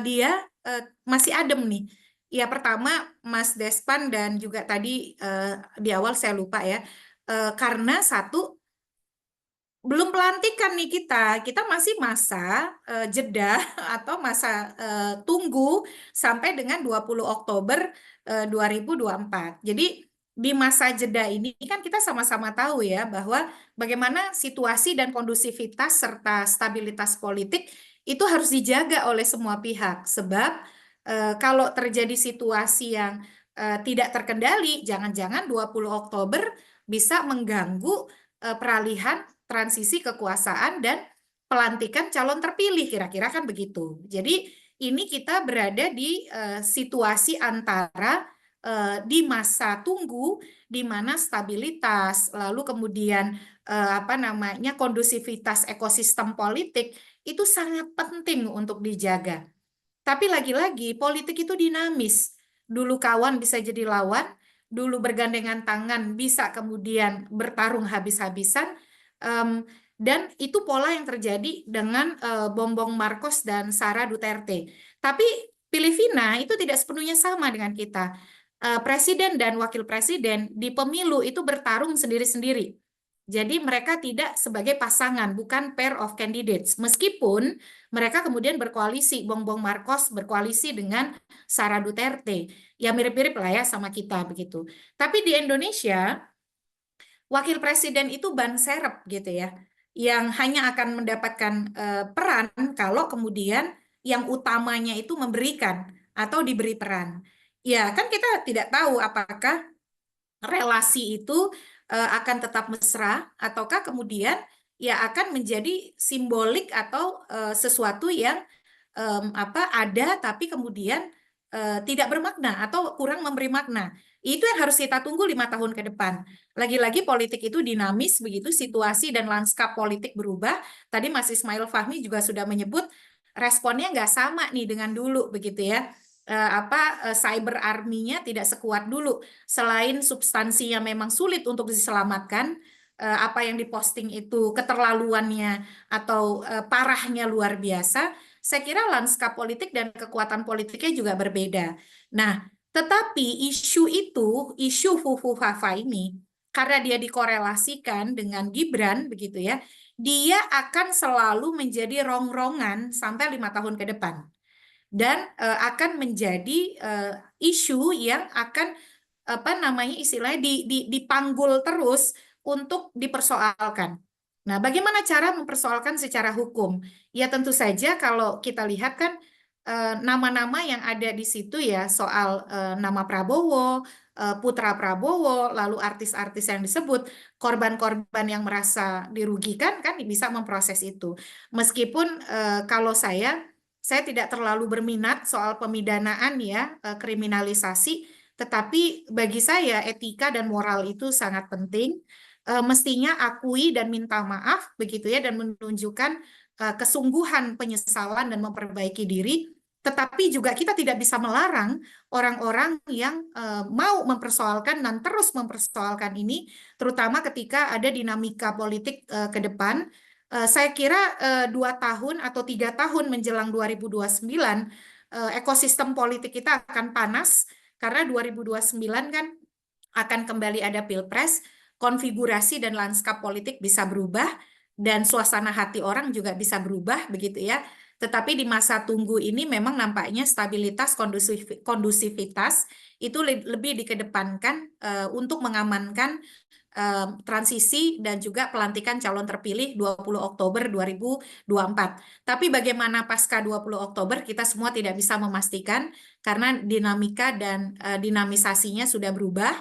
dia masih adem nih? Ya pertama Mas Despan dan juga tadi di awal saya lupa ya, karena satu belum pelantikan nih kita masih masa jeda atau masa tunggu sampai dengan 20 Oktober 2024. Jadi di masa jeda ini kan kita sama-sama tahu ya bahwa bagaimana situasi dan kondusivitas serta stabilitas politik itu harus dijaga oleh semua pihak. Sebab kalau terjadi situasi yang tidak terkendali, jangan-jangan 20 Oktober bisa mengganggu peralihan transisi kekuasaan dan pelantikan calon terpilih, kira-kira kan begitu. Jadi ini kita berada di situasi antara di masa tunggu, di mana stabilitas, lalu kemudian kondusivitas ekosistem politik itu sangat penting untuk dijaga. Tapi lagi-lagi politik itu dinamis. Dulu kawan bisa jadi lawan, dulu bergandengan tangan bisa kemudian bertarung habis-habisan. Dan itu pola yang terjadi dengan Bongbong Marcos dan Sara Duterte. Tapi Filipina itu tidak sepenuhnya sama dengan kita. Presiden dan wakil presiden di pemilu itu bertarung sendiri-sendiri. Jadi mereka tidak sebagai pasangan, bukan pair of candidates. Meskipun mereka kemudian berkoalisi, Bongbong Marcos berkoalisi dengan Sara Duterte. Ya mirip-mirip lah ya sama kita begitu. Tapi di Indonesia wakil presiden itu ban serep gitu ya, yang hanya akan mendapatkan peran kalau kemudian yang utamanya itu memberikan atau diberi peran. Ya kan kita tidak tahu apakah relasi itu akan tetap mesra ataukah kemudian ya akan menjadi simbolik atau sesuatu yang ada tapi kemudian tidak bermakna atau kurang memberi makna. Itu yang harus kita tunggu 5 tahun ke depan. Lagi-lagi politik itu dinamis begitu, situasi dan lanskap politik berubah. Tadi Mas Ismail Fahmi juga sudah menyebut responnya nggak sama nih dengan dulu begitu ya. cyber army-nya tidak sekuat dulu. Selain substansinya memang sulit untuk diselamatkan, apa yang diposting itu keterlaluannya atau parahnya luar biasa, saya kira lanskap politik dan kekuatan politiknya juga berbeda. Nah, tetapi isu Fufu Fafa ini, karena dia dikorelasikan dengan Gibran, begitu ya, dia akan selalu menjadi rongrongan sampai 5 tahun ke depan. Dan akan menjadi isu yang akan istilahnya dipanggul terus untuk dipersoalkan. Nah, bagaimana cara mempersoalkan secara hukum? Ya tentu saja kalau kita lihat kan nama-nama yang ada di situ ya soal nama Prabowo, putra Prabowo, lalu artis-artis yang disebut, korban-korban yang merasa dirugikan kan bisa memproses itu. Meskipun kalau saya tidak terlalu berminat soal pemidanaan ya, kriminalisasi, tetapi bagi saya etika dan moral itu sangat penting. Mestinya akui dan minta maaf begitu ya, dan menunjukkan kesungguhan penyesalan dan memperbaiki diri. Tetapi juga kita tidak bisa melarang orang-orang yang mau mempersoalkan dan terus mempersoalkan ini, terutama ketika ada dinamika politik ke depan. Saya kira 2 tahun atau 3 tahun menjelang 2029, ekosistem politik kita akan panas, karena 2029 kan akan kembali ada pilpres, konfigurasi dan lanskap politik bisa berubah, dan suasana hati orang juga bisa berubah, begitu ya. Tetapi di masa tunggu ini memang nampaknya stabilitas, kondusivitas itu lebih dikedepankan untuk mengamankan transisi dan juga pelantikan calon terpilih 20 Oktober 2024. Tapi bagaimana pasca 20 Oktober kita semua tidak bisa memastikan karena dinamika dan dinamisasinya sudah berubah,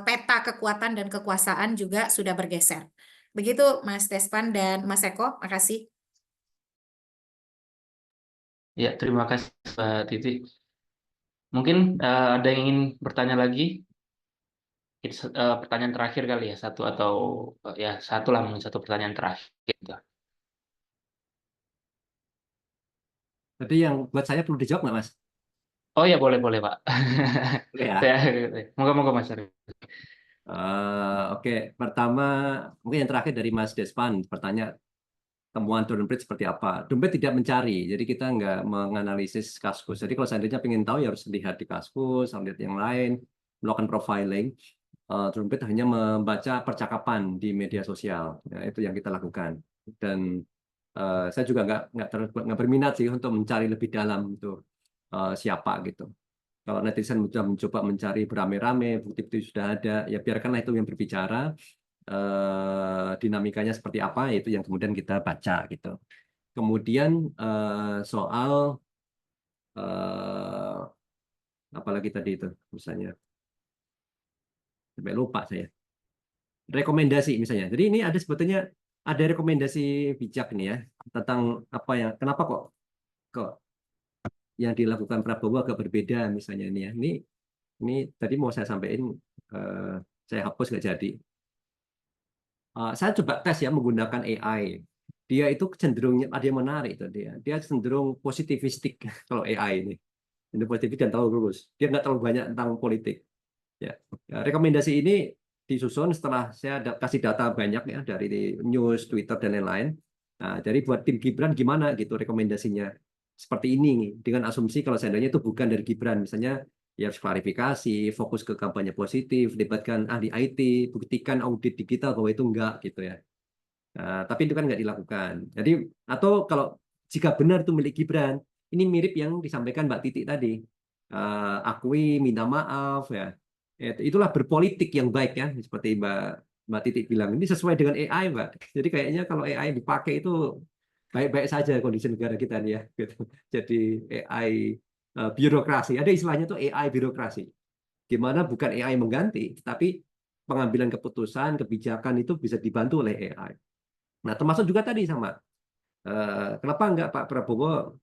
peta kekuatan dan kekuasaan juga sudah bergeser. Begitu Mas Despan dan Mas Eko, makasih. Ya, terima kasih Mbak Titi. Mungkin ada yang ingin bertanya lagi? Pertanyaan terakhir kali ya, satu atau ya satu lah, mungkin satu pertanyaan terakhir gitu. Jadi yang buat saya perlu dijawab nggak, Mas? Oh ya, boleh Pak. Oke ya. Moga-moga Mas. Oke, pertama mungkin yang terakhir dari Mas Despan, bertanya temuan Dompet seperti apa. Dompet tidak mencari, jadi kita nggak menganalisis Kaskus. Jadi kalau seandainya ingin tahu ya harus lihat di Kaskus, lihat yang lain, melakukan profiling. Dompet hanya membaca percakapan di media sosial, ya, itu yang kita lakukan. Dan saya juga nggak berminat sih untuk mencari lebih dalam untuk siapa gitu. Kalau netizen sudah mencoba mencari beramai-ramai, bukti-bukti sudah ada, ya biarkanlah itu yang berbicara. Dinamikanya seperti apa, itu yang kemudian kita baca gitu. Kemudian soal apalagi tadi itu misalnya, sampai lupa saya. Rekomendasi misalnya. Jadi ini ada sebetulnya ada rekomendasi bijak nih ya tentang apa yang kenapa kok yang dilakukan Prabowo agak berbeda misalnya ini ya. Ini tadi mau saya sampaikan, saya hapus nggak jadi. Saya coba tes ya menggunakan AI. Dia itu cenderung ada yang menarik itu dia cenderung positivistik kalau AI ini. Ini positif dan tahu lurus. Dia nggak terlalu banyak tentang politik. Ya, rekomendasi ini disusun setelah saya kasih data banyak ya dari news, Twitter dan lain-lain. Nah, jadi buat tim Gibran gimana gitu rekomendasinya seperti ini dengan asumsi kalau seandainya itu bukan dari Gibran, misalnya ya harus klarifikasi, fokus ke kampanye positif, libatkan ahli IT, buktikan audit digital bahwa itu enggak gitu ya. Nah, tapi itu kan nggak dilakukan. Jadi atau kalau jika benar itu milik Gibran, ini mirip yang disampaikan Mbak Titi tadi. Akui, minta maaf ya. Itulah berpolitik yang baik ya, seperti Mbak Titi bilang. Ini sesuai dengan AI, Mbak. Jadi kayaknya kalau AI dipakai itu baik-baik saja kondisi negara kita nih ya. Gitu. Jadi AI birokrasi. Ada istilahnya tuh AI birokrasi. Gimana bukan AI mengganti, tapi pengambilan keputusan, kebijakan itu bisa dibantu oleh AI. Nah, termasuk juga tadi sama. Kenapa enggak Pak Prabowo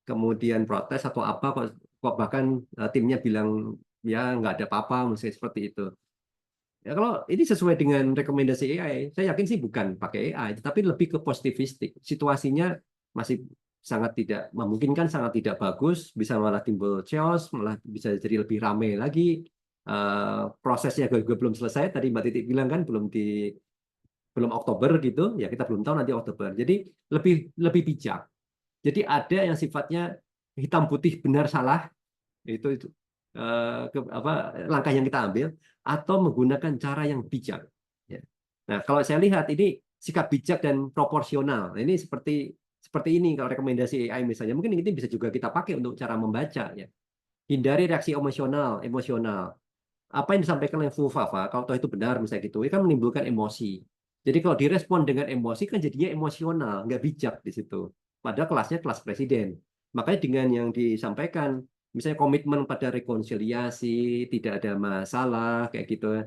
kemudian protes atau apa, kok bahkan timnya bilang ya nggak ada apa-apa, misalnya seperti itu. Ya kalau ini sesuai dengan rekomendasi AI, saya yakin sih bukan pakai AI, tetapi lebih ke positivistik. Situasinya masih sangat tidak memungkinkan, sangat tidak bagus, bisa malah timbul chaos, malah bisa jadi lebih ramai lagi. Prosesnya juga belum selesai. Tadi Mbak Titik bilang kan belum Oktober gitu, ya kita belum tahu nanti Oktober. Jadi lebih bijak. Jadi ada yang sifatnya hitam putih benar salah, itu langkah yang kita ambil, atau menggunakan cara yang bijak. Ya. Nah, kalau saya lihat ini sikap bijak dan proporsional. Nah, ini seperti ini kalau rekomendasi AI misalnya, mungkin ini bisa juga kita pakai untuk cara membaca. Ya. Hindari reaksi emosional. Apa yang disampaikan oleh Bu Fafa, kalau toh itu benar misalnya gitu, itu kan menimbulkan emosi. Jadi kalau direspon dengan emosi kan jadinya emosional, nggak bijak di situ. Padahal kelasnya kelas presiden. Makanya dengan yang disampaikan, misalnya komitmen pada rekonsiliasi, tidak ada masalah kayak gitu.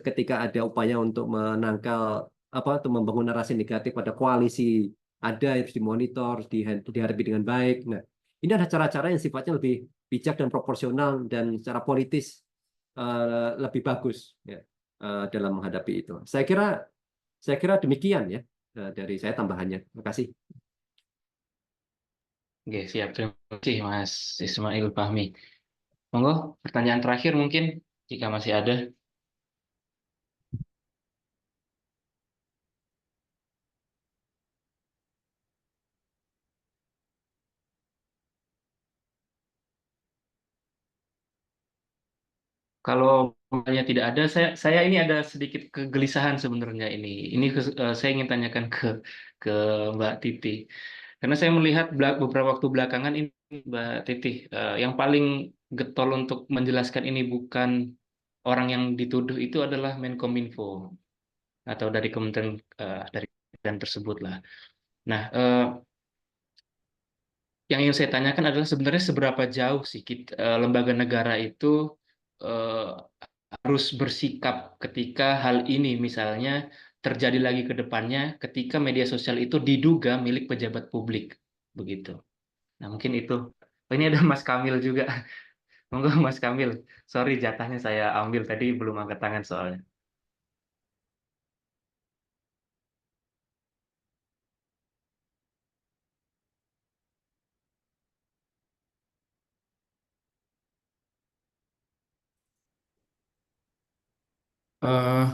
Ketika ada upaya untuk menangkal untuk membangun narasi negatif pada koalisi, ada harus dimonitor, dihadapi dengan baik. Nah, ini ada cara-cara yang sifatnya lebih bijak dan proporsional dan secara politis lebih bagus ya, dalam menghadapi itu. Saya kira demikian ya dari saya tambahannya. Terima kasih. Oke, siap. Terima kasih Mas Ismail Fahmi. Monggo, pertanyaan terakhir mungkin jika masih ada. Kalau misalnya tidak ada, saya ini ada sedikit kegelisahan sebenarnya ini. Saya ingin tanyakan ke Mbak Titi. Karena saya melihat beberapa waktu belakangan ini Mbak Titi, yang paling getol untuk menjelaskan ini bukan orang yang dituduh itu adalah Menkominfo atau dari kementerian tersebut lah. Nah, yang ingin saya tanyakan adalah sebenarnya seberapa jauh sih lembaga negara itu eh, harus bersikap ketika hal ini misalnya terjadi lagi ke depannya ketika media sosial itu diduga milik pejabat publik begitu. Nah, mungkin itu. Oh, ini ada Mas Kamil juga. Monggo Mas Kamil. Sorry jatahnya saya ambil tadi belum angkat tangan soalnya. Eh,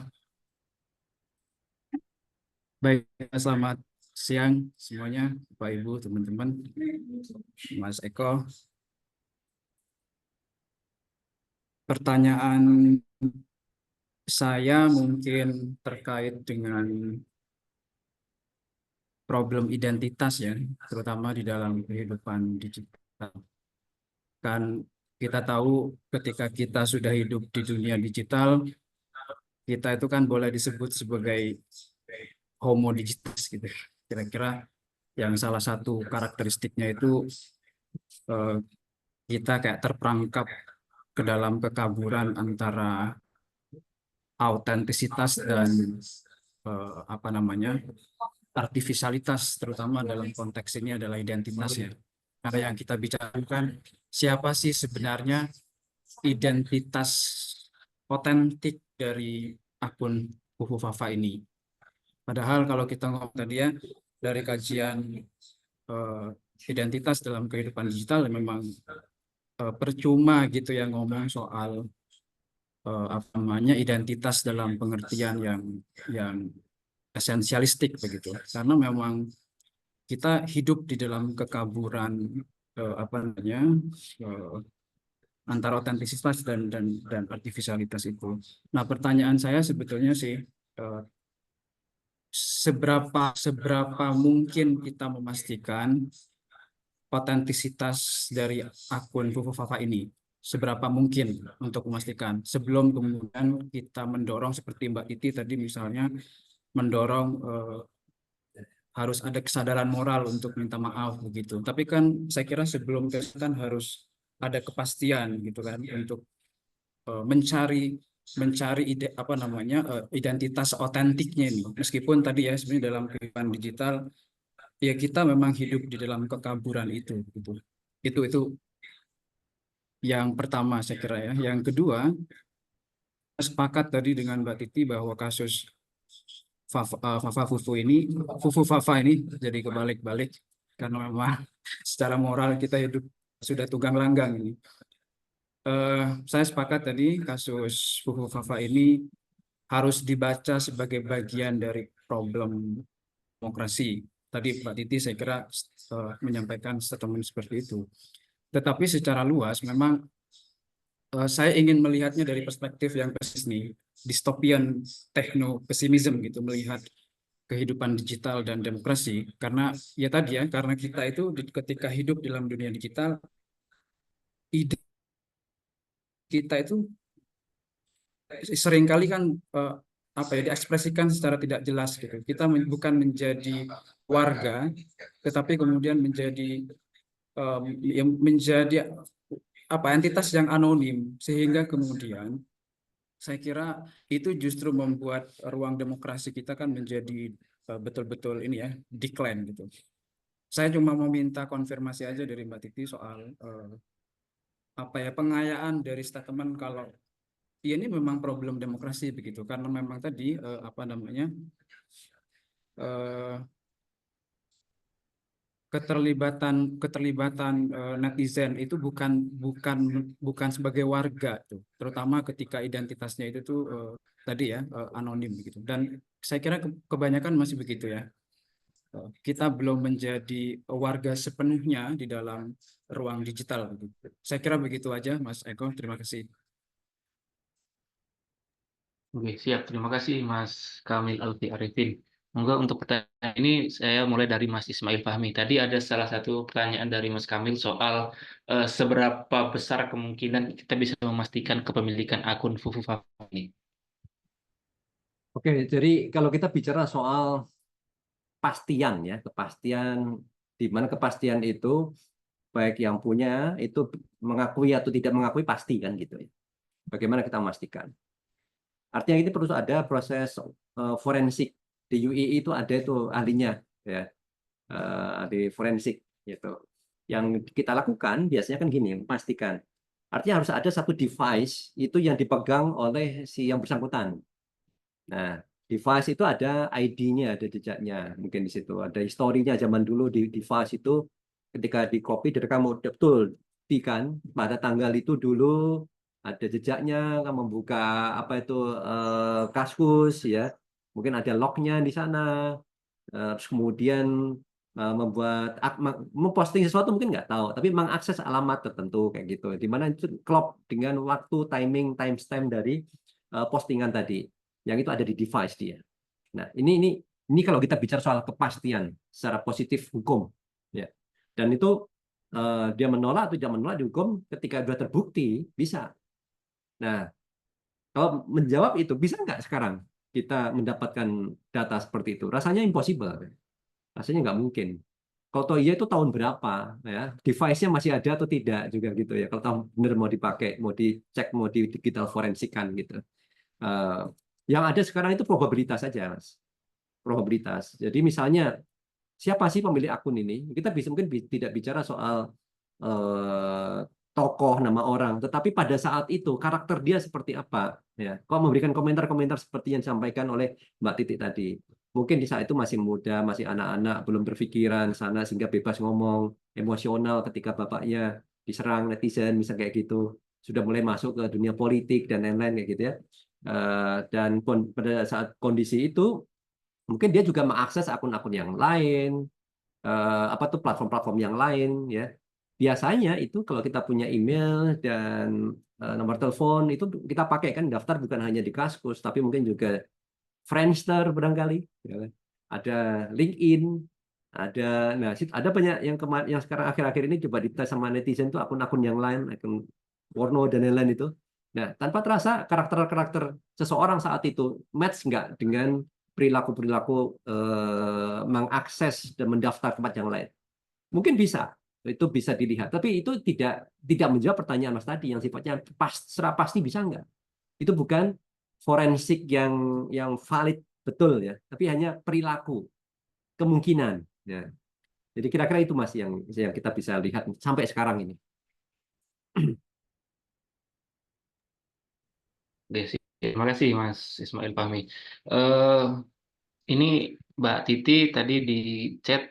Baik, selamat siang semuanya, Bapak Ibu, teman-teman, Mas Eko. Pertanyaan saya mungkin terkait dengan problem identitas ya, terutama di dalam kehidupan digital. Kan kita tahu ketika kita sudah hidup di dunia digital, kita itu kan boleh disebut sebagai homo digitis gitu. Kira-kira yang salah satu karakteristiknya itu kita kayak terperangkap ke dalam kekaburan antara autentisitas dan artifisialitas, terutama dalam konteks ini adalah identitas ya. Karena yang kita bicarakan siapa sih sebenarnya identitas otentik dari akun Fufu Fafa ini. Padahal kalau kita ngomong tadi ya dari kajian identitas dalam kehidupan digital memang percuma gitu ya ngomong soal identitas dalam pengertian yang esensialistik begitu, karena memang kita hidup di dalam kekaburan antara otentisitas dan artifisialitas itu. Nah, pertanyaan saya sebetulnya sih seberapa mungkin kita memastikan otentisitas dari akun Fufu Fafa ini, seberapa mungkin untuk memastikan sebelum kemudian kita mendorong seperti Mbak Titi tadi misalnya mendorong harus ada kesadaran moral untuk minta maaf begitu. Tapi kan saya kira sebelum itu kan harus ada kepastian gitu kan untuk mencari identitas otentiknya ini. Meskipun tadi ya sebenarnya dalam kehidupan digital ya kita memang hidup di dalam kekaburan itu gitu. Itu yang pertama saya kira ya. Yang kedua, sepakat tadi dengan Mbak Titi bahwa kasus Fufu Fafa ini jadi kebalik-balik. karena memang secara moral kita hidup sudah tunggang langgang ini. Saya sepakat tadi kasus Fufu Fafa ini harus dibaca sebagai bagian dari problem demokrasi. Tadi Mbak Titi saya kira menyampaikan statement seperti itu. Tetapi secara luas memang saya ingin melihatnya dari perspektif yang persis nih, dystopian techno pessimism gitu, melihat kehidupan digital dan demokrasi. Karena ya tadi ya, karena kita itu ketika hidup dalam dunia digital, ide kita itu seringkali kan apa ya, diekspresikan secara tidak jelas gitu. Kita bukan menjadi warga, tetapi kemudian menjadi yang menjadi apa, entitas yang anonim, sehingga kemudian saya kira itu justru membuat ruang demokrasi kita kan menjadi betul-betul ini ya, decline gitu. Saya cuma mau minta konfirmasi aja dari Mbak Titi soal apa ya, pengayaan dari statement kalau ya ini memang problem demokrasi begitu, karena memang tadi apa namanya, keterlibatan netizen itu bukan sebagai warga tuh, terutama ketika identitasnya itu tuh tadi ya anonim begitu. Dan saya kira kebanyakan masih begitu ya. Kita belum menjadi warga sepenuhnya di dalam ruang digital begitu. Saya kira begitu aja, Mas Eko. Terima kasih. Oke, siap. Terima kasih Mas Kamil Alfi Arifin. Monggo untuk pertanyaan ini saya mulai dari Mas Ismail Fahmi. Tadi ada salah satu pertanyaan dari Mas Kamil soal seberapa besar kemungkinan kita bisa memastikan kepemilikan akun Fufu Fafa ini. Oke, jadi kalau kita bicara soal kepastian ya, kepastian di mana kepastian itu baik yang punya itu mengakui atau tidak mengakui pasti kan gitu ya. Bagaimana kita memastikan? Artinya ini perlu ada proses forensik. Di UI itu ada itu ahlinya ya, ahli forensik gitu. Yang kita lakukan biasanya kan gini, memastikan. Artinya harus ada satu device itu yang dipegang oleh si yang bersangkutan. Nah, device itu ada ID-nya, ada jejaknya, mungkin di situ ada historinya zaman dulu di device itu ketika di copy direkam betul kan pada tanggal itu dulu ada jejaknya, kan membuka apa itu Kaskus ya, mungkin ada lognya di sana, terus kemudian memposting sesuatu mungkin nggak tahu, tapi mengakses alamat tertentu kayak gitu, di mana itu klop dengan waktu timestamp dari postingan tadi, yang itu ada di device dia. Nah ini kalau kita bicara soal kepastian secara positif hukum, ya, dan itu dia menolak atau tidak menolak dihukum ketika sudah terbukti bisa. Nah, kalau menjawab itu bisa nggak sekarang kita mendapatkan data seperti itu? Rasanya impossible, rasanya nggak mungkin. Kalau toh iya itu tahun berapa, ya, device-nya masih ada atau tidak juga gitu ya. Kalau tahu benar mau dipakai, mau dicek, mau di digital forensikan gitu. Yang ada sekarang itu probabilitas saja, Mas. Probabilitas. Jadi misalnya siapa sih pemilik akun ini? Kita bisa mungkin tidak bicara soal tokoh, nama orang, tetapi pada saat itu karakter dia seperti apa, ya. Kok memberikan komentar-komentar seperti yang disampaikan oleh Mbak Titi tadi. Mungkin di saat itu masih muda, masih anak-anak, belum berpikiran sana sehingga bebas ngomong, emosional ketika bapaknya diserang netizen, misalnya kayak gitu. Sudah mulai masuk ke dunia politik dan lain-lain kayak gitu ya. Dan pada saat kondisi itu mungkin dia juga mengakses akun-akun yang lain, apa tuh platform-platform yang lain ya. Biasanya itu kalau kita punya email dan nomor telepon itu kita pakai kan, daftar bukan hanya di Kaskus tapi mungkin juga Friendster barangkali ya kan? Ada LinkedIn, ada banyak yang sekarang akhir-akhir ini coba dites sama netizen tuh akun-akun yang lain, akun porno dan lain-lain itu. Nah, tanpa terasa karakter-karakter seseorang saat itu match nggak dengan perilaku-perilaku mengakses dan mendaftar tempat yang lain. Mungkin bisa, itu bisa dilihat. Tapi itu tidak menjawab pertanyaan Mas tadi yang sifatnya secara pasti bisa nggak. Itu bukan forensik yang valid betul ya, tapi hanya perilaku, kemungkinan. Ya. Jadi kira-kira itu Mas yang kita bisa lihat sampai sekarang ini. Oke, terima kasih Mas Ismail Fahmi. Ini Mbak Titi tadi di chat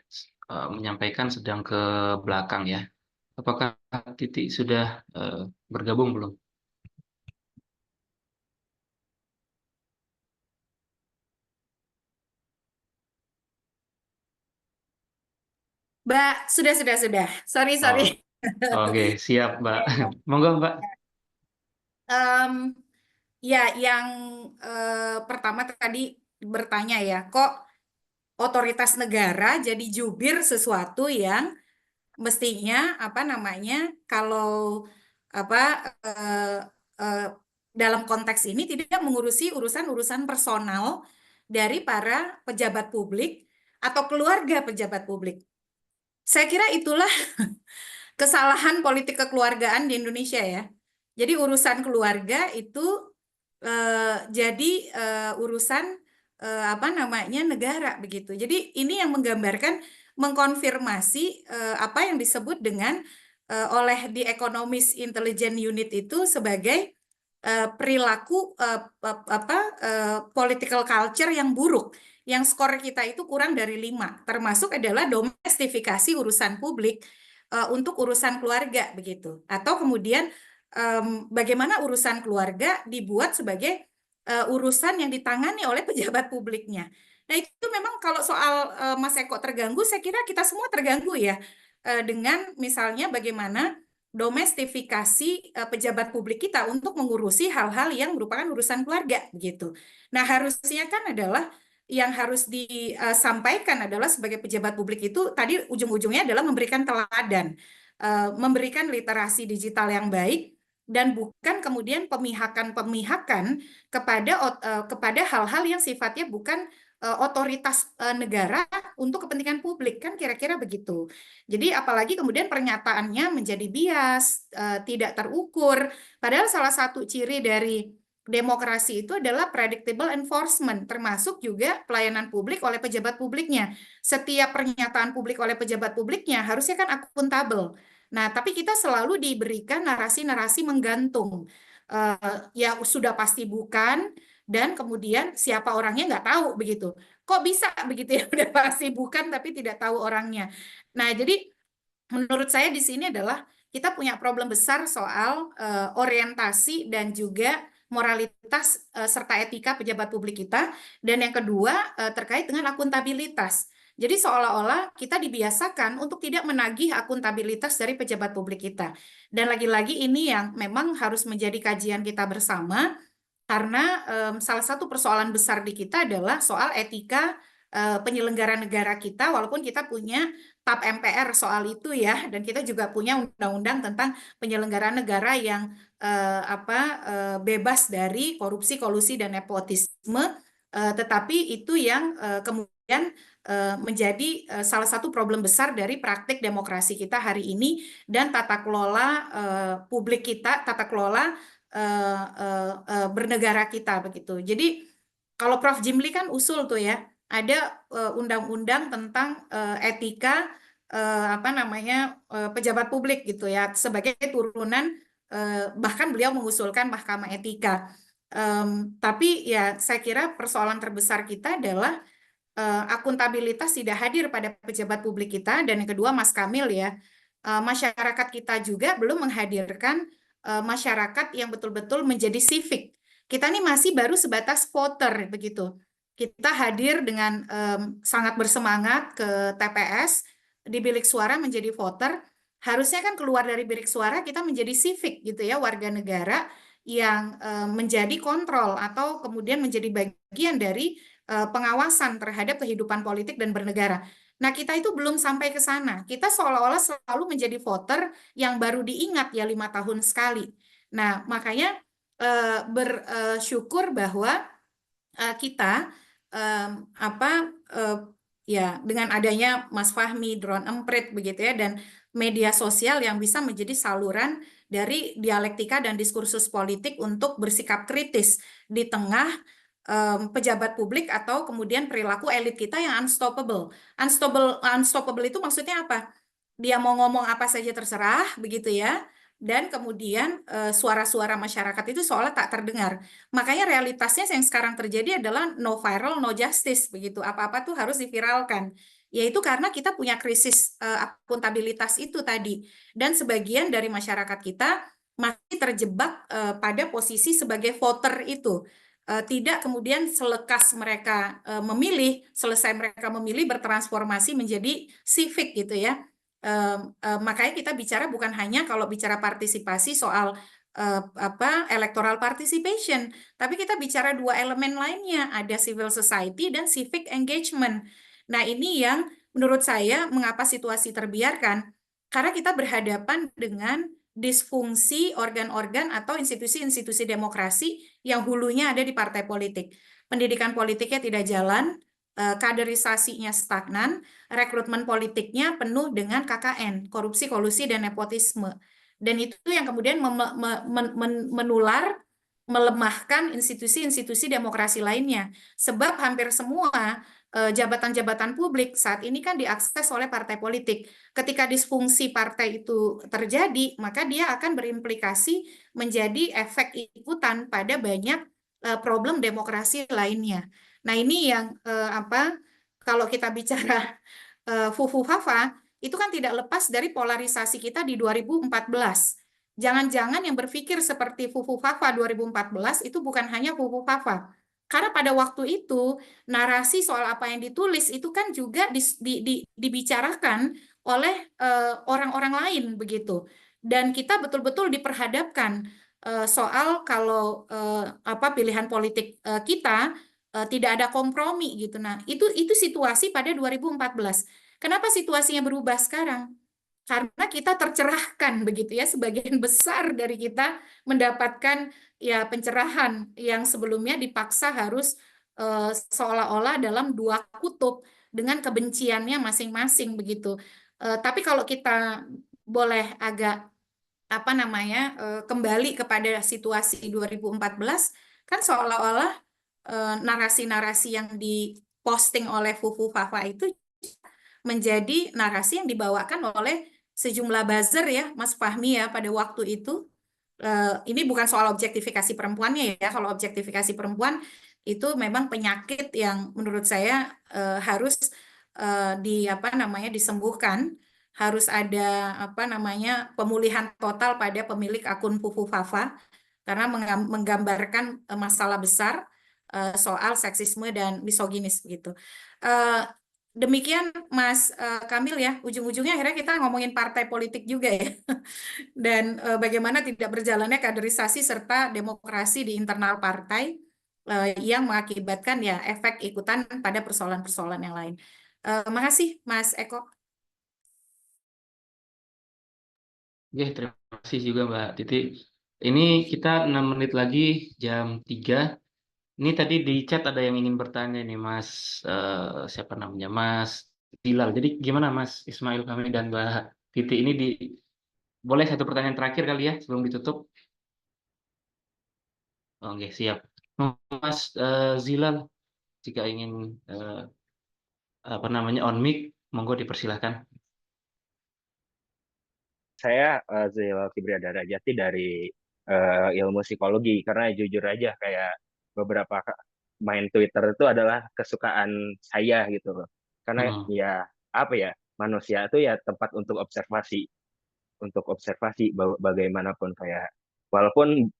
menyampaikan sedang ke belakang ya. Apakah Titi sudah bergabung belum? Mbak, sudah. Sorry. Oh, oke, siap Mbak. Monggo Mbak. Em, ya, yang pertama tadi bertanya ya, kok otoritas negara jadi jubir sesuatu yang mestinya apa namanya kalau apa dalam konteks ini tidak mengurusi urusan-urusan personal dari para pejabat publik atau keluarga pejabat publik. Saya kira itulah kesalahan politik kekeluargaan di Indonesia ya. Jadi urusan keluarga itu jadi urusan apa namanya negara begitu. Jadi ini yang menggambarkan mengkonfirmasi apa yang disebut dengan oleh The Economist Intelligence Unit itu sebagai perilaku political culture yang buruk. Yang skor kita itu kurang dari 5, termasuk adalah domestifikasi urusan publik untuk urusan keluarga begitu. Atau kemudian bagaimana urusan keluarga dibuat sebagai urusan yang ditangani oleh pejabat publiknya. Nah itu memang kalau soal Mas Eko terganggu, saya kira kita semua terganggu ya dengan misalnya bagaimana domestifikasi pejabat publik kita untuk mengurusi hal-hal yang merupakan urusan keluarga begitu. Nah harusnya kan adalah yang harus disampaikan adalah sebagai pejabat publik itu tadi ujung-ujungnya adalah memberikan teladan, memberikan literasi digital yang baik, dan bukan kemudian pemihakan kepada hal-hal yang sifatnya bukan otoritas negara untuk kepentingan publik, kan kira-kira begitu. Jadi apalagi kemudian pernyataannya menjadi bias, tidak terukur, padahal salah satu ciri dari demokrasi itu adalah predictable enforcement, termasuk juga pelayanan publik oleh pejabat publiknya. Setiap pernyataan publik oleh pejabat publiknya harusnya kan akuntabel. Nah, tapi kita selalu diberikan narasi-narasi menggantung. Ya sudah pasti bukan, dan kemudian siapa orangnya nggak tahu begitu. Kok bisa begitu ya, udah pasti bukan tapi tidak tahu orangnya. Nah, jadi menurut saya di sini adalah kita punya problem besar soal orientasi dan juga moralitas serta etika pejabat publik kita. Dan yang kedua terkait dengan akuntabilitas. Jadi seolah-olah kita dibiasakan untuk tidak menagih akuntabilitas dari pejabat publik kita. Dan lagi-lagi ini yang memang harus menjadi kajian kita bersama, karena salah satu persoalan besar di kita adalah soal etika penyelenggara negara kita, walaupun kita punya TAP MPR soal itu ya, dan kita juga punya undang-undang tentang penyelenggaraan negara yang bebas dari korupsi, kolusi, dan nepotisme, tetapi itu yang kemudian menjadi salah satu problem besar dari praktik demokrasi kita hari ini dan tata kelola publik kita, tata kelola bernegara kita begitu. Jadi kalau Prof. Jimli kan usul tuh ya, ada undang-undang tentang etika pejabat publik gitu ya, sebagai turunan bahkan beliau mengusulkan mahkamah etika. Tapi ya saya kira persoalan terbesar kita adalah akuntabilitas tidak hadir pada pejabat publik kita, dan yang kedua Mas Kamil ya, masyarakat kita juga belum menghadirkan masyarakat yang betul-betul menjadi civic. Kita nih masih baru sebatas voter begitu. Kita hadir dengan sangat bersemangat ke TPS, di bilik suara menjadi voter. Harusnya kan keluar dari bilik suara kita menjadi civic gitu ya, warga negara yang menjadi kontrol atau kemudian menjadi bagian dari pengawasan terhadap kehidupan politik dan bernegara. Nah, kita itu belum sampai ke sana. Kita seolah-olah selalu menjadi voter yang baru diingat ya 5 tahun sekali. Nah, makanya bersyukur bahwa kita ya dengan adanya Mas Fahmi, Drone Emprit begitu ya, dan media sosial yang bisa menjadi saluran dari dialektika dan diskursus politik untuk bersikap kritis di tengah pejabat publik atau kemudian perilaku elit kita yang unstoppable. Unstoppable itu maksudnya apa? Dia mau ngomong apa saja terserah begitu ya. Dan kemudian suara-suara masyarakat itu seolah tak terdengar. Makanya realitasnya yang sekarang terjadi adalah no viral, no justice begitu. Apa-apa tuh harus diviralkan. yaitu karena kita punya krisis akuntabilitas itu tadi, dan sebagian dari masyarakat kita masih terjebak pada posisi sebagai voter itu. Tidak kemudian selekas mereka memilih, selesai mereka memilih bertransformasi menjadi civic gitu ya. Makanya kita bicara bukan hanya kalau bicara partisipasi soal electoral participation, tapi kita bicara dua elemen lainnya, ada civil society dan civic engagement. Nah, ini yang menurut saya mengapa situasi terbiarkan, karena kita berhadapan dengan disfungsi organ-organ atau institusi-institusi demokrasi yang hulunya ada di partai politik. Pendidikan politiknya tidak jalan, kaderisasinya stagnan, rekrutmen politiknya penuh dengan KKN, korupsi, kolusi, dan nepotisme. Dan itu yang kemudian menular, melemahkan institusi-institusi demokrasi lainnya. Sebab hampir semua jabatan-jabatan publik saat ini kan diakses oleh partai politik. Ketika disfungsi partai itu terjadi, maka dia akan berimplikasi menjadi efek ikutan pada banyak problem demokrasi lainnya. Nah, ini yang kalau kita bicara Fufu Fafa, itu kan tidak lepas dari polarisasi kita di 2014. Jangan-jangan yang berpikir seperti Fufu Fafa 2014 itu bukan hanya Fufu Fafa. Karena pada waktu itu, narasi soal apa yang ditulis itu kan juga dibicarakan oleh orang-orang lain begitu. Dan kita betul-betul diperhadapkan soal kalau pilihan politik kita tidak ada kompromi gitu. Nah, itu situasi pada 2014. Kenapa situasinya berubah sekarang? Karena kita tercerahkan begitu ya, sebagian besar dari kita mendapatkan ya pencerahan yang sebelumnya dipaksa harus seolah-olah dalam dua kutub dengan kebenciannya masing-masing begitu. Tapi kalau kita boleh agak kembali kepada situasi 2014, kan seolah-olah narasi-narasi yang diposting oleh Fufu Fafa itu menjadi narasi yang dibawakan oleh sejumlah buzzer ya, Mas Fahmi ya, pada waktu itu. Ini bukan soal objektifikasi perempuannya ya, kalau objektifikasi perempuan itu memang penyakit yang menurut saya harus disembuhkan, harus ada pemulihan total pada pemilik akun Fufu Fafa karena menggambarkan masalah besar soal seksisme dan misoginis gitu. Demikian Mas Kamil ya, ujung-ujungnya akhirnya kita ngomongin partai politik juga ya. Dan bagaimana tidak berjalannya kaderisasi serta demokrasi di internal partai yang mengakibatkan ya efek ikutan pada persoalan-persoalan yang lain. Makasih Mas Eko. Oke, terima kasih juga Mbak Titi. Ini kita 6 menit lagi jam 3. Ini tadi di chat ada yang ingin bertanya nih Mas, siapa namanya, Mas Bilal. Jadi gimana Mas Ismail kami dan Mbak Titi ini boleh satu pertanyaan terakhir kali ya sebelum ditutup? Oke, siap. Mas Zilal, jika ingin on mic, monggo dipersilahkan. Saya Zailal Kibriada Rajati dari ilmu psikologi, karena jujur aja kayak beberapa main Twitter itu adalah kesukaan saya gitu loh. Karena ya manusia itu ya tempat untuk observasi bagaimanapun, kayak walaupun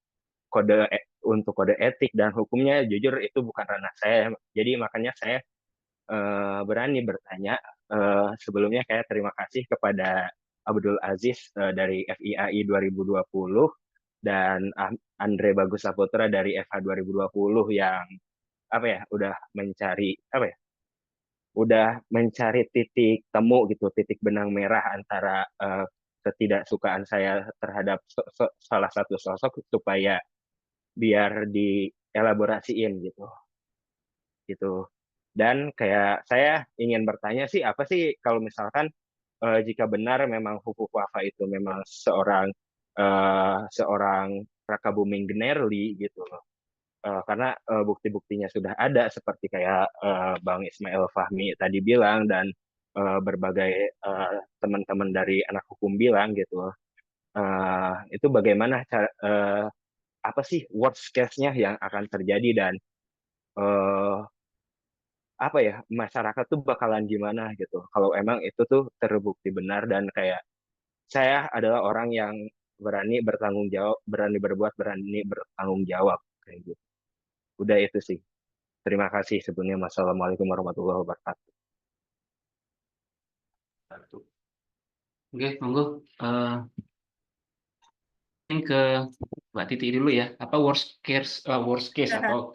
untuk kode etik dan hukumnya jujur itu bukan ranah saya. Jadi makanya saya berani bertanya. Sebelumnya kayak terima kasih kepada Abdul Aziz dari FIAI 2020 dan Andre Bagus Saputra dari FH 2020 yang udah mencari titik temu gitu, titik benang merah antara ketidaksukaan saya terhadap salah satu sosok supaya biar dielaborasiin gitu. Dan kayak saya ingin bertanya sih, apa sih kalau misalkan jika benar memang Fufu Fafa itu memang seorang Raka Buming Generli gitu loh. Karena bukti-buktinya sudah ada seperti kayak Bang Ismail Fahmi tadi bilang dan berbagai teman-teman dari anak hukum bilang gitu loh. Itu bagaimana apa sih worst case-nya yang akan terjadi dan apa ya, masyarakat tuh bakalan gimana gitu kalau emang itu tuh terbukti benar, dan kayak saya adalah orang yang berani bertanggung jawab, berani berbuat, berani bertanggung jawab kayak gitu. Udah itu sih. Terima kasih sebelumnya. Wassalamualaikum warahmatullahi wabarakatuh. Oke, monggo. Mungkin ke Mbak Titi dulu ya. Apa worst case atau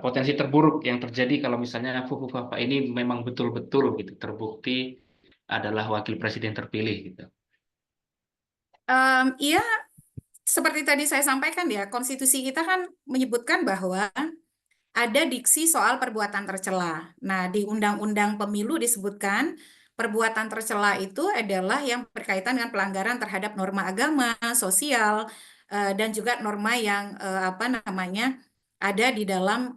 potensi terburuk yang terjadi kalau misalnya Fufu Fafa ini memang betul-betul gitu terbukti adalah wakil presiden terpilih gitu. Iya, seperti tadi saya sampaikan ya, konstitusi kita kan menyebutkan bahwa ada diksi soal perbuatan tercela. Nah, di Undang-Undang Pemilu disebutkan perbuatan tercela itu adalah yang berkaitan dengan pelanggaran terhadap norma agama, sosial, dan juga norma yang apa namanya ada di dalam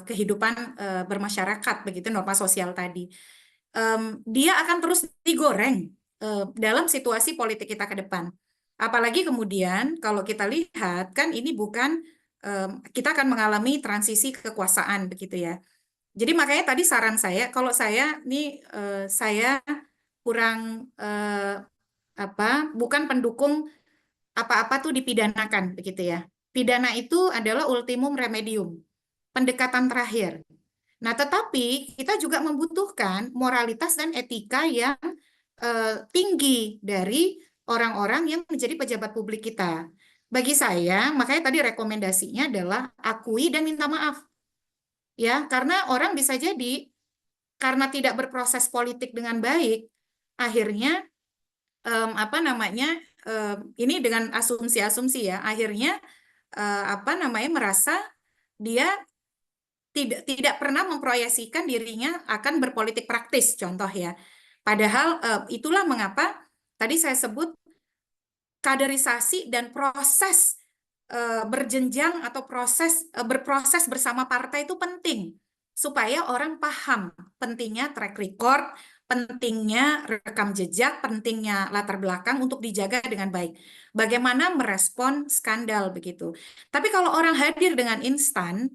kehidupan bermasyarakat, begitu norma sosial tadi. Dia akan terus digoreng dalam situasi politik kita ke depan. Apalagi kemudian kalau kita lihat kan ini bukan kita akan mengalami transisi kekuasaan begitu ya. Jadi makanya tadi saran saya, kalau saya nih saya kurang bukan pendukung apa-apa tuh dipidanakan begitu ya. Pidana itu adalah ultimum remedium, pendekatan terakhir. Nah, tetapi kita juga membutuhkan moralitas dan etika yang tinggi dari orang-orang yang menjadi pejabat publik kita. Bagi saya, makanya tadi rekomendasinya adalah akui dan minta maaf. Ya, karena orang bisa jadi karena tidak berproses politik dengan baik, akhirnya ini dengan asumsi-asumsi ya, akhirnya merasa dia tidak pernah memproyeksikan dirinya akan berpolitik praktis, contoh ya. Padahal itulah mengapa tadi saya sebut kaderisasi dan proses berjenjang atau berproses bersama partai itu penting supaya orang paham pentingnya track record, pentingnya rekam jejak, pentingnya latar belakang untuk dijaga dengan baik. Bagaimana merespon skandal begitu. Tapi kalau orang hadir dengan instan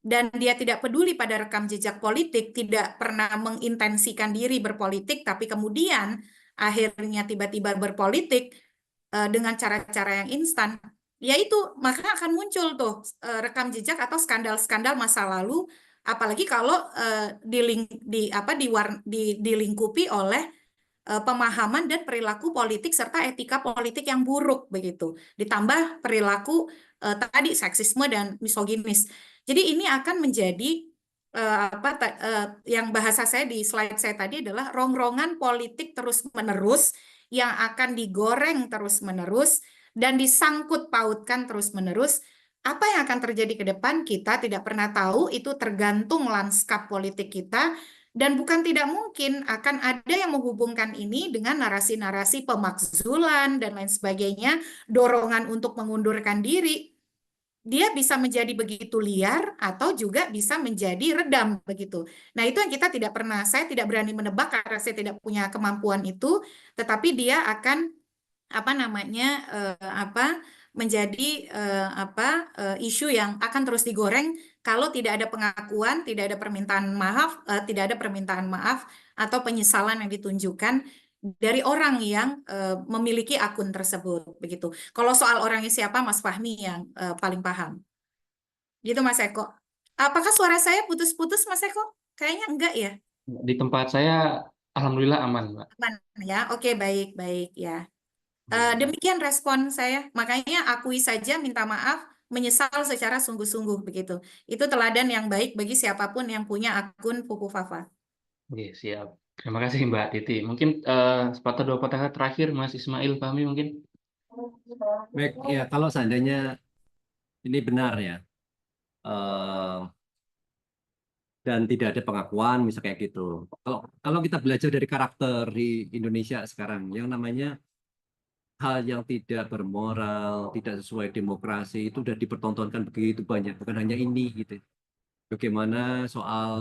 dan dia tidak peduli pada rekam jejak politik, tidak pernah mengintensikan diri berpolitik, tapi kemudian akhirnya tiba-tiba berpolitik dengan cara-cara yang instan, yaitu maka akan muncul tuh rekam jejak atau skandal-skandal masa lalu, apalagi kalau dilingkupi oleh pemahaman dan perilaku politik serta etika politik yang buruk begitu, ditambah perilaku tadi seksisme dan misoginis. Jadi ini akan menjadi yang bahasa saya di slide saya tadi adalah rongrongan politik terus-menerus yang akan digoreng terus-menerus dan disangkut pautkan terus-menerus. Apa yang akan terjadi ke depan kita tidak pernah tahu, itu tergantung lanskap politik kita, dan bukan tidak mungkin akan ada yang menghubungkan ini dengan narasi-narasi pemakzulan dan lain sebagainya, dorongan untuk mengundurkan diri. Dia bisa menjadi begitu liar atau juga bisa menjadi redam begitu. Nah, itu yang kita tidak pernah, saya tidak berani menebak karena saya tidak punya kemampuan itu, tetapi dia akan menjadi isu yang akan terus digoreng kalau tidak ada pengakuan, tidak ada permintaan maaf atau penyesalan yang ditunjukkan dari orang yang memiliki akun tersebut begitu. Kalau soal orangnya siapa, Mas Fahmi yang paling paham. Gitu Mas Eko. Apakah suara saya putus-putus Mas Eko? Kayaknya enggak ya. Di tempat saya alhamdulillah aman, Mbak. Aman ya. Oke, baik ya. Demikian respon saya. Makanya akui saja, minta maaf, menyesal secara sungguh-sungguh begitu. Itu teladan yang baik bagi siapapun yang punya akun Fufu Fafa. Oke, siap. Terima kasih Mbak Titi. Mungkin sepatah dua patah kata terakhir Mas Ismail Fahmi mungkin. Baik, ya kalau seandainya ini benar ya, dan tidak ada pengakuan misal kayak gitu. Kalau kita belajar dari karakter di Indonesia sekarang, yang namanya hal yang tidak bermoral, tidak sesuai demokrasi itu sudah dipertontonkan begitu banyak, bukan hanya ini gitu. Bagaimana soal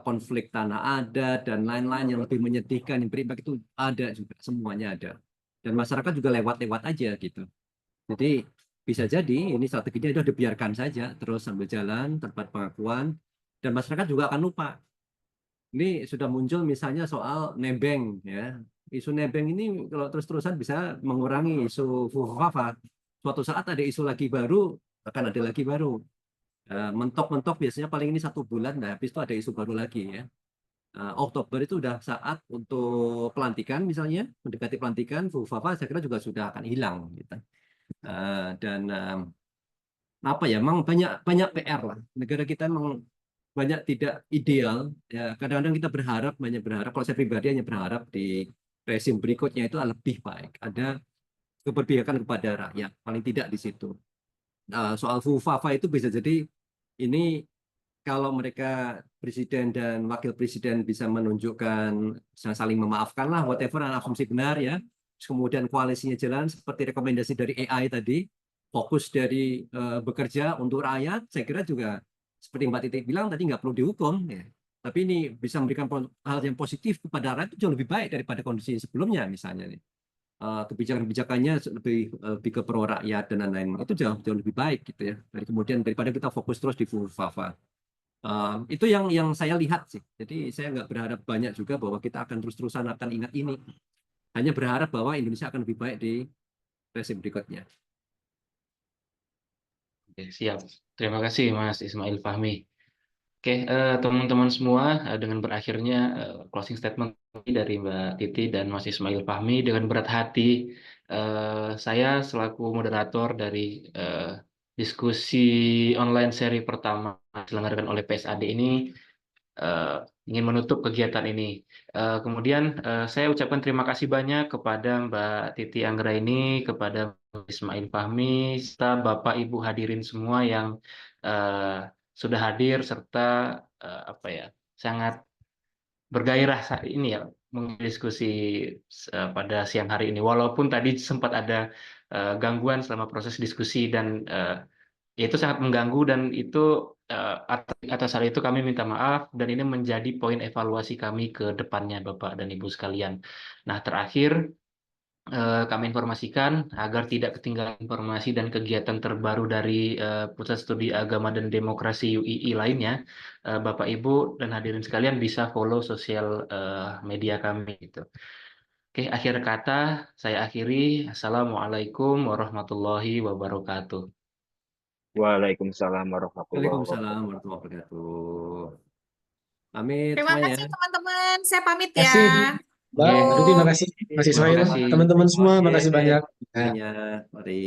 konflik tanah adat dan lain-lain yang lebih menyedihkan, yang berimpact itu ada juga, semuanya ada. Dan masyarakat juga lewat-lewat aja gitu. Jadi bisa jadi ini strateginya sudah dibiarkan saja terus sambil jalan tanpa pengakuan, dan masyarakat juga akan lupa. Ini sudah muncul misalnya soal nebeng, ya. Isu nebeng ini kalau terus-terusan bisa mengurangi isu fufafa. Suatu saat ada isu lagi baru, akan ada lagi baru. Mentok-mentok biasanya paling ini 1 bulan, nah habis itu ada isu baru lagi, ya. Oktober itu udah saat untuk pelantikan misalnya, mendekati pelantikan, fufafa saya kira juga sudah akan hilang, gitu. Dan apa ya, memang banyak PR lah. Negara kita memang banyak tidak ideal, ya. Kadang-kadang kita banyak berharap, kalau saya pribadi hanya berharap di rezim berikutnya itu lebih baik, ada keberpihakan kepada rakyat, paling tidak di situ. Soal fufafa itu bisa jadi ini kalau mereka presiden dan wakil presiden bisa menunjukkan, bisa saling memaafkan lah, whatever, asumsi benar, ya. Terus kemudian koalisinya jalan seperti rekomendasi dari AI tadi, fokus dari bekerja untuk rakyat, saya kira juga seperti Mbak Titi bilang tadi nggak perlu dihukum, ya. Tapi ini bisa memberikan hal yang positif kepada rakyat itu jauh lebih baik daripada kondisi sebelumnya misalnya nih. Kebijakan-kebijakannya lebih ke pro rakyat dan lain-lain, itu jauh lebih baik gitu, ya. Dari kemudian daripada kita fokus terus di fufafa. Itu yang saya lihat sih. Jadi saya nggak berharap banyak juga bahwa kita akan terus-terusan akan ingat ini. Hanya berharap bahwa Indonesia akan lebih baik di rezim berikutnya. Oke, siap. Terima kasih Mas Ismail Fahmi. Oke, teman-teman semua, dengan berakhirnya closing statement dari Mbak Titi dan Mas Ismail Fahmi, dengan berat hati saya selaku moderator dari diskusi online seri pertama diselenggarakan oleh PSAD ini ingin menutup kegiatan ini. Kemudian saya ucapkan terima kasih banyak kepada Mbak Titi Anggraini, kepada Ismail Fahmi, serta Bapak Ibu hadirin semua yang sudah hadir serta sangat bergairah saat ini, ya, mendiskusi pada siang hari ini. Walaupun tadi sempat ada gangguan selama proses diskusi dan itu sangat mengganggu, dan itu atas hal itu kami minta maaf, dan ini menjadi poin evaluasi kami ke depannya, Bapak dan Ibu sekalian. Nah, terakhir kami informasikan agar tidak ketinggalan informasi dan kegiatan terbaru dari Pusat Studi Agama dan Demokrasi UII lainnya, Bapak Ibu dan hadirin sekalian bisa follow sosial media kami gitu. Oke, akhir kata saya akhiri. Assalamualaikum warahmatullahi wabarakatuh. Waalaikumsalam warahmatullahi Waalaikumsalam wabarakatuh. warahmatullahi wabarakatuh. Pamit Terima semuanya. kasih teman-teman. Saya pamit Terima ya. kasih, Mbak Oke, Titi, Yuk. makasih. Mas terima Ismail, kasih. teman-teman semua, Oke, makasih banyak. Ya. semuanya. Mari.